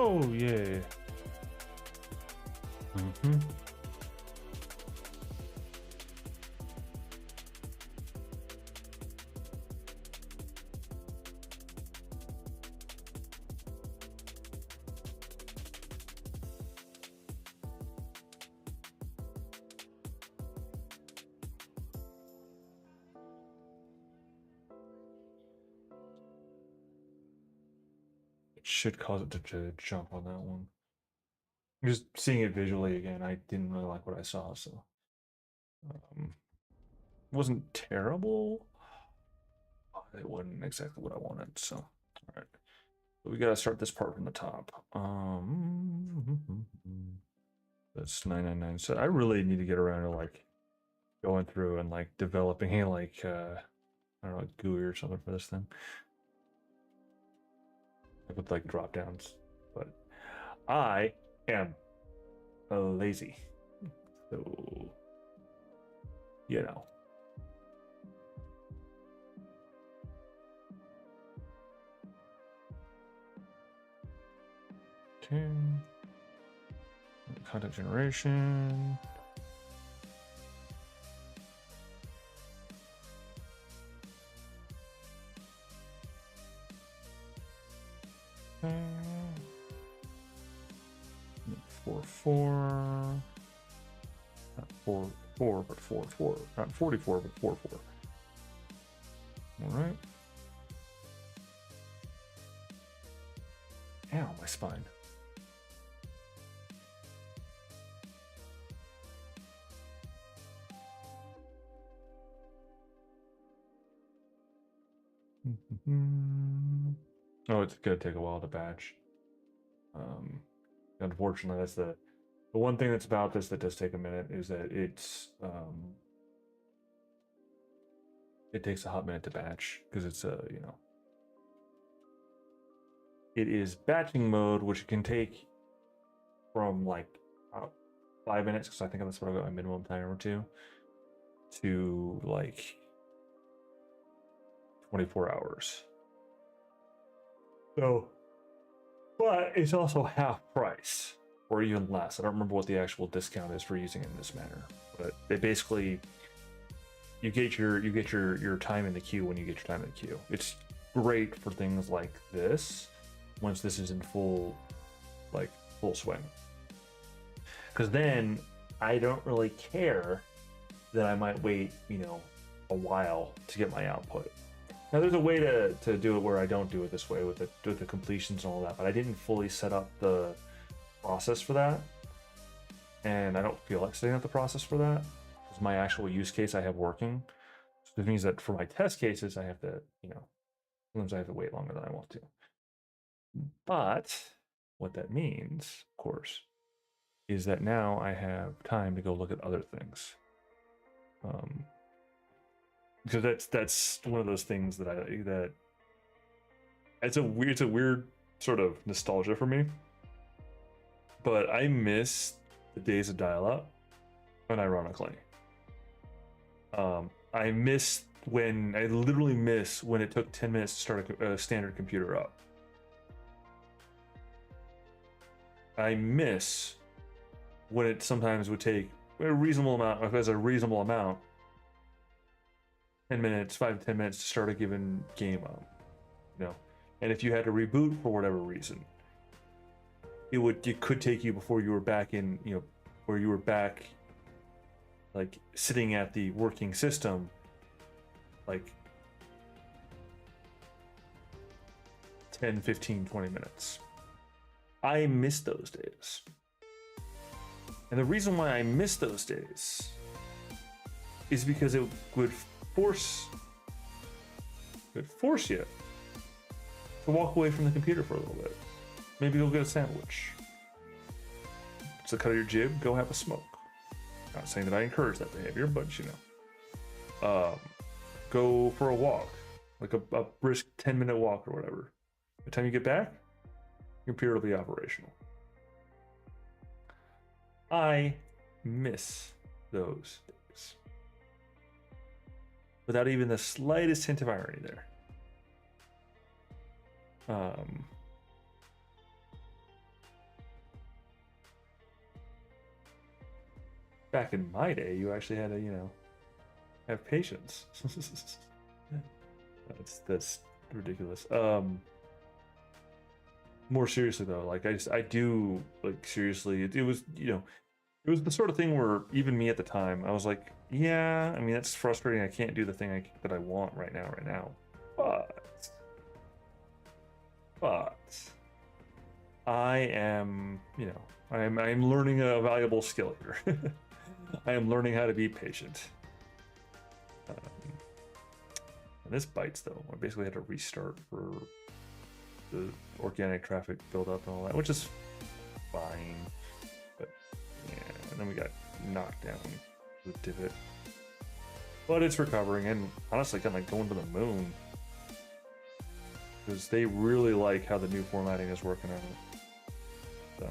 Oh yeah. Mm-hmm. Should cause it to jump on that one. Just seeing it visually again, I didn't really like what I saw, so um, wasn't terrible. It wasn't exactly what I wanted, so all right. But we gotta start this part from the top. That's 999. So I really need to get around to like going through and like developing like I don't know, like GUI or something for this thing. With like drop downs, but I am lazy, so you know. Okay. Content generation. Okay. 4 not 4 but 4 not 44 but 4. All right. Ow, my spine. Oh, it's gonna take a while to batch. Unfortunately, that's the one thing that's about this that does take a minute is that it takes a hot minute to batch because it's you know, it is batching mode, which can take from like 5 minutes because I think that's what I got my minimum timer to like 24 hours. So, but it's also half price or even less. I don't remember what the actual discount is for using it in this manner, but it basically you get your time in the queue when you get your time in the queue. It's great for things like this once this is in full swing. Because then I don't really care that I might wait, you know, a while to get my output. Now there's a way to do it where I don't do it this way with the completions and all that, but I didn't fully set up the process for that, and I don't feel like setting up the process for that because my actual use case I have working. So this means that for my test cases, I have to, you know, sometimes I have to wait longer than I want to. But what that means, of course, is that now I have time to go look at other things. Because that's one of those things that it's a weird sort of nostalgia for me. But I miss the days of dial-up, unironically. I literally miss when it took 10 minutes to start a standard computer up. I miss when it sometimes would take a reasonable amount, if it's a reasonable amount, 10 minutes, 5 to 10 minutes to start a given game up, you know. And if you had to reboot for whatever reason, it could take you before you were back in, you know, where you were back like sitting at the working system, like 10, 15, 20 minutes. I miss those days. And the reason why I miss those days is because it would force you to walk away from the computer for a little bit. Maybe go get a sandwich. It's the cut of your jib, go have a smoke. Not saying that I encourage that behavior, but you know. Go for a walk, like a brisk 10-minute walk or whatever. By the time you get back, your computer will be operational. I miss those days. Without even the slightest hint of irony there. back in my day, you actually had to, you know, have patience. That's ridiculous. More seriously though, like I do like seriously. It was, you know, it was the sort of thing where even me at the time, I was like, yeah, I mean that's frustrating. I can't do the thing that I want right now. But I am, you know, I am learning a valuable skill here. I am learning how to be patient. And this bites though. I basically had to restart for the organic traffic buildup and all that, which is fine. But yeah, and then we got knocked down the divot. But it's recovering, and honestly, kind of like going to the moon. Because they really like how the new formatting is working on it. So.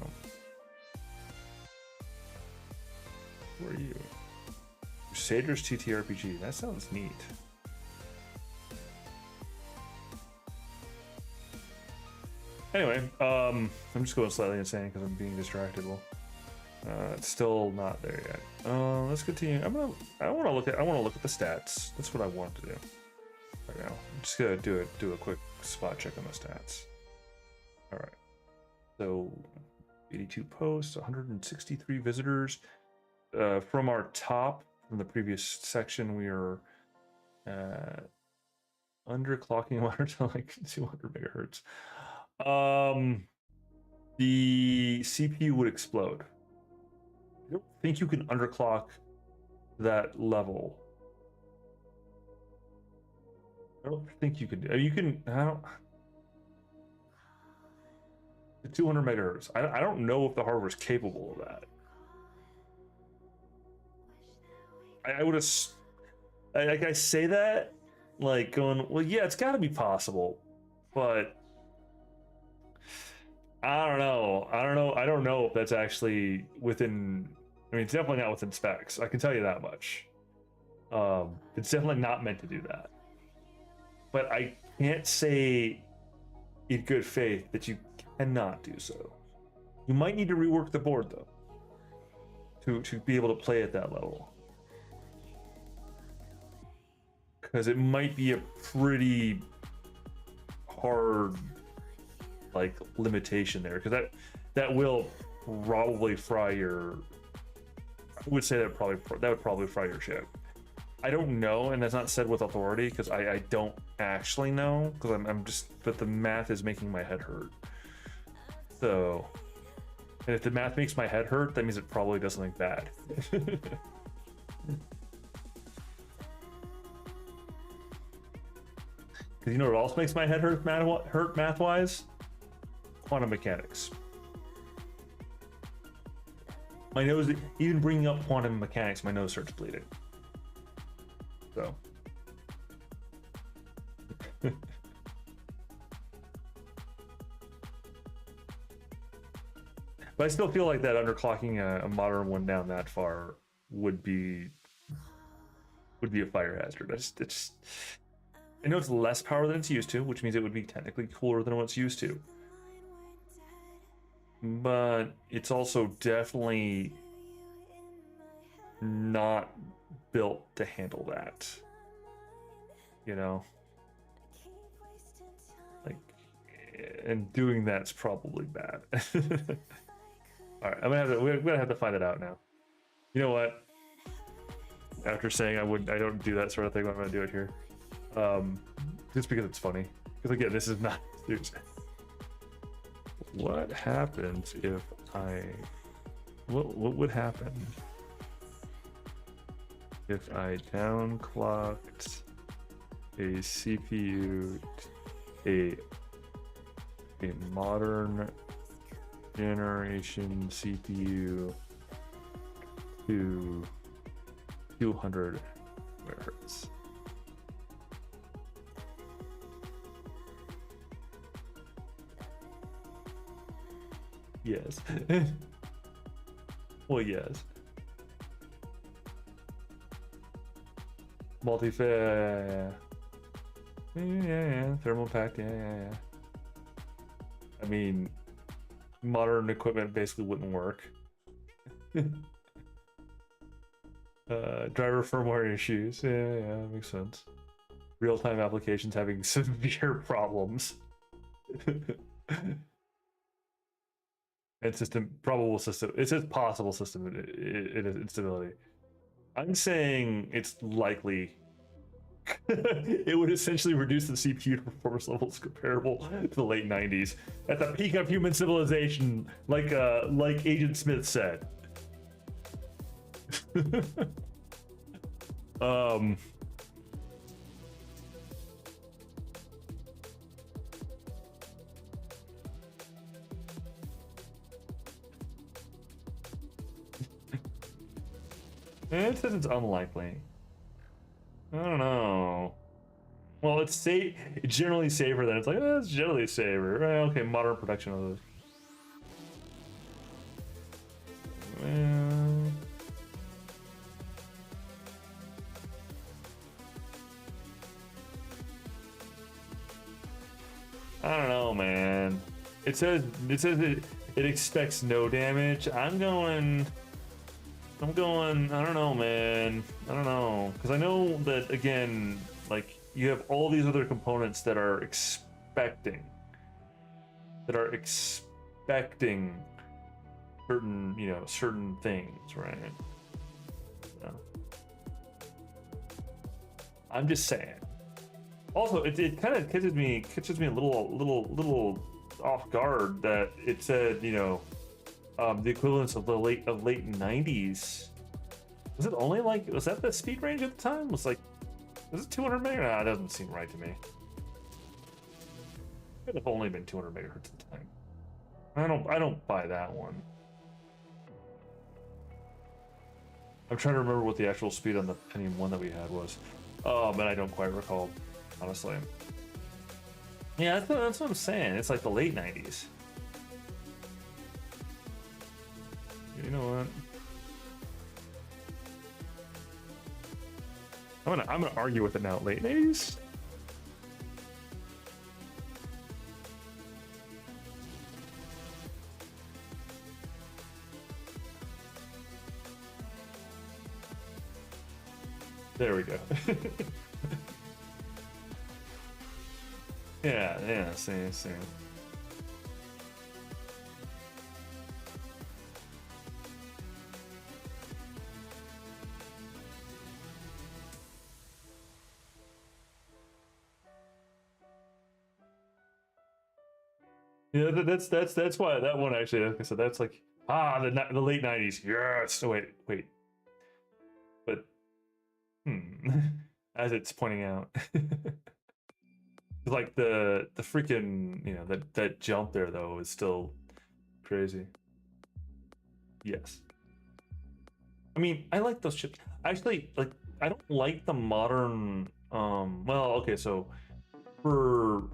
Where are you? Crusaders TTRPG. That sounds neat. Anyway, I'm just going slightly insane because I'm being distracted. Well, it's still not there yet. Let's continue. I want to look at the stats. That's what I want to do right now. I'm just gonna do a quick spot check on the stats. All right. So, 82 posts, 163 visitors. From our top from the previous section, we are underclocking water to like 200 megahertz. The CPU would explode. I don't think you can underclock that level. I don't think you can do. You can. I don't. 200 megahertz. I don't know if the hardware is capable of that. I would have. Like I say that, like going, well, yeah, it's got to be possible, but I don't know. I don't know if that's actually within. I mean, it's definitely not within specs. I can tell you that much. It's definitely not meant to do that. But I can't say in good faith that you cannot do so. You might need to rework the board though, to be able to play at that level. Because it might be a pretty hard like limitation there, because that will probably fry your. I would say that would probably fry your chip. I don't know, and that's not said with authority because I don't actually know, because I'm just, but the math is making my head hurt. So, and if the math makes my head hurt, that means it probably does something bad. Because you know what else makes my head hurt math-wise? Quantum mechanics. My nose, even bringing up quantum mechanics, my nose starts bleeding. So. But I still feel like that underclocking a modern one down that far would be a fire hazard. I know it's less power than it's used to, which means it would be technically cooler than what's used to. But it's also definitely not built to handle that. You know? Like, and doing that's probably bad. Alright, we're gonna have to find it out now. You know what? After saying I don't do that sort of thing, I'm gonna do it here. Just because it's funny. Because again, this is not serious. What happens if what would happen if I downclocked a CPU, a modern generation CPU to 200 megahertz? Yes. Well, yes. Yeah. Thermal pack, yeah. I mean, modern equipment basically wouldn't work. Driver firmware issues. Yeah, that makes sense. Real-time applications having severe problems. And probable system. It says possible system instability. I'm saying it's likely. It would essentially reduce the CPU performance levels comparable to the late 90s at the peak of human civilization, like Agent Smith said. It says it's unlikely. I don't know. Well, it's safe. It's generally safer than it's like, oh, it's generally safer. Okay, modern production of those. I don't know, man. It says it expects no damage. I'm going. I don't know, man. I don't know, because I know that, again, like, you have all these other components that are expecting certain, you know, certain things, right? So, I'm just saying. Also, it kind of catches me a little off guard that it said, you know, the equivalence of the late 90s. Was it only like, was that the speed range at the time? Was it 200 megahertz? Nah, it doesn't seem right to me. It could have only been 200 megahertz at the time. I don't buy that one. I'm trying to remember what the actual speed on the Pentium 1 that we had was. And I don't quite recall, honestly. Yeah, that's what I'm saying. It's like the late 90s. You know what? I'm gonna argue with it now. Late 80s. There we go. Yeah, same. Yeah, that's why that one actually. Okay, so that's like the late 90s. Yes. Oh, wait. But as it's pointing out, like the freaking, you know, that jump there though is still crazy. Yes. I mean, I like those chips. Actually, like, I don't like the modern. Well, okay, so for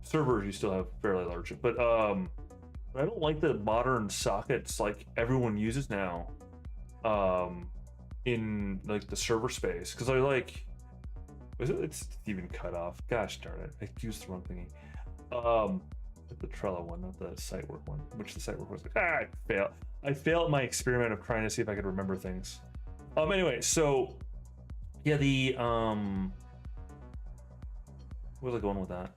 servers, you still have fairly large, but I don't like the modern sockets like everyone uses now, in like the server space, because I like. It's even cut off. Gosh darn it! I used the wrong thingy. The Trello one, not the site work one. Which the site work was. I failed. I failed my experiment of trying to see if I could remember things. Anyway, so yeah, the where was I going with that?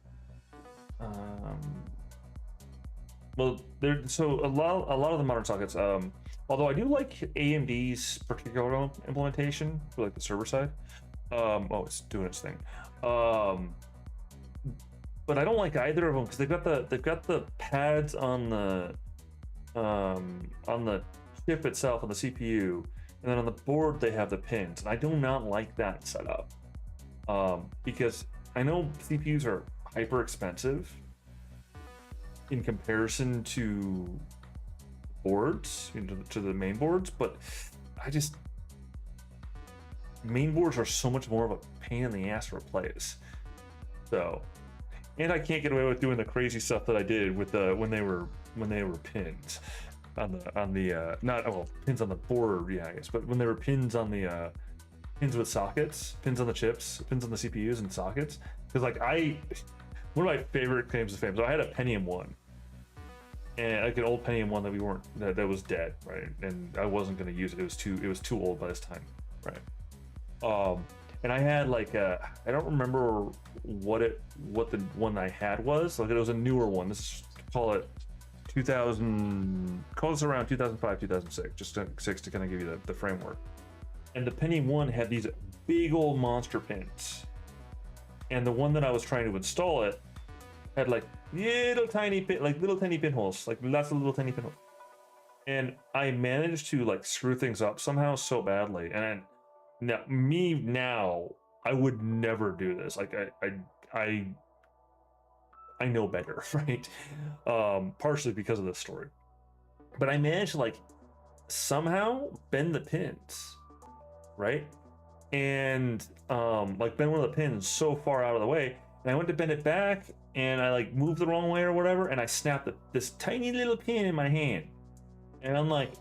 Well, so a lot of the modern sockets. Although I do like AMD's particular implementation for like the server side. Oh, it's doing its thing. But I don't like either of them because they've got the pads on the chip itself, on the CPU, and then on the board they have the pins, and I do not like that setup. Because I know CPUs are hyper expensive in comparison to boards, to the main boards, but main boards are so much more of a pain in the ass to replace. So, and I can't get away with doing the crazy stuff that I did with when they were pins on the not, well, pins on the board, yeah, I guess, but when they were pins on the pins with sockets, pins on the chips, pins on the CPUs and sockets. Because like one of my favorite claims to fame. So I had a Pentium 1, and like an old Pentium 1 that was dead, right? And I wasn't going to use it. It was too old by this time. right? And I had like I don't remember what the one I had was. Like it was a newer one. This is, call it 2000, call this around 2005, 2006, just to kind of give you the framework. And the Pentium 1 had these big old monster pins, and the one that I was trying to install it had like little tiny pinholes, like lots of little tiny pinholes. And I managed to like screw things up somehow so badly. And now I would never do this. Like I know better, right? Partially because of this story, but I managed to like somehow bend the pins, right? And like bend one of the pins so far out of the way, and I went to bend it back, and I like moved the wrong way or whatever, and I snapped this tiny little pin in my hand, and I'm like,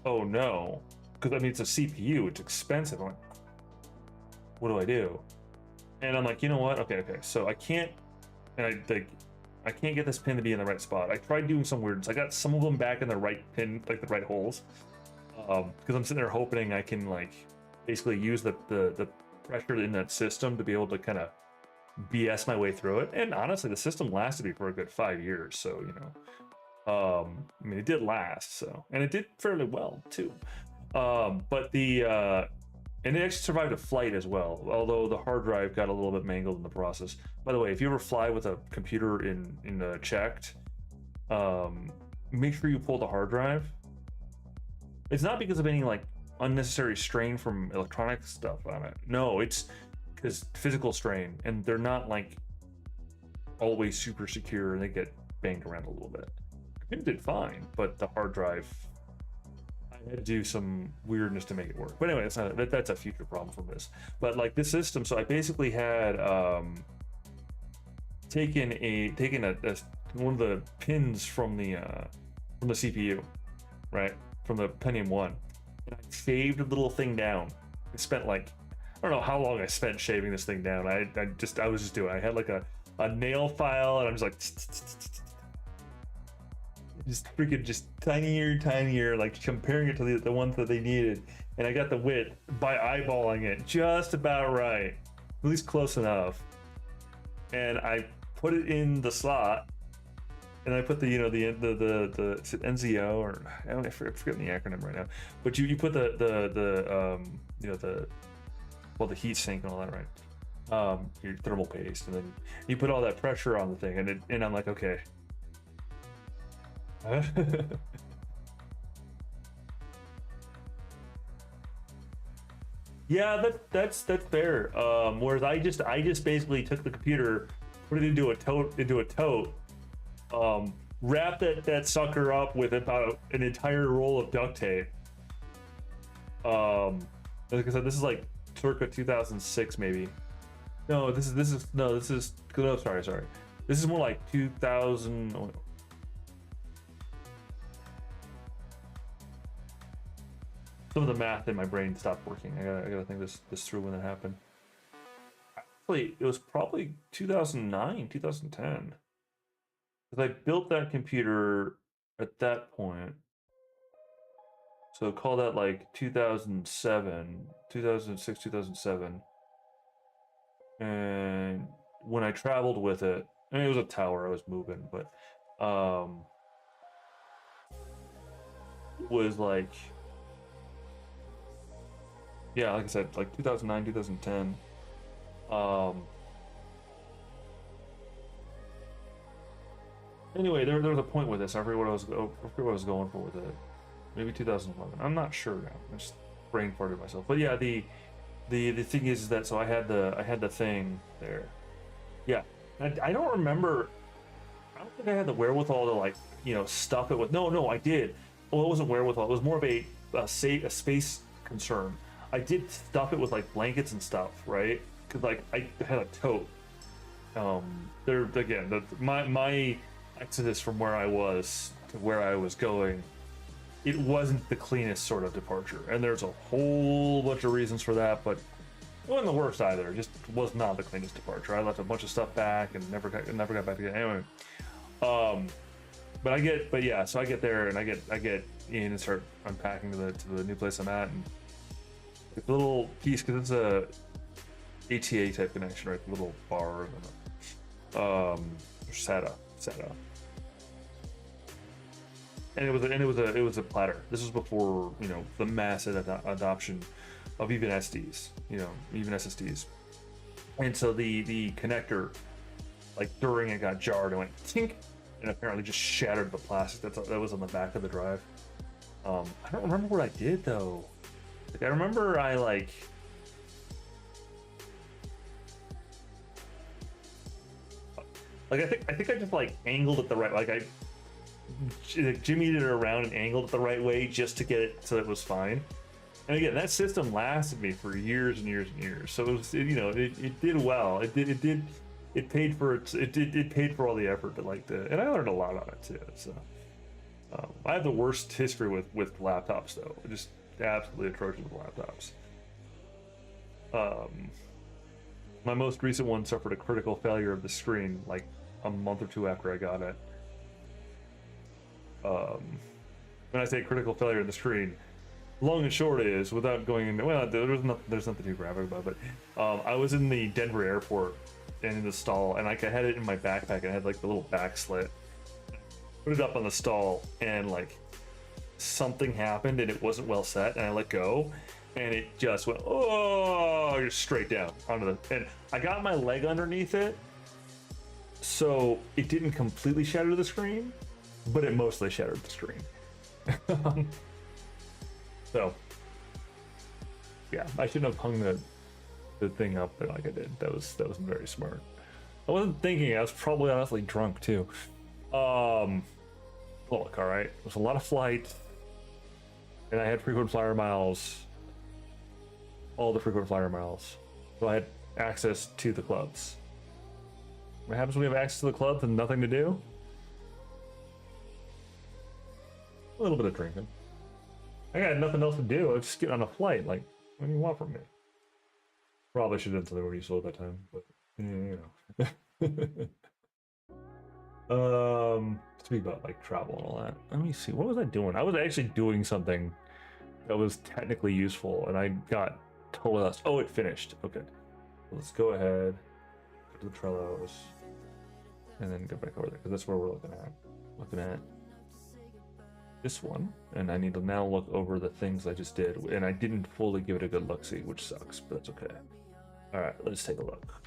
oh no, because I mean it's a CPU, it's expensive. I'm like, what do I do? And I'm like, you know what? Okay, so I can't, and I can't get this pin to be in the right spot. I tried doing some weird, I got some of them back in the right pin, like the right holes, because I'm sitting there hoping I can like basically use the pressure in that system to be able to kind of BS my way through it. And honestly, the system lasted me for a good 5 years, so you know, I mean, it did last, so, and it did fairly well too. But and it actually survived a flight as well, although the hard drive got a little bit mangled in the process. By the way, if you ever fly with a computer in checked, make sure you pull the hard drive. It's not because of any like unnecessary strain from electronic stuff on it. No, it's because physical strain, and they're not like always super secure, and they get banged around a little bit. It did fine, but the hard drive, I had to do some weirdness to make it work. But anyway, that's a future problem from this. But like this system, so I basically had taken one of the pins from the CPU, right, from the Pentium 1, and I shaved a little thing down. I spent like, I don't know how long I spent shaving this thing down. I was just doing, I had like a nail file, and I'm just like just freaking just tinier, like comparing it to the ones that they needed. And I got the width by eyeballing it just about right, at least close enough. And I put it in the slot, and I put the, you know, the NZO, or I forget the acronym right now, but you put the you know, the heat sink and all that, right? Your thermal paste, and then you put all that pressure on the thing, and I'm like, okay. Yeah, that's fair. Whereas I just basically took the computer, put it into a tote, wrapped that sucker up with about an entire roll of duct tape. Like I said, this is like circa 2006 maybe. No, this is no, sorry. This is more like 2000. Oh, some of the math in my brain stopped working. I gotta think this through when that happened. Actually, it was probably 2009, 2010. Because I built that computer at that point. So call that like 2007, 2006, 2007. And when I traveled with it, I mean, it was a tower I was moving, but it was like, yeah, like I said, like 2009, 2010. Anyway, there was a point with this. I forget what I was going for with it. Maybe 2011. I'm not sure now. I just brain farted myself. But yeah, the thing is that, so I had the thing there. Yeah, I don't remember. I don't think I had the wherewithal to, like, you know, stuff it with. No, I did. Well, it wasn't wherewithal. It was more of a space concern. I did stuff it with like blankets and stuff, right? Because like I had a tote. There again, my exodus from where I was to where I was going, it wasn't the cleanest sort of departure, and there's a whole bunch of reasons for that, but it wasn't the worst either. It just was not the cleanest departure. I left a bunch of stuff back and never got back again. Anyway, but yeah, so I get there and I get in and start unpacking to the new place I'm at, and The little piece, because it's a ATA type connection, right? The little bar, SATA. And it was a platter. This was before, you know, the massive adoption of even SDs, you know, even SSDs. And so the connector, like during it, got jarred and went tink, and apparently just shattered the plastic that was on the back of the drive. I don't remember what I did though. Like, I remember I like. Like I think I just like angled it the right, like I jimmied it around and angled it the right way just to get it so it was fine. And again, that system lasted me for years and years and years. So it was, you know, it did well. It paid for it paid for all the effort that and I learned a lot on it too. So I have the worst history with laptops though. Just absolutely atrocious with laptops. My most recent one suffered a critical failure of the screen like a month or two after I got it. When I say critical failure of the screen, long and short is, without going into, well, there's nothing too graphic about it, but I was in the Denver airport and in the stall, and like I had it in my backpack, and I had like the little back slit. Put it up on the stall, and like something happened, and it wasn't well set, and I let go, and it just went just straight down onto the. And I got my leg underneath it, so it didn't completely shatter the screen, but it mostly shattered the screen. So yeah, I shouldn't have hung the thing up there like I did. That wasn't very smart. I wasn't thinking. I was probably honestly drunk too. Look, all right, it was a lot of flight, and I had frequent flyer miles. All the frequent flyer miles, so I had access to the clubs. What happens when we have access to the clubs and nothing to do? A little bit of drinking. I got nothing else to do. I was just getting on a flight. Like, what do you want from me? Probably should have done something more useful at that time, but you know. Speak about like travel and all that. Let me see. What was I doing? I was actually doing something that was technically useful, and I got totally lost. Oh, it finished. Okay, let's go ahead, go to the Trellos, and then go back over there because that's where we're looking at. Looking at this one, and I need to now look over the things I just did, and I didn't fully give it a good look-see, which sucks, but that's okay. All right, let's take a look.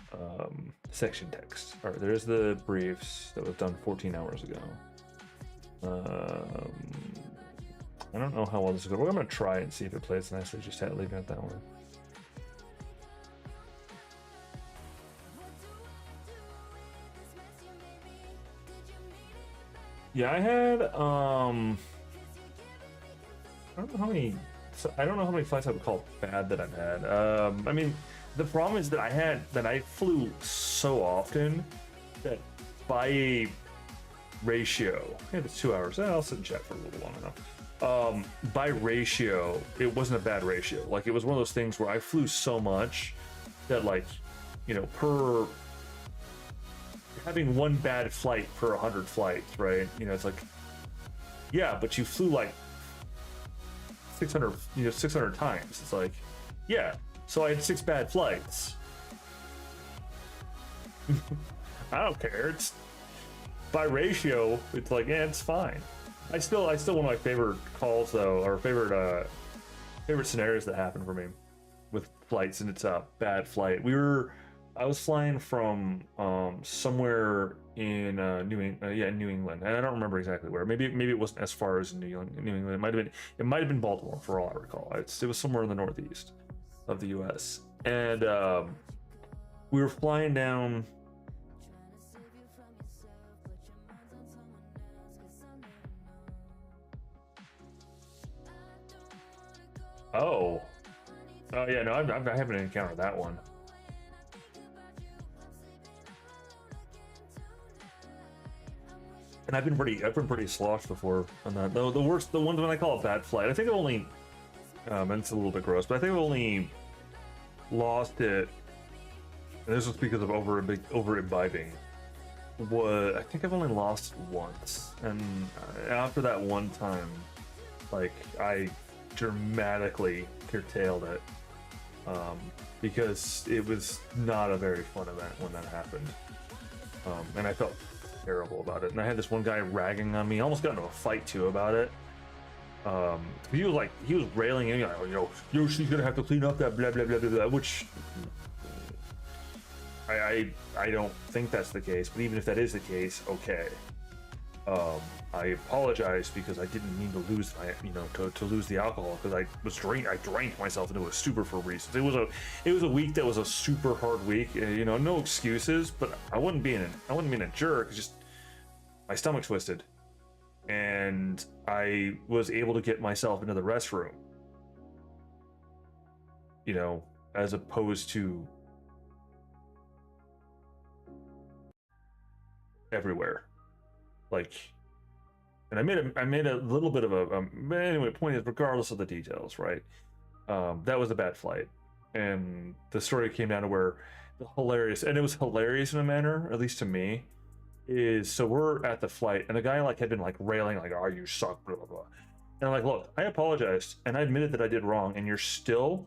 Section text. All right, there's the briefs that was done 14 hours ago. I don't know how well this is going. We're gonna try it and see if it plays nicely. Just leaving it that way. Yeah, I had I don't know how many flights I would call bad that I've had. I mean, the problem is that I flew so often that by ratio, yeah, it's 2 hours. I'll sit and chat for a little long enough. By ratio, it wasn't a bad ratio. Like, it was one of those things where I flew so much that, like, you know, per having one bad flight per 100 flights, right? You know, it's like, yeah, but you flew like 600, 600 times. It's like, yeah, so I had 6 bad flights. I don't care. It's by ratio. It's like, yeah, it's fine. I still one of my favorite calls though, or favorite scenarios that happened for me with flights, and it's a bad flight. I was flying from somewhere in New England, and I don't remember exactly where. Maybe it wasn't as far as New England. It might have been Baltimore for all I recall. It was somewhere in the northeast of the U.S. And we were flying down. Oh yeah, no, I haven't encountered that one. And I've been pretty sloshed before on that. Though the one that I call a bad flight, I think I've only, and it's a little bit gross, but I think I've only lost it, and this was because of over imbibing. I think I've only lost it once, and after that one time, like, I dramatically curtailed it. because it was not a very fun event when that happened, and I felt terrible about it. And I had this one guy ragging on me, almost got into a fight too about it. He was railing at me, like, Yoshi's gonna have to clean up that blah blah blah blah blah, which I don't think that's the case. But even if that is the case, okay. I apologize because I didn't mean to lose my, to lose the alcohol, because I drank myself into a stupor for reasons. It was a week that was a super hard week. No excuses, but I wasn't being a jerk. It's just my stomach twisted, and I was able to get myself into the restroom. As opposed to everywhere, and I made a little bit of but anyway, point is, regardless of the details, right? That was a bad flight, and the story came down to where it was hilarious in a manner, at least to me, is so we're at the flight, and the guy had been railing, oh, you suck, blah blah blah, and I'm like, look, I apologized and I admitted that I did wrong, and you're still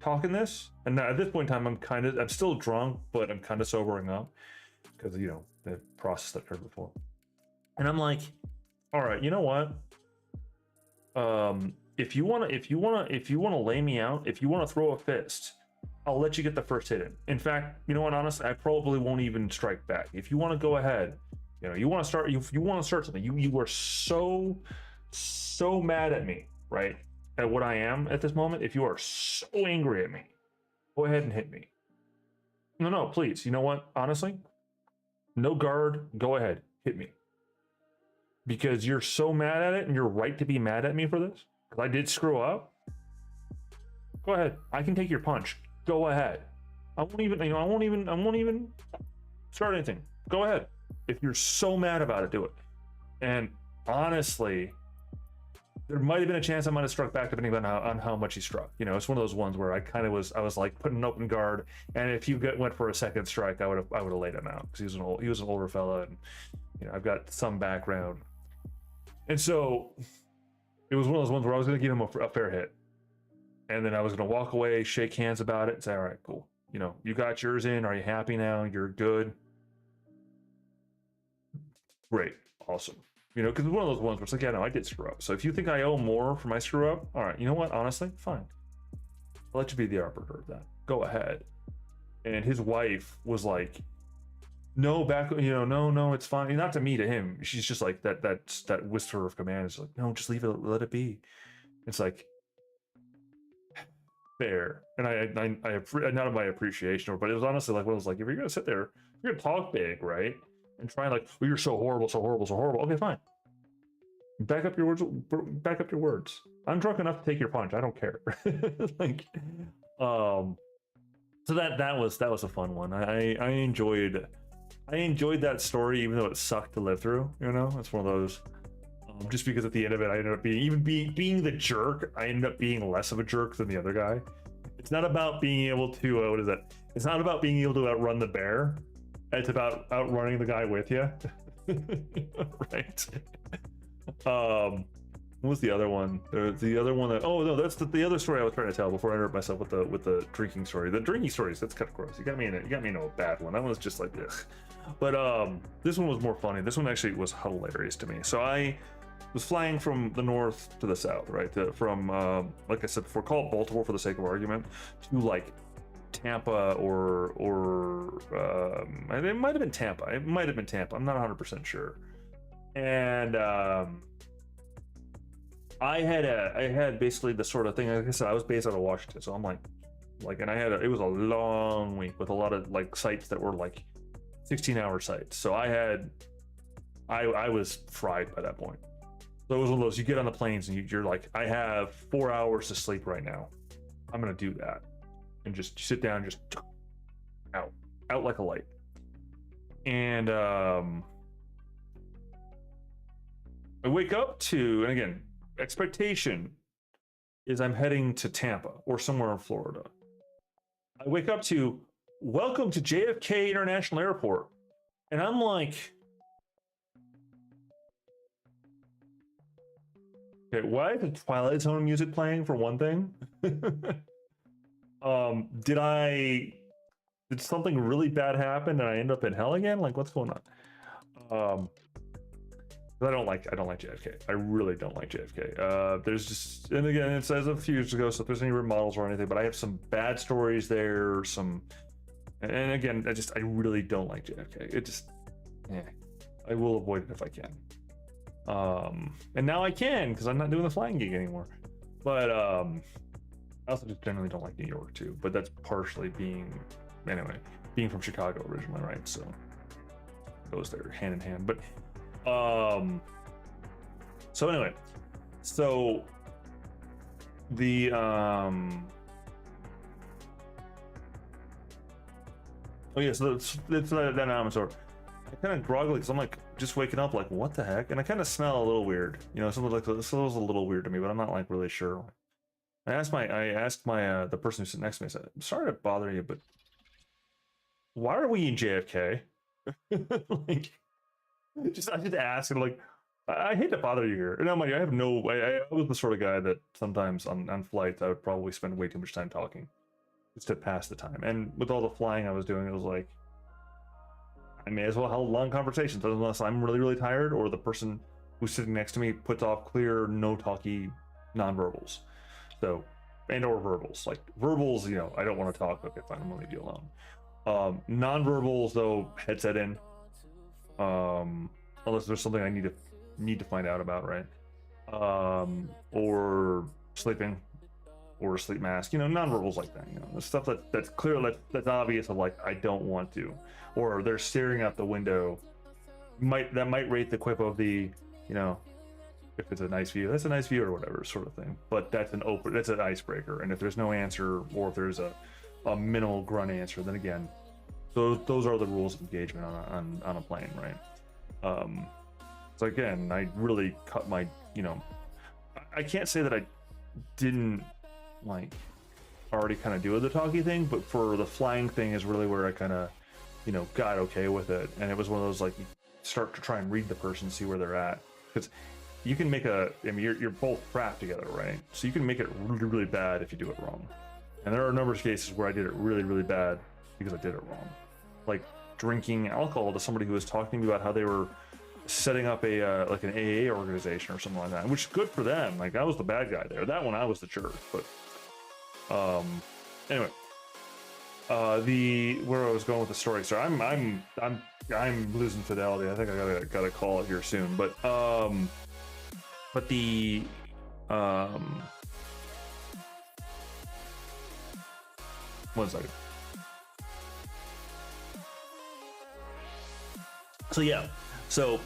talking this. And now, at this point in time, I'm still drunk, but I'm kind of sobering up because the process that occurred before. And I'm like, all right, you know what? If you wanna lay me out, if you wanna throw a fist, I'll let you get the first hit in. In fact, you know what? Honestly, I probably won't even strike back. If you want to go ahead, you want to start. You want to start something. You were so mad at me, right? At what I am at this moment. If you are so angry at me, go ahead and hit me. No, please. You know what? Honestly, no guard. Go ahead, hit me. Because you're so mad at it, and you're right to be mad at me for this. Because I did screw up. Go ahead. I can take your punch. Go ahead. I won't even start anything. Go ahead. If you're so mad about it, do it. And honestly, there might have been a chance I might have struck back depending on how much he struck. It's one of those ones where I was like putting an open guard, and if you went for a second strike, I would have laid him out, because he was an older fella, and I've got some background. And so it was one of those ones where I was going to give him a fair hit. And then I was going to walk away, shake hands about it, and say, all right, cool. You got yours in. Are you happy now? You're good. Great. Awesome. Because it's one of those ones where it's like, yeah, no, I did screw up. So if you think I owe more for my screw up, all right, you know what? Honestly, fine. I'll let you be the arbiter of that. Go ahead. And his wife was like, no, no, it's fine. Not to me, to him. She's just like that whisper of command is like, no, just leave it, let it be. It's like, fair. And I not of my appreciation, but it was honestly like, if you're gonna sit there, you're gonna talk big, right, and try well, you're so horrible, so horrible, so horrible. Okay, fine. Back up your words. I'm drunk enough to take your punch. I don't care. So that was a fun one. I enjoyed that story, even though it sucked to live through. It's one of those. Just because at the end of it, I ended up being the jerk. I ended up being less of a jerk than the other guy. It's not about being able to what is that? It's not about being able to outrun the bear. It's about outrunning the guy with you. Right. What was the other one? The other one that's the other story I was trying to tell before I interrupt myself with the drinking story. The drinking stories, that's kind of gross. You got me in a bad one. That one was just like this. But this one was more funny. This one actually was hilarious to me. So I was flying from the north to the south, right? From like I said before, call it Baltimore for the sake of argument, to Tampa or it might have been Tampa. I'm not 100% sure. And I had basically the sort of thing. Like I said, I was based out of Washington, so I'm and it was a long week with a lot of sites that were 16-hour sites. So I was fried by that point. So it was one of those, you get on the planes and you're like, I have 4 hours to sleep right now. I'm gonna do that, and just sit down, just out like a light. And I wake up to, and again, expectation is I'm heading to Tampa or somewhere in Florida. I wake up to, welcome to JFK International Airport. And I'm like, okay, why is the Twilight Zone music playing, for one thing? Did something really bad happen and I end up in hell again? Like, what's going on? Um, I don't like JFK. I really don't like JFK. There's just, and again, it's as of a few years ago, so if there's any remodels or anything, but I have some bad stories there. And again, I really don't like JFK. It just, yeah, I will avoid it if I can. And now I can because I'm not doing the flying gig anymore. But I also just generally don't like New York too. But that's partially being from Chicago originally, right? So it goes there hand in hand. But so anyway, so the oh yeah, so it's that dynamic. I kind of groggily because I'm like just waking up, like what the heck, and I kind of smell a little weird. You know, something like this smells a little weird to me, but I'm not like really sure. I asked my the person who's sitting next to me. I said, "I'm sorry to bother you, but why are we in JFK?" Like, I just asked, and like, I hate to bother you here. And I'm like, I was the sort of guy that sometimes on flights I would probably spend way too much time talking just to pass the time. And with all the flying I was doing, it was like, I may as well have long conversations unless I'm really, really tired or the person who's sitting next to me puts off clear, no talky nonverbals. So, and or verbals. Like verbals, you know, I don't want to talk. Okay, fine, I'm gonna leave you alone. Nonverbals though, headset in. Unless there's something I need to find out about, right? Or sleeping, or sleep mask, you know, nonverbals like that, you know, the stuff that's clear, that's obvious of like I don't want to, or they're staring out the window, that might rate the quip of the, you know, if it's a nice view, that's a nice view or whatever sort of thing. But that's an icebreaker, and if there's no answer or if there's a minimal grunt answer, then again, those are the rules of engagement on a plane, right? So again, I really cut my, you know, I can't say that I didn't like already kind of do the talky thing, but for the flying thing is really where I kind of, you know, got okay with it. And it was one of those, like, you start to try and read the person, see where they're at, because you can make I mean, you're both trapped together, right? So you can make it really, really bad if you do it wrong. And there are a number of cases where I did it really, really bad because I did it wrong. Like drinking alcohol to somebody who was talking to me about how they were setting up a like an AA organization or something like that, which is good for them. Like I was the bad guy there. That one I was the jerk. But anyway, where I was going with the story. So I'm losing fidelity. I think I gotta call it here soon. But the one second. So yeah, so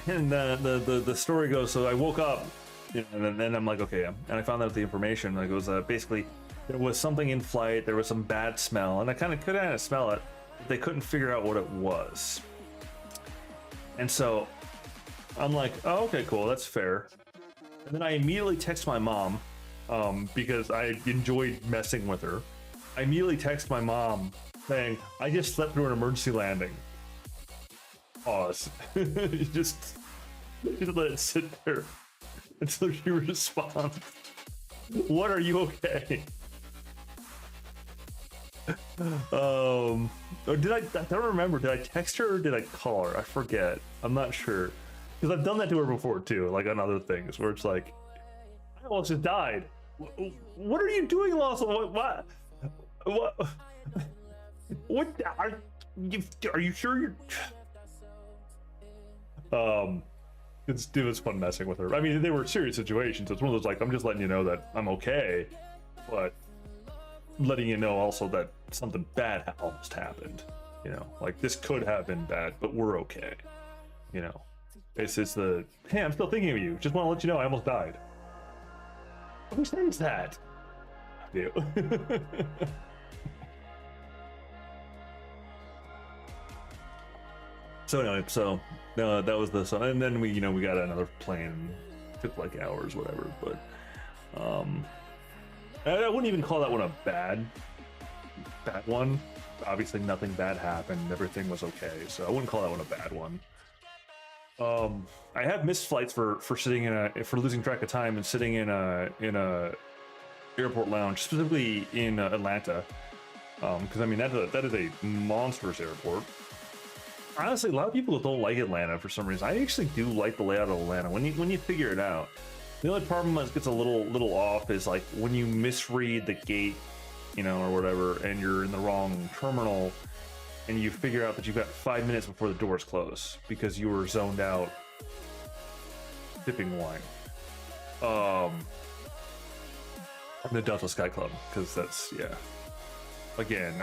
and the story goes. So I woke up, you know, and then I'm like, okay, and I found out the information. Like it was basically there was something in flight. There was some bad smell, and I kind of smell it. But they couldn't figure out what it was, and so I'm like, oh, okay, cool, that's fair. And then I immediately text my mom because I enjoyed messing with her. I immediately text my mom saying, I just slept through an emergency landing. Pause. just let it sit there until she responds. What, are you okay? Or I don't remember, did I text her or did I call her? I forget. I'm not sure. Because I've done that to her before too, like on other things where it's like, I almost just died. What are you doing, Laucivol? What are you sure you're it was fun messing with her. I mean, they were serious situations. It's one of those like, I'm just letting you know that I'm okay, but letting you know also that something bad almost happened. You know, like this could have been bad, but we're okay. You know, it's the, hey, I'm still thinking of you. Just want to let you know I almost died. Who says that? I do. So anyway, that was the song, and then we got another plane. It took like hours, whatever. But I wouldn't even call that one a bad one. Obviously, nothing bad happened. Everything was okay, so I wouldn't call that one a bad one. I have missed flights for sitting for losing track of time and sitting in a airport lounge, specifically in Atlanta, because I mean that is a monstrous airport. Honestly, a lot of people don't like Atlanta for some reason. I actually do like the layout of Atlanta when you figure it out. The only problem that gets a little off is like when you misread the gate, you know, or whatever, and you're in the wrong terminal, and you figure out that you've got 5 minutes before the doors close because you were zoned out sipping wine. The Delta Sky Club, because that's, yeah. Again,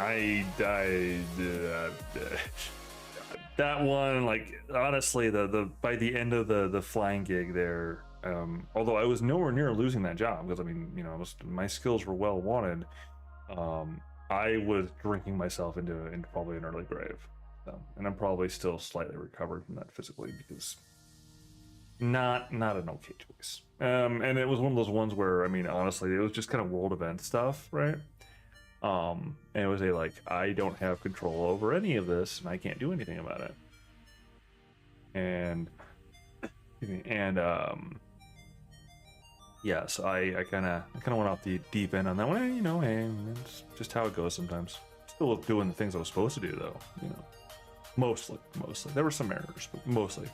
that one, like, honestly, the by the end of the flying gig there, although I was nowhere near losing that job, because I mean, you know, my skills were well wanted, I was drinking myself into probably an early grave. So, and I'm probably still slightly recovered from that physically, because not an okay choice. And it was one of those ones where, I mean, honestly, it was just kind of world event stuff, right? And it was like, I don't have control over any of this, and I can't do anything about it. And yeah, so I kind of went off the deep end on that one. You know, hey, it's just how it goes sometimes. Still doing the things I was supposed to do, though. You know, mostly. There were some errors, but mostly.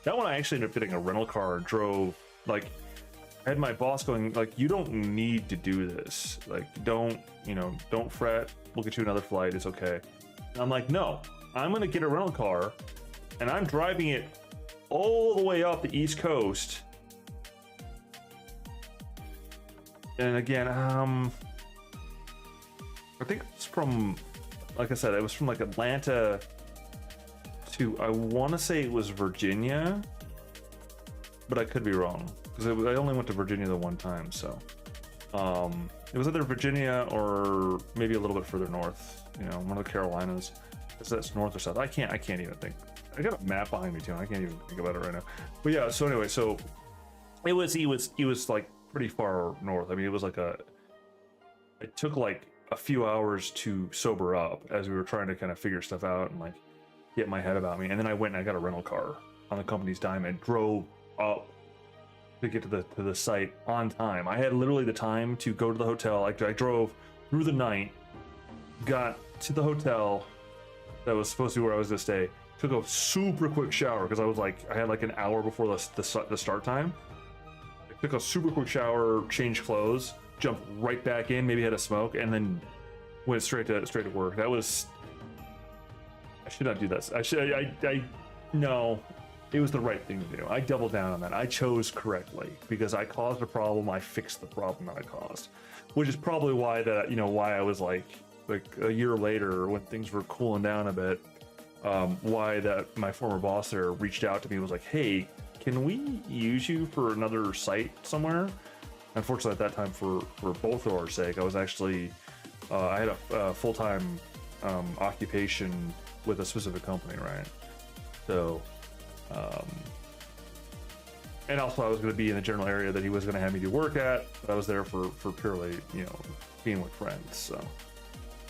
That one I actually ended up getting a rental car and drove. Like, I had my boss going, like, you don't need to do this. Like, don't fret. We'll get you another flight. It's okay. And I'm like, no, I'm going to get a rental car, and I'm driving it all the way up the East Coast. And again, I think it's from, like I said, it was from like Atlanta to, I want to say it was Virginia, but I could be wrong, because I only went to Virginia the one time. So it was either Virginia or maybe a little bit further north, you know, one of the Carolinas. Is that north or south? I can't even think. I got a map behind me too, and I can't even think about it right now. But yeah, so anyway, so he was like pretty far north. I mean, it was like it took like a few hours to sober up as we were trying to kind of figure stuff out and like get my head about me. And then I went and I got a rental car on the company's dime and drove up to get to the site on time. I had literally the time to go to the hotel. I drove through the night, got to the hotel that was supposed to be where I was gonna stay, took a super quick shower because I had like an hour before the start time. I took a super quick shower, changed clothes, jumped right back in, maybe had a smoke, and then went straight to work. That was, I should not do that. No, it was the right thing to do. I doubled down on that. I chose correctly because I caused a problem. I fixed the problem that I caused, which is probably why why I was like a year later when things were cooling down a bit, why that my former boss there reached out to me and was like, hey, can we use you for another site somewhere? Unfortunately, at that time, for both of our sake, I was actually I had a full-time occupation with a specific company, right? So, and also I was going to be in the general area that he was going to have me do work at, but I was there for purely, being with friends, so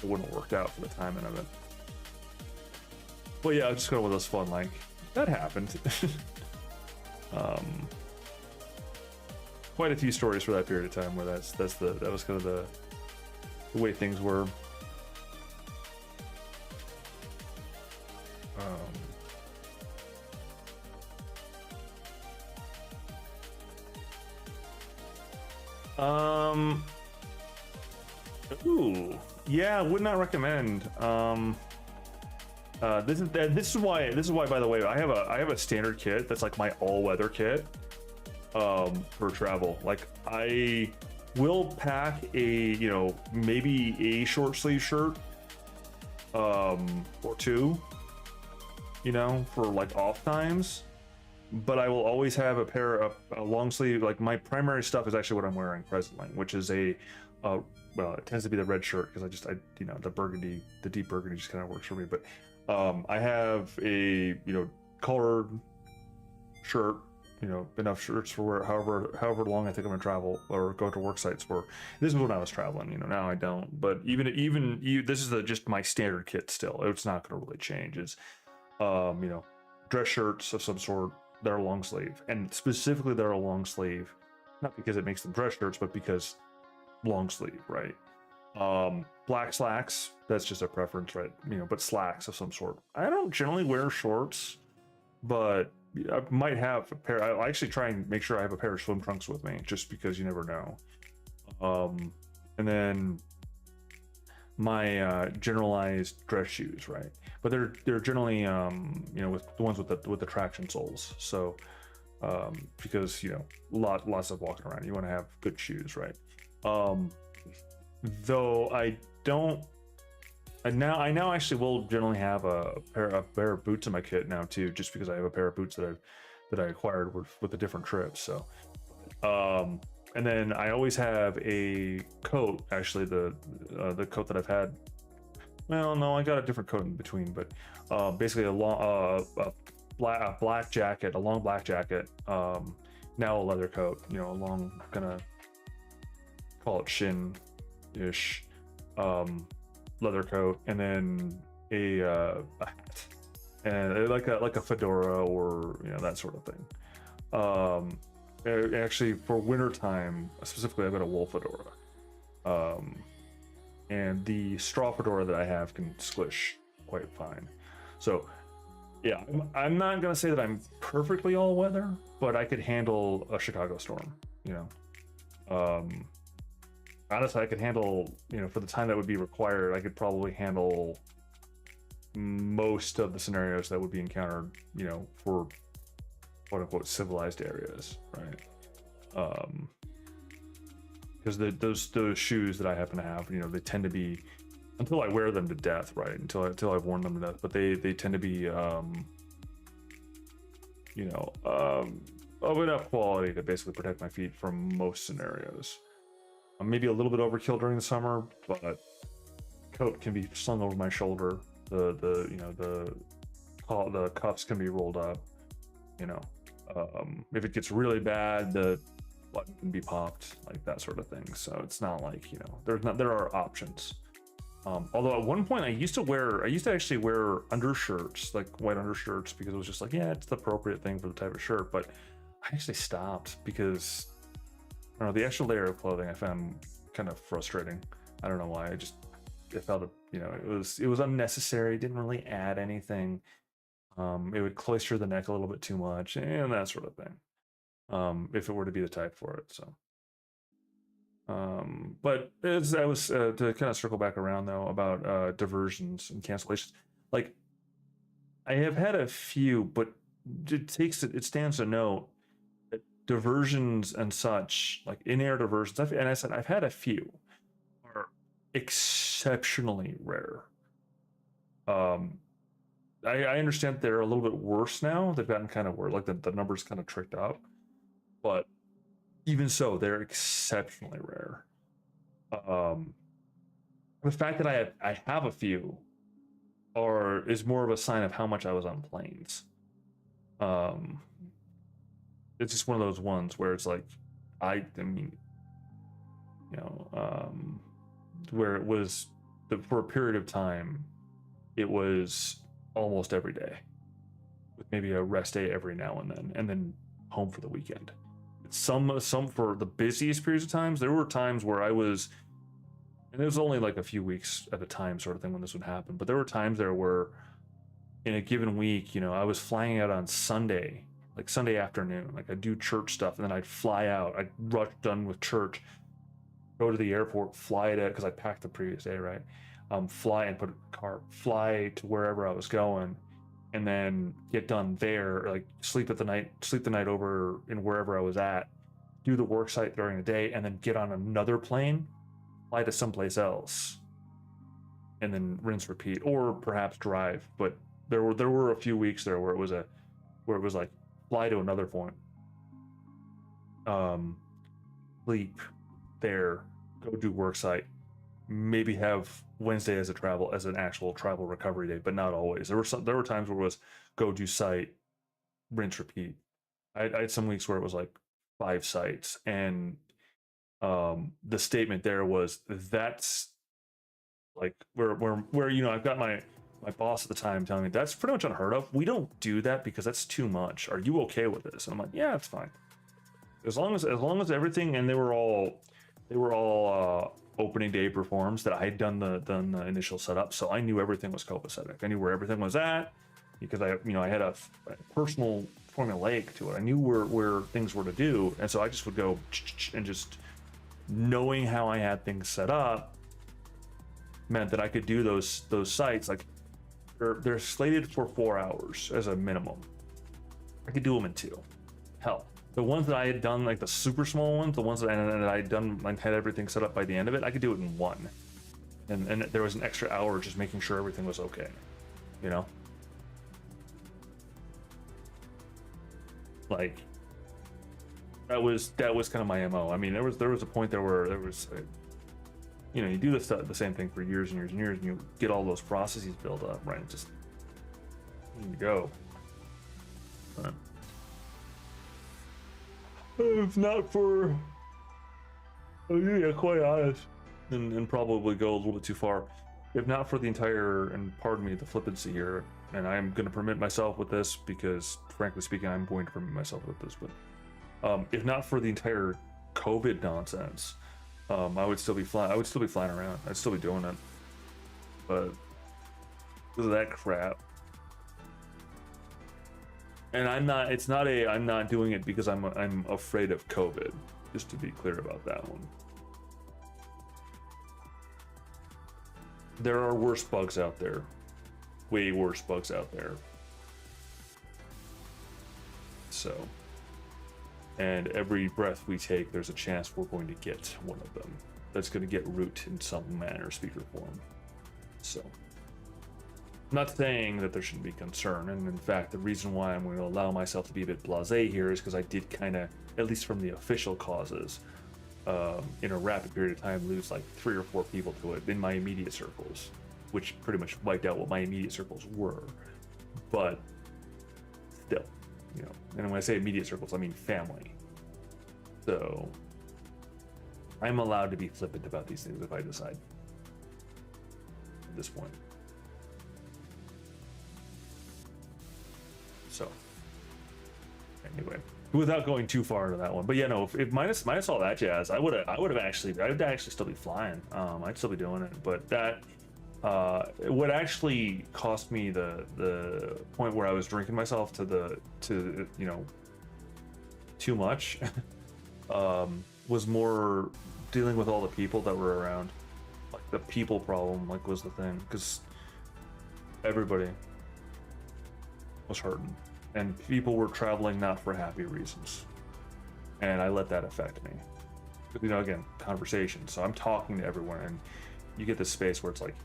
it wouldn't have worked out for the timing of it. But yeah, just going with this fun, like, that happened. Quite a few stories for that period of time where that was kind of the way things were. Ooh, yeah, would not recommend. This is why, by the way, I have a standard kit that's like my all-weather kit for travel. Like, I will pack a maybe a short sleeve shirt or two, for like off times, but I will always have a pair of a long sleeve. Like, my primary stuff is actually what I'm wearing presently, which is well, it tends to be the red shirt because the deep burgundy just kind of works for me. But I have a colored shirt, enough shirts for however long I think I'm gonna travel or go to work sites for. This is when I was traveling, now I don't. But even this is just my standard kit still. It's not gonna really change. It's dress shirts of some sort that are long sleeve, and specifically that are long sleeve, not because it makes them dress shirts, but because long sleeve, right? Black slacks, that's just a preference, right? You know, but slacks of some sort. I don't generally wear shorts, but I might have a pair. I actually try and make sure I have a pair of swim trunks with me, just because you never know. And then my generalized dress shoes, right? But they're generally you know, with the ones with the traction soles. So because, you know, lots of walking around, you want to have good shoes, right? Though I don't. And I now actually will generally have a pair of boots in my kit now too, just because I have a pair of boots that I acquired with a different trip. So, and then I always have a coat. Actually, the coat that I've had. Well, no, I got a different coat in between, but basically a long black jacket, a long black jacket. Now a leather coat. You know, a long, gonna call it shin-ish. Leather coat, and then a hat, and like a fedora, or, you know, that sort of thing. Actually, for winter time specifically, I've got a wool fedora, and the straw fedora that I have can squish quite fine. So yeah, I'm not gonna say that I'm perfectly all weather, but I could handle a Chicago storm, you know. Honestly, I could handle, you know, for the time that would be required, I could probably handle most of the scenarios that would be encountered, you know, for quote unquote civilized areas, right? Because those shoes that I happen to have, you know, they tend to be, until I wear them to death, right? Until I've worn them to death, but they tend to be, you know, of enough quality to basically protect my feet from most scenarios. Maybe a little bit overkill during the summer, but coat can be slung over my shoulder. The you know, the cuffs can be rolled up. You know, if it gets really bad, the button can be popped, like that sort of thing. So it's not like, you know, there are options. Although at one point I used to actually wear undershirts, like white undershirts, because it was just like, yeah, it's the appropriate thing for the type of shirt. But I actually stopped because, I don't know, the extra layer of clothing I found kind of frustrating. I don't know why. It felt, you know, it was unnecessary. Didn't really add anything. It would cloister the neck a little bit too much, and that sort of thing. If it were to be the type for it, so. But as I was to kind of circle back around though about diversions and cancellations, like I have had a few, but it stands to note, diversions and such, like in-air diversions, and I said I've had a few, are exceptionally rare. I understand they're a little bit worse now. They've gotten kind of worse, like the numbers kind of tricked up, but even so, they're exceptionally rare. The fact that I have a few is more of a sign of how much I was on planes. It's just one of those ones where it's like, I mean, you know, where it was for a period of time, it was almost every day, with maybe a rest day every now and then home for the weekend. Some for the busiest periods of times, there were times where I was, and it was only like a few weeks at a time sort of thing when this would happen, but there were times there where in a given week, you know, I was flying out on Sunday, like Sunday afternoon, like I'd do church stuff, and then I'd fly out, I'd rush done with church, go to the airport, fly it out, because I packed the previous day, right? Fly and put a car, fly to wherever I was going, and then get done there, like sleep the night over in wherever I was at, do the work site during the day, and then get on another plane, fly to someplace else, and then rinse repeat, or perhaps drive. But there were a few weeks there where it was like fly to another point, sleep there, go do work site, maybe have Wednesday as an actual travel recovery day, but not always. There were times where it was go do site, rinse repeat. I had some weeks where it was like 5 sites, and the statement there was, that's like where you know, I've got my boss at the time telling me that's pretty much unheard of. We don't do that because that's too much. Are you okay with this? And I'm like, yeah, it's fine. As long as everything, and they They were all opening day performs that I had done the initial setup, so I knew everything was copacetic. I knew where everything was at because I had a personal formulaic to it. I knew where things were to do, and so I just would go and just knowing how I had things set up meant that I could do those sites like they're slated for 4 hours as a minimum. I could do them in 2. Hell, the ones that I had done, like the super small ones, the ones that I had done, like had everything set up by the end of it, I could do it in 1. And there was an extra hour just making sure everything was okay, you know? Like, that was kind of my MO. I mean, there was a point there where there was, you know, you do the same thing for years and years and years, and you get all those processes built up, right? Just you go. If not for, yeah, quite honest, and probably go a little bit too far. If not for the entire, and pardon me the flippancy here, and I'm going to permit myself with this because, frankly speaking, I'm going to permit myself with this, but if not for the entire COVID nonsense, I would still be flying. I would still be flying around. I'd still be doing it, but because of that crap. And I'm not. It's not a. I'm not doing it because I'm afraid of COVID. Just to be clear about that one. There are worse bugs out there. Way worse bugs out there. So. And every breath we take, there's a chance we're going to get one of them. That's going to get root in some manner, speaker form. So. I'm not saying that there shouldn't be concern, and in fact, the reason why I'm going to allow myself to be a bit blasé here is because I did kind of, at least from the official causes, in a rapid period of time, lose like 3 or 4 people to it in my immediate circles, which pretty much wiped out what my immediate circles were. But still, you know, and when I say immediate circles, I mean family. So I'm allowed to be flippant about these things if I decide at this point. So anyway, without going too far into that one, but yeah, no, if minus all that jazz, I would actually still be flying. I'd still be doing it, but that it would actually cost me the point where I was drinking myself to you know, too much. Was more dealing with all the people that were around. Like the people problem, like, was the thing, because everybody was hurting, and people were traveling not for happy reasons, and I let that affect me. You know, again, conversation. So I'm talking to everyone, and you get this space where it's like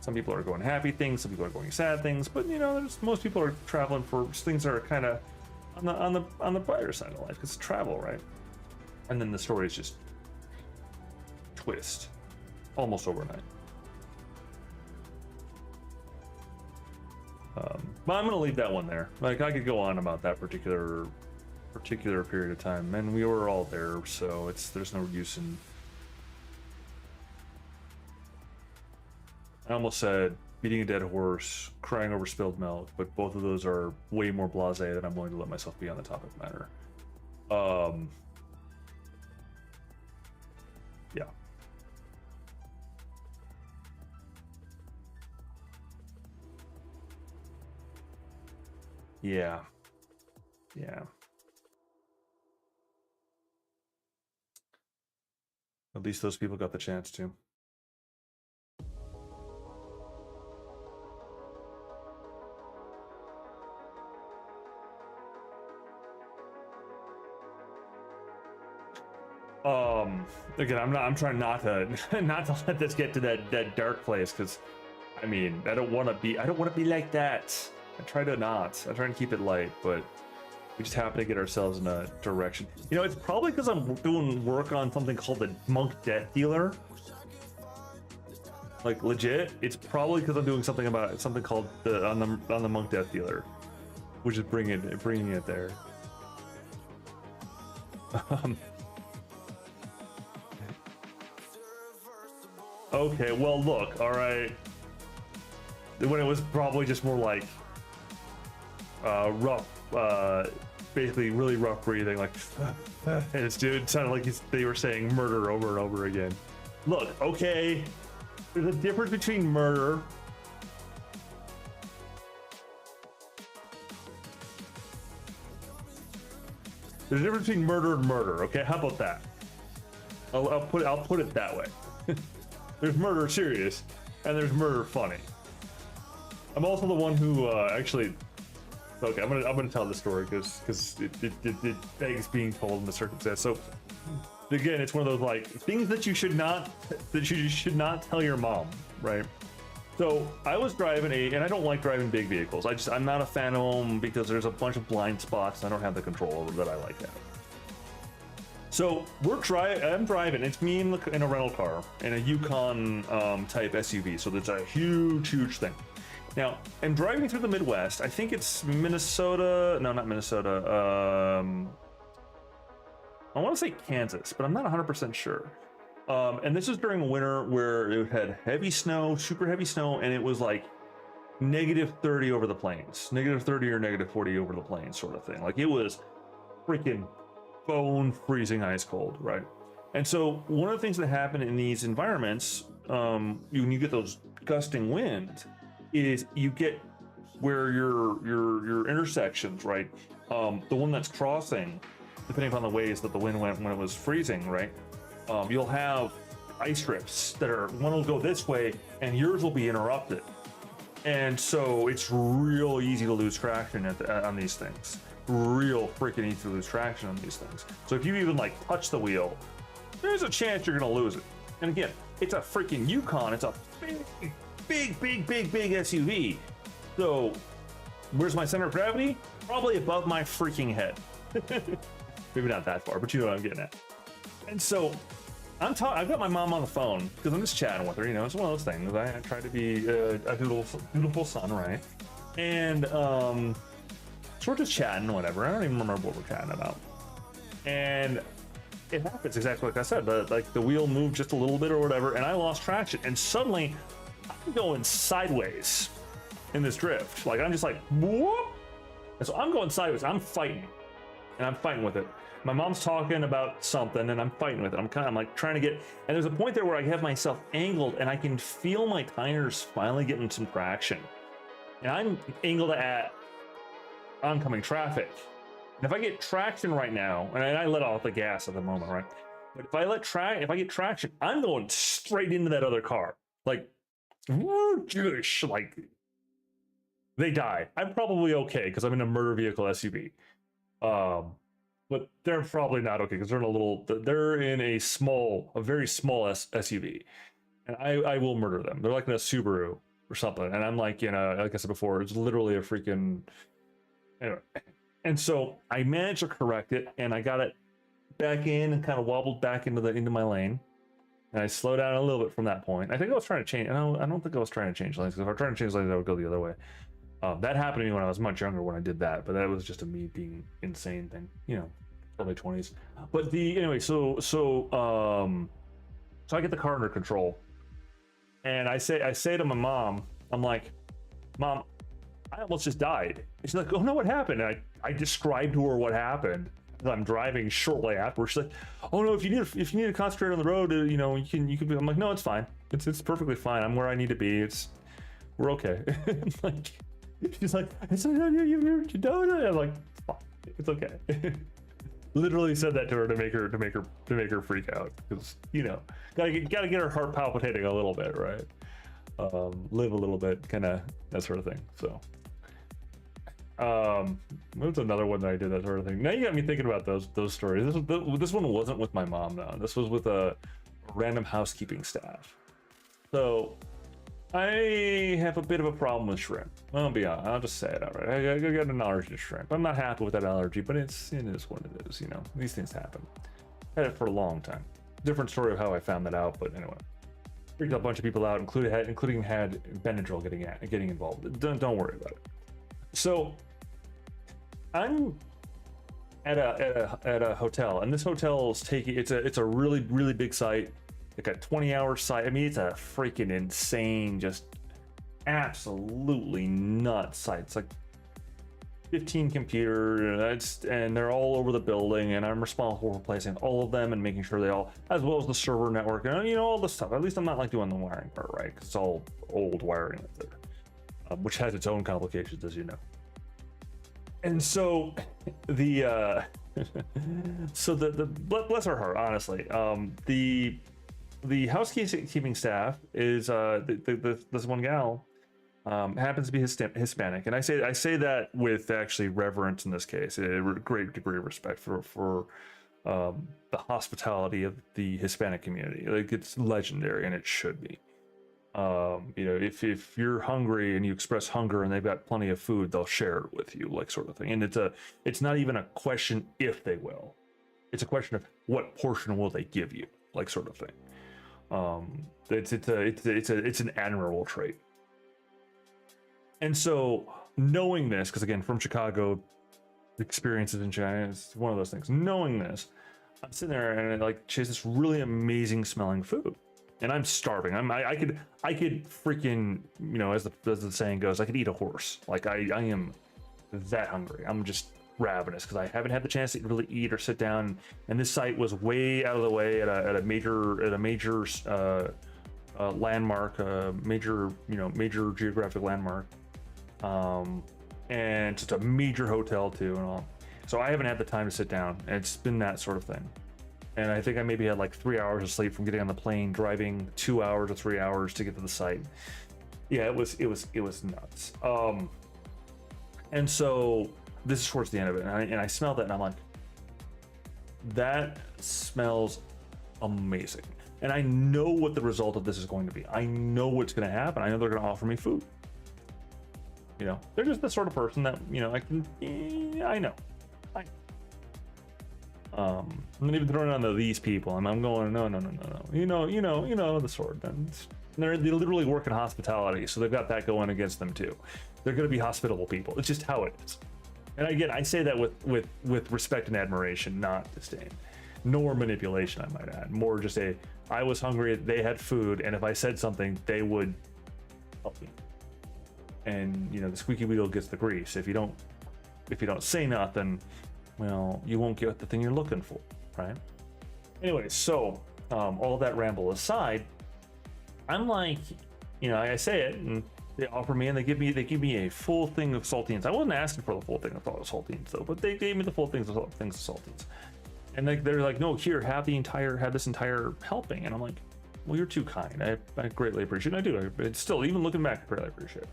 some people are going happy things, some people are going sad things, but you know, most people are traveling for things that are kind of on the brighter side of life. It's travel, right? And then the stories just twist almost overnight. But I'm gonna leave that one there. Like, I could go on about that particular period of time, and we were all there, so there's no use in. I almost said beating a dead horse, crying over spilled milk, but both of those are way more blasé than I'm willing to let myself be on the topic matter. Yeah. Yeah. Yeah. At least those people got the chance to. Again, I'm trying not to let this get to that dark place, because I mean, I don't want to be like that. I try to keep it light, but we just happen to get ourselves in a direction. You know, it's probably because I'm doing work on something called the Monk Death Dealer. Like, legit, it's probably because I'm doing something called on the Monk Death Dealer, which is bringing it there. Okay, well, look, all right. When it was probably just more like rough basically really rough breathing, like, and it sounded like they were saying murder over and over again. Look, okay, there's a difference between murder. There's a difference between murder and murder. Okay, how about that? I'll put it that way. There's murder serious, and there's murder funny. I'm also the one who actually. Okay, I'm gonna tell this story because it begs being told in the circumstance. So again, it's one of those like things that you should not tell your mom, right? So I was driving and I don't like driving big vehicles. I'm not a fan of them because there's a bunch of blind spots I don't have the control over that I like to have. So I'm driving. It's me in a rental car in a Yukon type SUV. So that's a huge thing. Now I'm driving through the Midwest. I think it's Minnesota. No, not Minnesota. I want to say Kansas, but I'm not 100% sure. And this is during winter where it had heavy snow, super heavy snow, and it was like -30 over the plains, -30 or -40 over the plains, sort of thing. Like it was freaking bone freezing ice cold, right? And so one of the things that happen in these environments, when you get those gusting winds, is you get where your intersections, right? The one that's crossing, depending upon the ways that the wind went when it was freezing, right? You'll have ice strips that one will go this way and yours will be interrupted. And so it's real easy to lose traction on these things. Real freaking easy to lose traction on these things. So if you even like touch the wheel, there's a chance you're gonna lose it. And again, it's a freaking Yukon. It's a big SUV. So where's my center of gravity? Probably above my freaking head. Maybe not that far, but you know what I'm getting at. And so I've got my mom on the phone because I'm just chatting with her. You know, it's one of those things. I try to be a dutiful son, right? And so we're just chatting, whatever. I don't even remember what we're chatting about. And it happens exactly like I said. Like the wheel moved just a little bit or whatever, and I lost traction. And suddenly, I'm going sideways in this drift. Like I'm just like whoop. And so I'm going sideways. I'm fighting, and I'm fighting with it. My mom's talking about something and I'm fighting with it. I'm like trying to get, and there's a point there where I have myself angled and I can feel my tires finally getting some traction. And I'm angled at oncoming traffic. And if I get traction right now, and I let off the gas at the moment, right? But if I get traction, I'm going straight into that other car. Like, whoosh, like they die. I'm probably okay because I'm in a murder vehicle SUV. But they're probably not okay because they're in a very small SUV, and I will murder them. They're like in a Subaru or something, and I'm like, you know, like I said before, it's literally a freaking, anyway. And so I managed to correct it, and I got it back in and kind of wobbled back into my lane, and I slowed down a little bit from that point. I think I was trying to change. I don't think I was trying to change lanes because if I were trying to change lanes, I would go the other way. That happened to me when I was much younger when I did that, but that was just a me being insane thing, you know, early 20s. But anyway, so I get the car under control, and I say to my mom, I'm like, Mom, I almost just died. And she's like, oh no, what happened? And I described to her what happened. I'm driving shortly afterwards. She's like, oh no, if you need to concentrate on the road, you know, you can be. I'm like, no, it's fine. It's perfectly fine. I'm where I need to be. We're okay. Like. She's like, you're done. I'm like, it's okay. Literally said that to her to make her freak out because you know gotta get her heart palpitating a little bit, right? Live a little bit, kind of that sort of thing. So, what's another one that I did that sort of thing? Now you got me thinking about those stories. This one wasn't with my mom though. This was with a random housekeeping staff. So. I have a bit of a problem with shrimp. I'll be honest. I'll just say it outright. I got an allergy to shrimp. I'm not happy with that allergy, but it is what it is. You know, these things happen. Had it for a long time. Different story of how I found that out, but anyway, freaked a bunch of people out, including had Benadryl getting involved. Don't worry about it. So I'm at a hotel, and this hotel is taking. It's a really big site. Like a 20-hour site. I mean, it's a freaking insane, just absolutely nuts site. It's like 15 computers, and they're all over the building, and I'm responsible for replacing all of them and making sure they all, as well as the server network, and you know, all this stuff. At least I'm not like doing the wiring part, right? 'Cause it's all old wiring up there, which has its own complications, as you know. And so the so the bless her heart, honestly, the housekeeping staff is this one gal happens to be Hispanic, and I say that with actually reverence in this case, a great degree of respect for the hospitality of the Hispanic community. Like, it's legendary, and it should be. You know, if you're hungry and you express hunger and they've got plenty of food, they'll share it with you, like, sort of thing. And it's not even a question if they will, it's a question of what portion will they give you, like, sort of thing. It's an admirable trait. And so, knowing this, because again, from Chicago, experiences in China, it's one of those things. Knowing this, I'm sitting there and like, she has this really amazing smelling food, and I'm starving. I could freaking, you know, as the saying goes, I could eat a horse. Like, I am that hungry. I'm just ravenous because I haven't had the chance to really eat or sit down. And this site was way out of the way at a major landmark, major geographic landmark. And just a major hotel too, and all. So I haven't had the time to sit down, and it's been that sort of thing. And I think I maybe had like 3 hours of sleep from getting on the plane, driving 2 hours or 3 hours to get to the site. Yeah, it was nuts. And so this is towards the end of it, and I smelled that, and I'm like, that smells amazing. And I know what the result of this is going to be. I know what's going to happen. I know they're going to offer me food. You know, they're just the sort of person that, you know, I know. I'm not even throwing on these people. I'm going, no. You know the sort. And they literally work in hospitality, so they've got that going against them too. They're going to be hospitable people. It's just how it is. And again, I say that with respect and admiration, not disdain, nor manipulation, I might add. More just I was hungry, they had food, and if I said something, they would help me. And you know, the squeaky wheel gets the grease. If you don't say nothing, well, you won't get the thing you're looking for, right? Anyway, so all that ramble aside, I'm like, you know, I say it, and they offer me, and they give me a full thing of saltines. I wasn't asking for the full thing of saltines though, but they gave me the full things of saltines. And they're like, no, here, have this entire helping. And I'm like, well, you're too kind. I greatly appreciate it. I do. It's still, even looking back, I really appreciate it.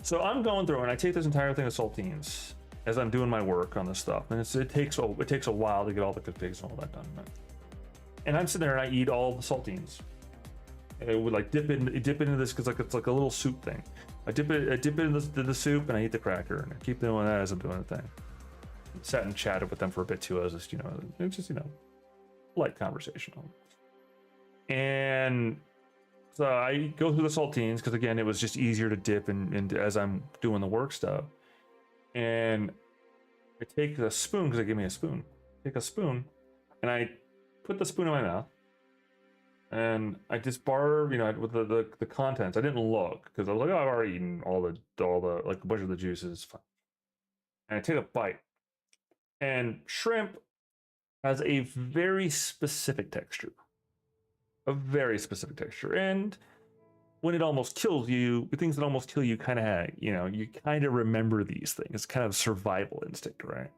So I'm going through and I take this entire thing of saltines as I'm doing my work on this stuff, and it takes a while to get all the configs and all that done. Right? And I'm sitting there and I eat all the saltines. It would like dip into this because it's like a little soup thing. I dip it into the soup and I eat the cracker, and I keep doing that as I'm doing the thing. I sat and chatted with them for a bit too. I was just, you know, it's just, you know, light conversational. And so I go through the saltines because again, it was just easier to dip and as I'm doing the work stuff. And I take the spoon because they gave me a spoon. Take a spoon and I put the spoon in my mouth, and I just bar, you know, with the contents. I didn't look because I was like, oh, I've already eaten all the like a bunch of the juices. And I take a bite, and shrimp has a very specific texture. And when it almost kills you, the things that almost kill you kind of, you know, you kind of remember these things. It's kind of survival instinct, right?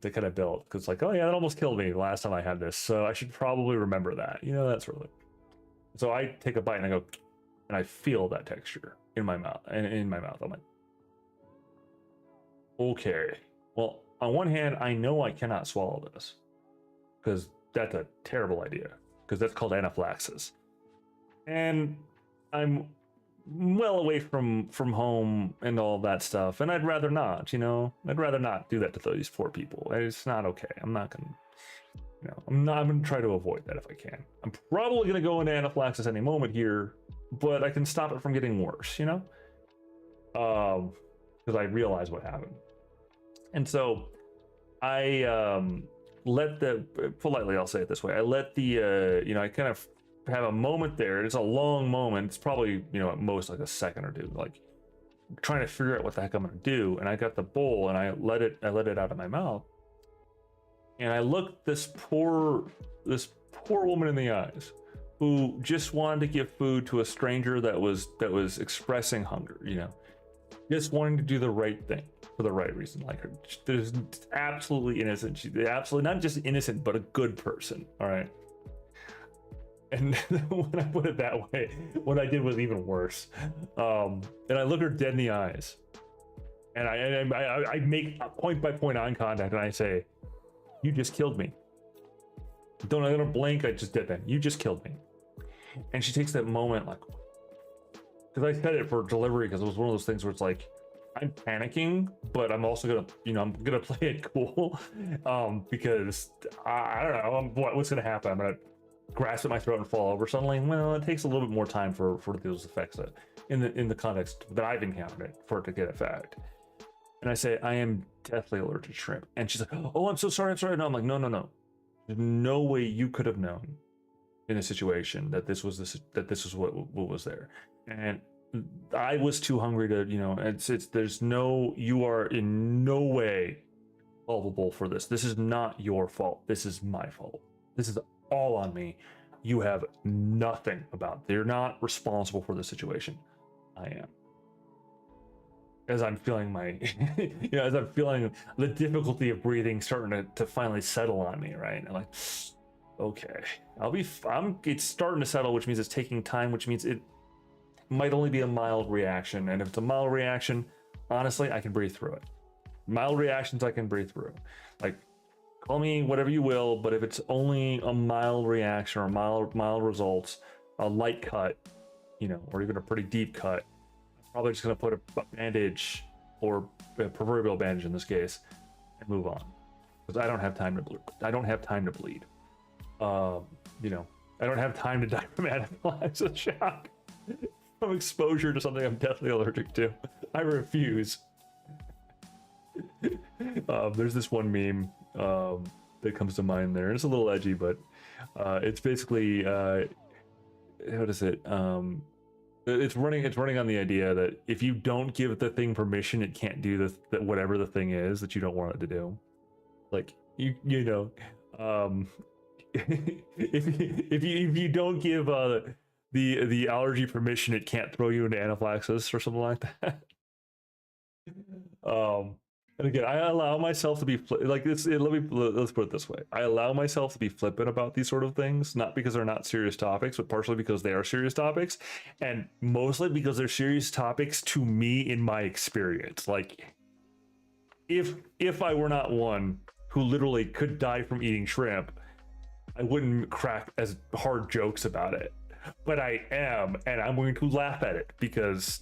They kind of built, because like, oh yeah, that almost killed me the last time I had this, so I should probably remember that, you know, that's really. So I take a bite and I go, and I feel that texture in my mouth, and in my mouth. I'm like, okay, well, on one hand, I know I cannot swallow this because that's a terrible idea, because that's called anaphylaxis. And I'm well away from home and all that stuff, and I'd rather not, you know, I'd rather not do that to these poor people. It's not okay. I'm not gonna, you know, I'm gonna try to avoid that if I can. I'm probably gonna go into anaphylaxis any moment here, but I can stop it from getting worse, you know, because I realize what happened. And so I let politely, I'll say it this way, I let the you know, I kind of have a moment there. It's a long moment. It's probably, you know, at most like a second or two, like trying to figure out what the heck I'm gonna do, and I got the bowl and I let it out of my mouth, and I looked this poor woman in the eyes, who just wanted to give food to a stranger that was expressing hunger, you know, just wanting to do the right thing for the right reason. Like, her, there's absolutely innocent. She's absolutely not just innocent, but a good person. All right. And when I put it that way, what I did was even worse. And I look her dead in the eyes, and I make a point by point eye contact, and I say, "You just killed me." I don't blink. I just did that. You just killed me. And she takes that moment, like, because I said it for delivery, because it was one of those things where it's like, I'm panicking, but I'm also gonna, you know, I'm gonna play it cool, because I don't know what's gonna happen. I'm gonna grasp at my throat and fall over suddenly. Well, it takes a little bit more time for those effects that, in the context that I've encountered it, for it to get effect. And I say, I am deathly allergic to shrimp. And she's like, oh, I'm so sorry, I'm sorry. No, I'm like, no. There's no way you could have known in a situation that this was what was there. And I was too hungry to, you know, you are in no way culpable for this. This is not your fault. This is my fault. This is all on me. You have nothing about it. You're not responsible for the situation. I am. As I'm feeling as I'm feeling the difficulty of breathing starting to finally settle on me, right? I'm like, okay, it's starting to settle, which means it's taking time, which means it might only be a mild reaction. And if it's a mild reaction, honestly, I can breathe through it. Mild reactions, I can breathe through. Like, call me whatever you will, but if it's only a mild reaction or mild results, a light cut, you know, or even a pretty deep cut, probably just gonna put a bandage, or a proverbial bandage in this case, and move on, because I don't have time to bleed. You know, I don't have time to die from anaphylactic shock from exposure to something I'm deathly allergic to. I refuse. There's this one meme that comes to mind there. It's a little edgy, but it's basically what is it? It's running on the idea that if you don't give the thing permission, it can't do whatever the thing is that you don't want it to do. Like, you know, if you don't give the allergy permission, it can't throw you into anaphylaxis or something like that. And again, I allow myself to be like this. Let's put it this way: I allow myself to be flippant about these sort of things, not because they're not serious topics, but partially because they are serious topics, and mostly because they're serious topics to me in my experience. Like, if I were not one who literally could die from eating shrimp, I wouldn't crack as hard jokes about it. But I am, and I'm going to laugh at it because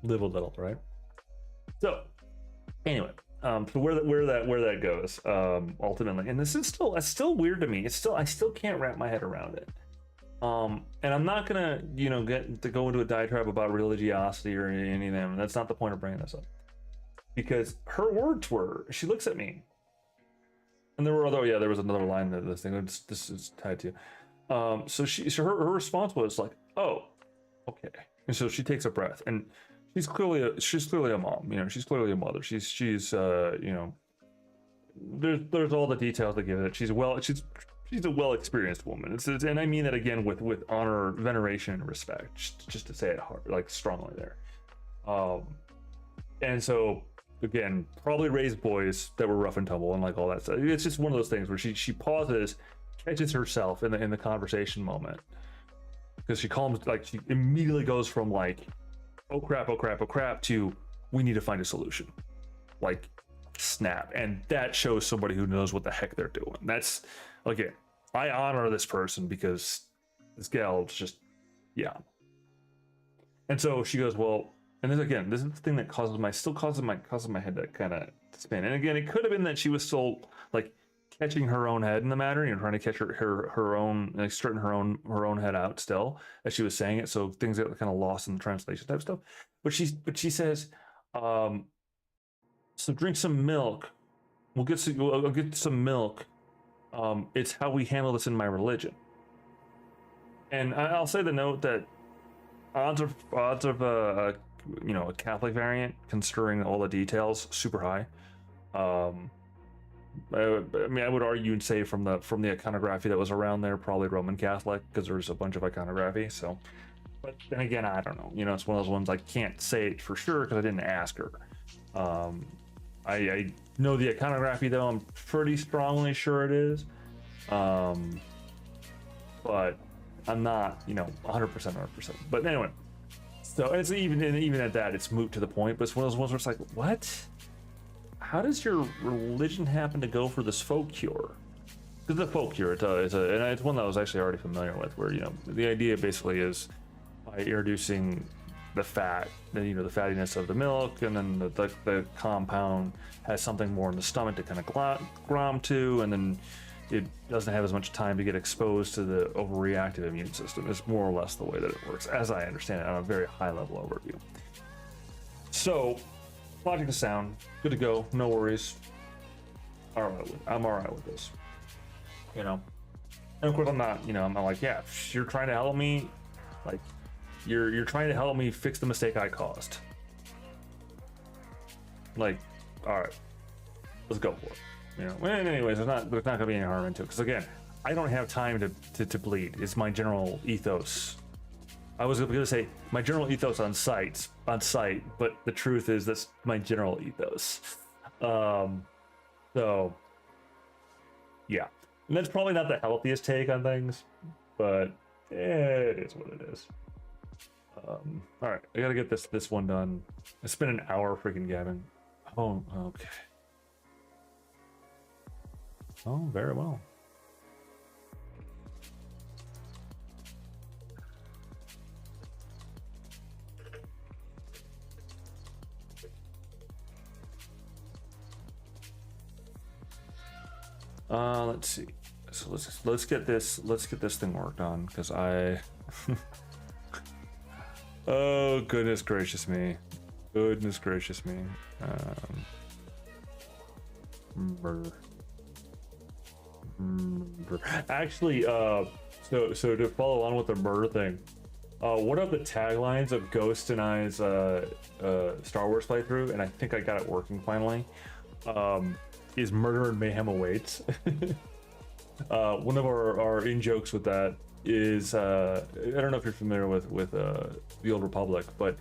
live a little, right? So anyway, so where that goes, ultimately, and this is still weird to me. I still can't wrap my head around it. And I'm not gonna, you know, go into a diatribe about religiosity or any of them. That's not the point of bringing this up, because her words were, she looks at me, and there was another line that this is tied to. So her response was like, oh, okay. And so she takes a breath, and she's clearly a mom, you know, she's clearly a mother. She's you know, there's all the details that give it. She's a well experienced woman. And I mean that again with honor, veneration, and respect, just to say it hard, like strongly there. And so again, probably raised boys that were rough and tumble and like all that stuff. It's just one of those things where she pauses, catches herself in the conversation moment, because she immediately goes from like, oh crap to, we need to find a solution, like snap. And that shows somebody who knows what the heck they're doing. That's, again, I honor this person, because this gal just, yeah. And so she goes, well, and this is the thing that causes my head to kind of spin. And again, it could have been that she was still like catching her own head in the matter, you know, trying to catch her own, like straighten her own head out still as she was saying it, so things get kind of lost in the translation type stuff. But she says, so drink some milk. I'll get some milk. It's how we handle this in my religion. And I'll say the note that odds of you know, a Catholic variant, considering all the details, super high. I mean, I would argue and say from the iconography that was around there, probably Roman Catholic, because there's a bunch of iconography. So, but then again, I don't know. You know, it's one of those ones I can't say it for sure because I didn't ask her. I know the iconography though. I'm pretty strongly sure it is, but I'm not, you know, 100%. But anyway, so it's even at that, it's moot to the point. But it's one of those ones where it's like, what? How does your religion happen to go for this folk cure? Because the folk cure, and it's one that I was actually already familiar with, where, you know, the idea basically is by introducing the fat, you know, the fattiness of the milk, and then the compound has something more in the stomach to kind of glom to, and then it doesn't have as much time to get exposed to the overreactive immune system. It's more or less the way that it works, as I understand it, on a very high level overview. So, logic to sound, good to go, no worries. I'm all right with this, you know. And of course, I'm not, you know, I'm not like, yeah, you're trying to help me, like, you're trying to help me fix the mistake I caused. Like, all right, let's go for it. You know. And anyways, there's not gonna be any harm into it, because again, I don't have time to bleed. It's my general ethos. I was gonna say my general ethos on site, but the truth is that's my general ethos. So yeah, and that's probably not the healthiest take on things, but it is what it is. All right, I gotta get this one done. It's been an hour freaking gabbing. Oh, okay. Oh, very well. Let's see. So let's get this thing worked on, because I oh goodness gracious me. Actually, so to follow on with the murder thing, one of the taglines of Ghost and I's Star Wars playthrough, and I think I got it working finally, is "Murder and Mayhem Awaits." One of our in jokes with that is, I don't know if you're familiar with the Old Republic, but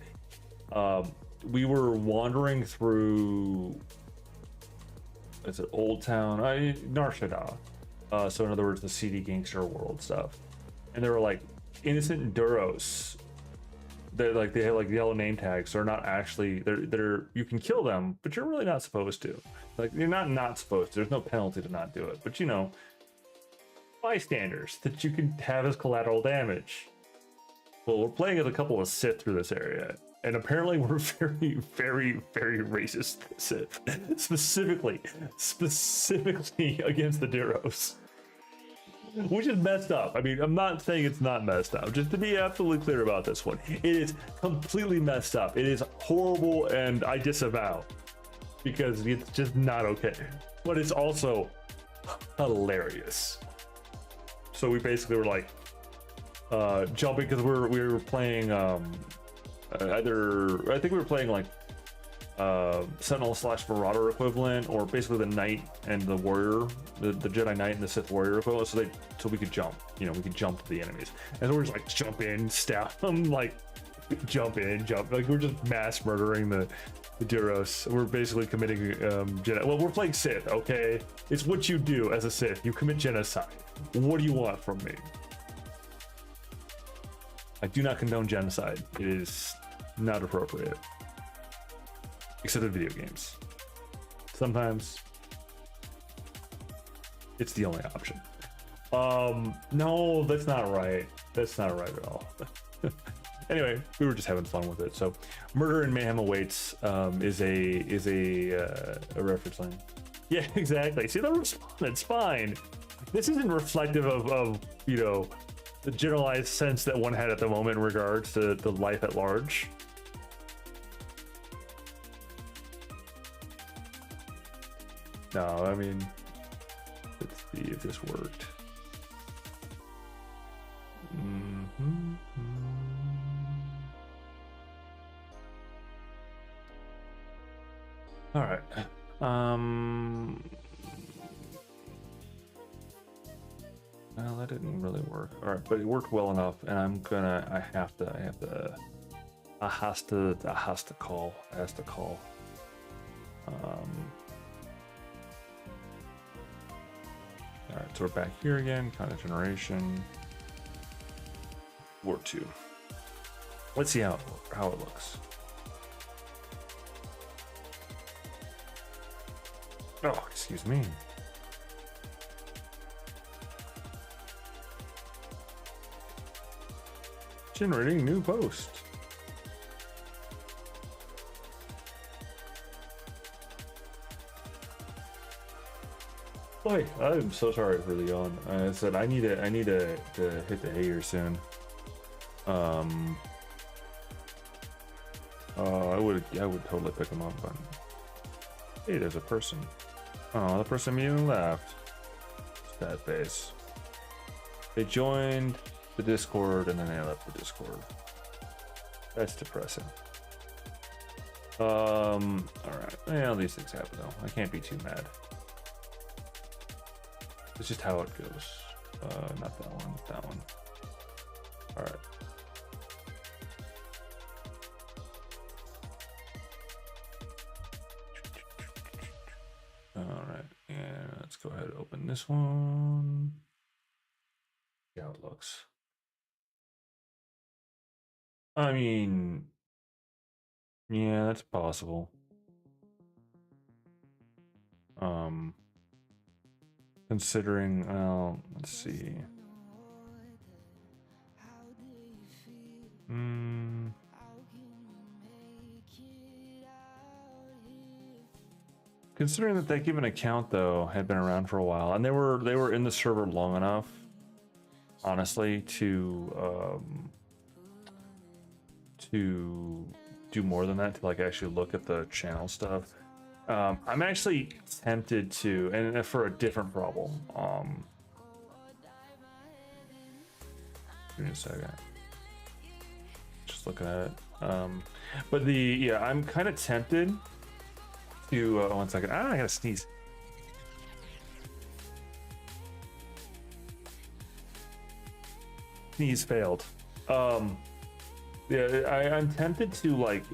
we were wandering through, it's an Old Town, Nar Shaddaa. So in other words, the seedy gangster world stuff, and there were like innocent Duros. They have like yellow name tags. So they're not actually, they're you can kill them, but you're really not supposed to. Like, you're not supposed to. There's no penalty to not do it. But you know, bystanders that you can have as collateral damage. Well, we're playing as a couple of Sith through this area, and apparently we're very, very, very racist Sith, specifically against the Duros. Which is messed up. I mean, I'm not saying it's not messed up. Just to be absolutely clear about this one, it is completely messed up. It is horrible, and I disavow, because it's just not okay. But it's also hilarious. So we basically were like jumping, because we were playing either, I think we were playing like Sentinel / Marauder equivalent, or basically the Knight and the Warrior, the Jedi Knight and the Sith Warrior equivalent, so we could jump, you know, we could jump to the enemies, and so we're just like jump in, stab them, like jump in, like we're just mass murdering the Duros. We're basically committing Jedi. Well, we're playing Sith, okay? It's what you do as a Sith. You commit genocide. What do you want from me? I do not condone genocide. It is not appropriate. Except in video games. Sometimes it's the only option. No, that's not right. That's not right at all. Anyway, we were just having fun with it. So, Murder and Mayhem Awaits is a reference line. Yeah, exactly. See, the response, fine. This isn't reflective of you know, the generalized sense that one had at the moment in regards to the life at large. No, I mean, let's see if this worked. All right. Well, that didn't really work. All right, but it worked well enough, and I have to call. All right, so we're back here again. Content generation. War 2. Let's see how it looks. Oh, excuse me. Generating new post. Boy, I'm so sorry for the yawn. I said I need to hit the hay here soon. I would totally pick him up, but hey, there's a person. Oh, the person immediately left. Sad face. They joined the Discord and then they left the Discord. That's depressing. All right. Yeah, these things happen though. I can't be too mad. It's just how it goes. Not that one. That one. All right. All right, and let's go ahead and open this one. See how it looks. I mean, yeah, that's possible. Considering, let's see. Considering that that given account though had been around for a while, and they were in the server long enough, honestly, to do more than that, to like actually look at the channel stuff. I'm actually tempted to, and for a different problem. Give me a second. Just looking at it. But I'm kind of tempted to. 1 second. I gotta sneeze. Sneeze failed. I'm tempted to like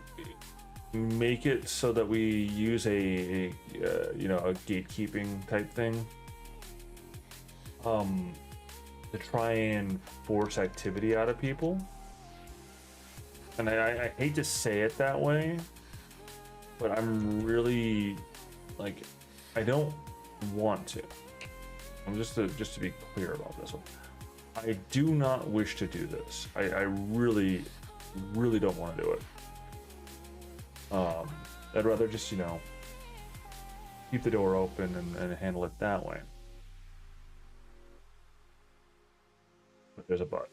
make it so that we use a gatekeeping type thing to try and force activity out of people, and I hate to say it that way, but I'm really like, I don't want to. I'm just to be clear about this one, I do not wish to do this. I really don't want to do it. I'd rather just, keep the door open and handle it that way. But there's a but.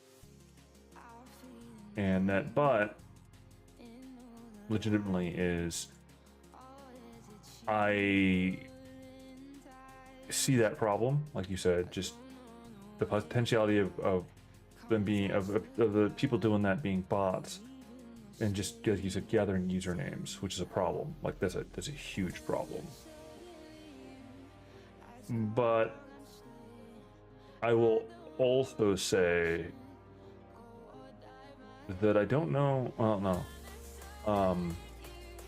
And that but legitimately is, I see that problem, like you said, just the potentiality of them being, of the people doing that being bots, and just, like you said, gathering usernames, which is a problem. Like that's a huge problem. But I will also say that I don't know. Well, no.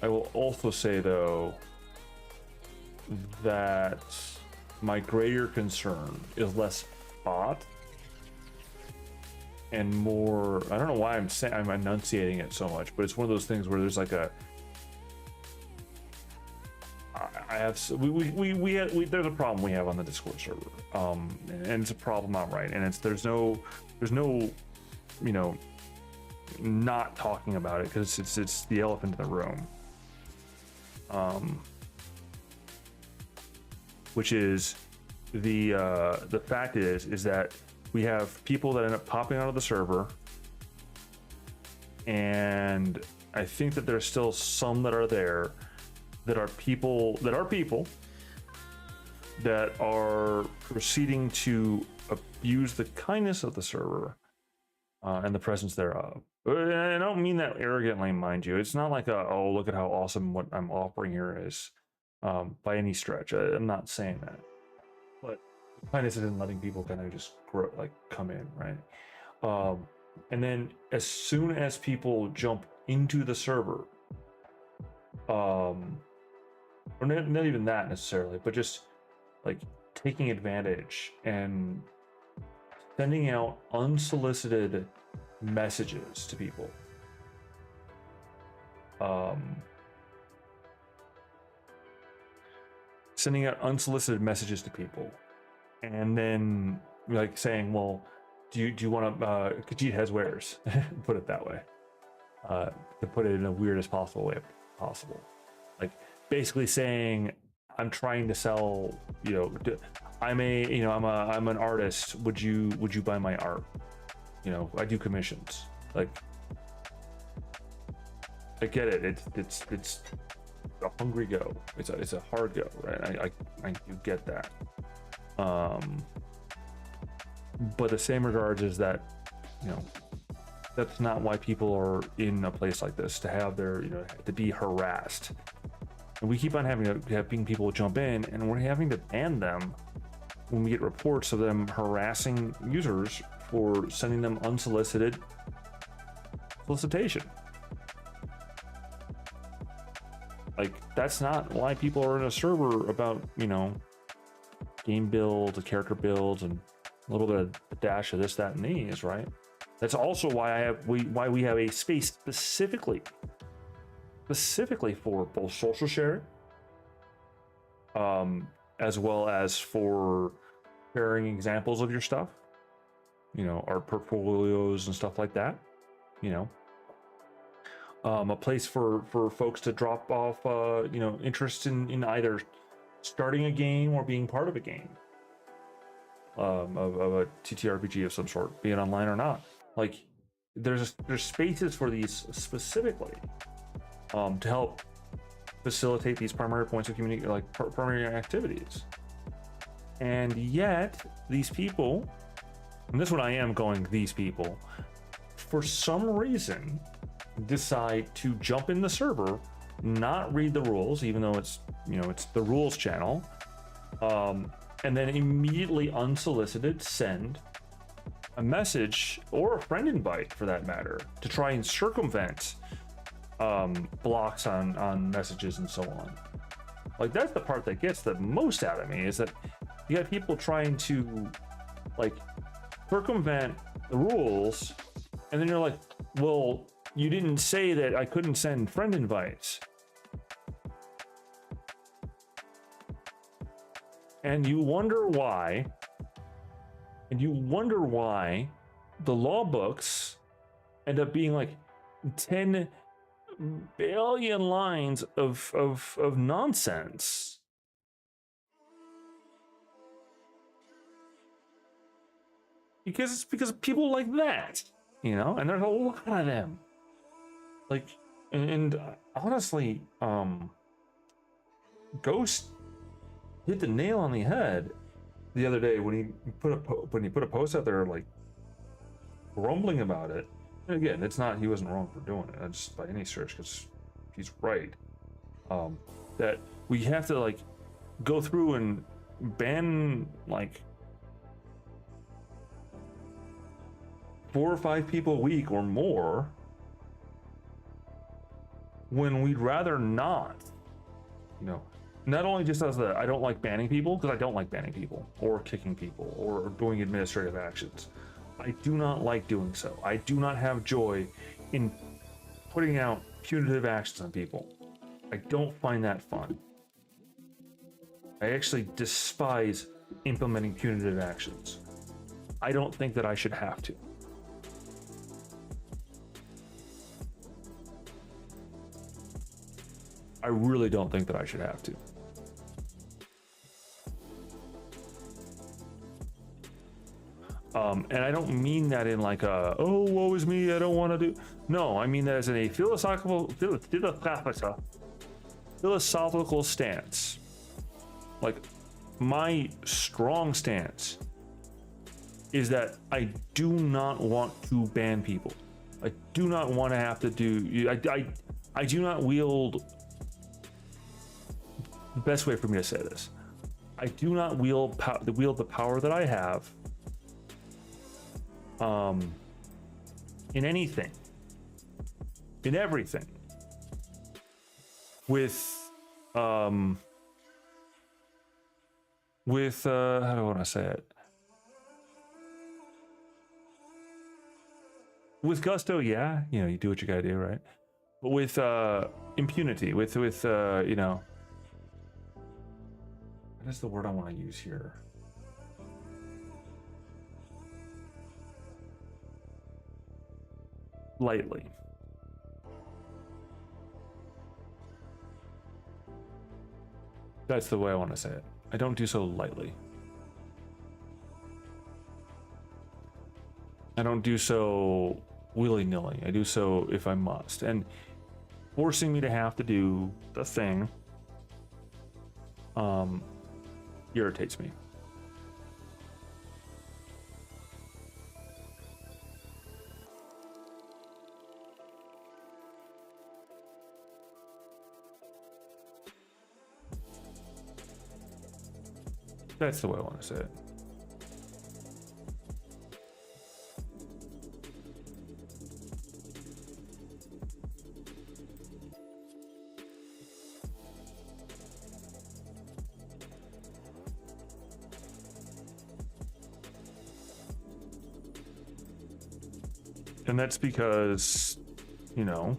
I will also say though that my greater concern is less bot and more, I don't know why I'm enunciating it so much, but it's one of those things where there's like a, there's a problem we have on the Discord server, and it's a problem outright, and there's no not talking about it, because it's the elephant in the room, which is the fact is that we have people that end up popping out of the server, and I think that there's still some that are there that are people that are proceeding to abuse the kindness of the server and the presence thereof. I don't mean that arrogantly, mind you. It's not like oh, look at how awesome what I'm offering here is. by any stretch. I'm not saying that, but kindness is in letting people kind of just grow, like come in, right? And then as soon as people jump into the server, or not even that necessarily, but just like taking advantage and sending out unsolicited messages to people. Sending out unsolicited messages to people, and then like saying, well, do you want to Khajiit has wares, put it that way, to put it in the weirdest possible way possible, like basically saying, I'm trying to sell, I'm an artist, would you buy my art, I do commissions. Like, I get it, it's a hungry go, it's a hard go, right? I you get that, but the same regards is that, that's not why people are in a place like this, to have their, to be harassed. And we keep on having people jump in, and we're having to ban them when we get reports of them harassing users for sending them unsolicited solicitation. Like, that's not why people are in a server about, game builds, character builds, and a little bit of a dash of this, that, and these, right? That's also why we have a space specifically for both social sharing, as well as for sharing examples of your stuff, art portfolios and stuff like that, a place for folks to drop off, interest in either starting a game or being part of a game, of a TTRPG of some sort, be it online or not. Like, there's spaces for these specifically, to help facilitate these primary points of community, like primary activities. And yet these people, and this one I am going, these people, for some reason decide to jump in the server, not read the rules, even though it's the rules channel, and then immediately unsolicited send a message, or a friend invite for that matter, to try and circumvent blocks on messages and so on. Like, that's the part that gets the most out of me, is that you got people trying to like circumvent the rules, and then you're like, well, you didn't say that I couldn't send friend invites. And you wonder why the law books end up being like 10 billion lines of nonsense. Because of people like that, and there's a lot of them. Like, and honestly, Ghost hit the nail on the head the other day when he put a post out there, like, grumbling about it. And again, it's not, he wasn't wrong for doing it, just by any stretch, because he's right. That we have to like go through and ban like 4 or 5 people a week or more, when we'd rather not. Not only just as I don't like banning people, because I don't like banning people or kicking people or doing administrative actions. I do not like doing so. I do not have joy in putting out punitive actions on people. I don't find that fun. I actually despise implementing punitive actions. I don't think that I should have to. I really don't think that I should have to. And I don't mean that in like a, oh, woe is me, I don't want to do. No, I mean that as in a philosophical stance. Like, my strong stance is that I do not want to ban people. I do not want to have to do, I do not wield the best way for me to say this. I do not wield the power that I have in anything, in everything, with how do I want to say it? With gusto, yeah, you know, you do what you gotta do, right? But with impunity, with you know, what is the word I want to use here? Lightly. That's the way I want to say it. I don't do so lightly. I don't do so willy-nilly. I do so if I must. And forcing me to have to do the thing irritates me. That's the way I want to say it. And that's because, you know,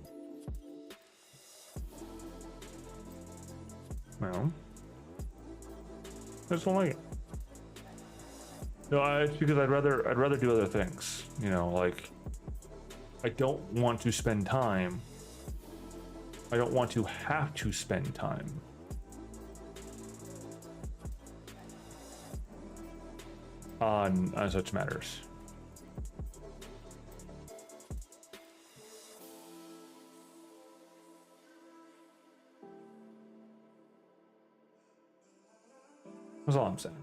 well, I just don't like it. No, it's because I'd rather do other things. You know, like I don't want to spend time. I don't want to have to spend time on such matters. That's all I'm saying.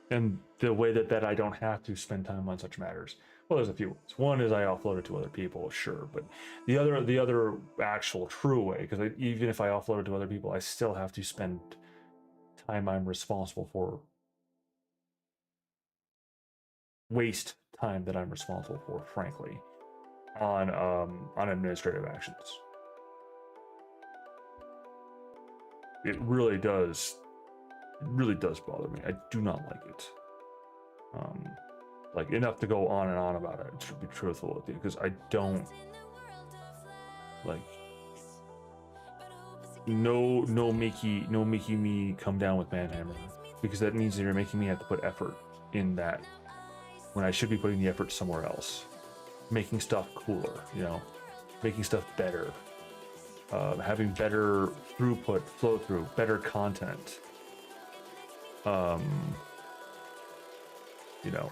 And the way that I don't have to spend time on such matters. Well, there's a few ways. One is I offload it to other people, sure, but the other actual true way, because even if I offload it to other people, I still have to spend time I'm responsible for, waste time that I'm responsible for, frankly, on administrative actions. It really does bother me. I do not like it. Like enough to go on and on about it, to be truthful with you, because I don't like no making me come down with Manhammer, because that means that you're making me have to put effort in that when I should be putting the effort somewhere else, making stuff cooler, you know, making stuff better, having better throughput, flow through, better content. You know,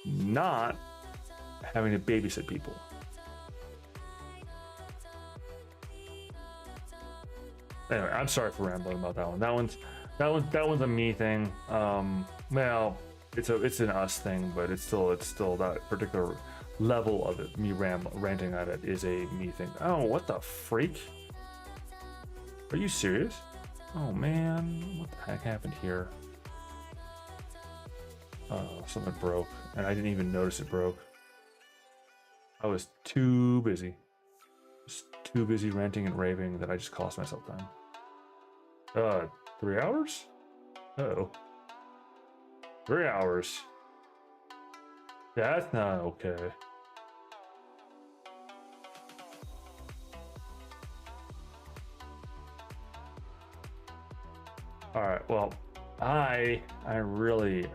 not having to babysit people. Anyway, I'm sorry for rambling about that one. That one's a me thing. Well, it's an us thing, but it's still that particular level of it. Me ranting at it is a me thing. Oh, what the freak? Are you serious? Oh man, what the heck happened here? Something broke, and I didn't even notice it broke. I was too busy. Just too busy ranting and raving that I just cost myself time. 3 hours? Uh-oh. 3 hours. That's not okay. Alright, well, I really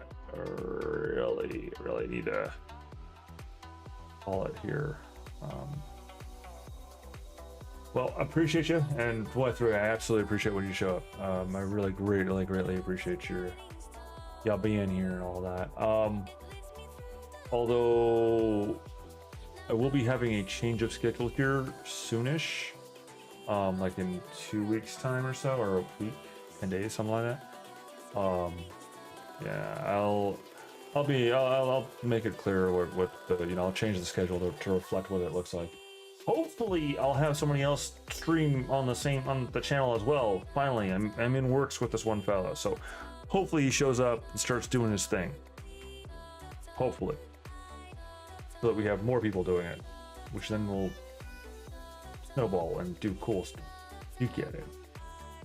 need to call it here. Well, I appreciate you, and boy, I absolutely appreciate when you show up. I really greatly appreciate y'all being here and all that. Although I will be having a change of schedule here soonish, like in 2 weeks time or so, or a week, 10 days, something like that. Yeah, I'll make it clear what the, you know, I'll change the schedule to reflect what it looks like. Hopefully, I'll have somebody else stream on the channel as well. Finally, I'm in works with this one fellow, so hopefully he shows up and starts doing his thing. Hopefully, so that we have more people doing it, which then will snowball and do cool stuff. You get it.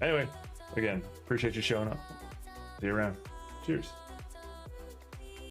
Anyway, again, appreciate you showing up. See you around. Cheers.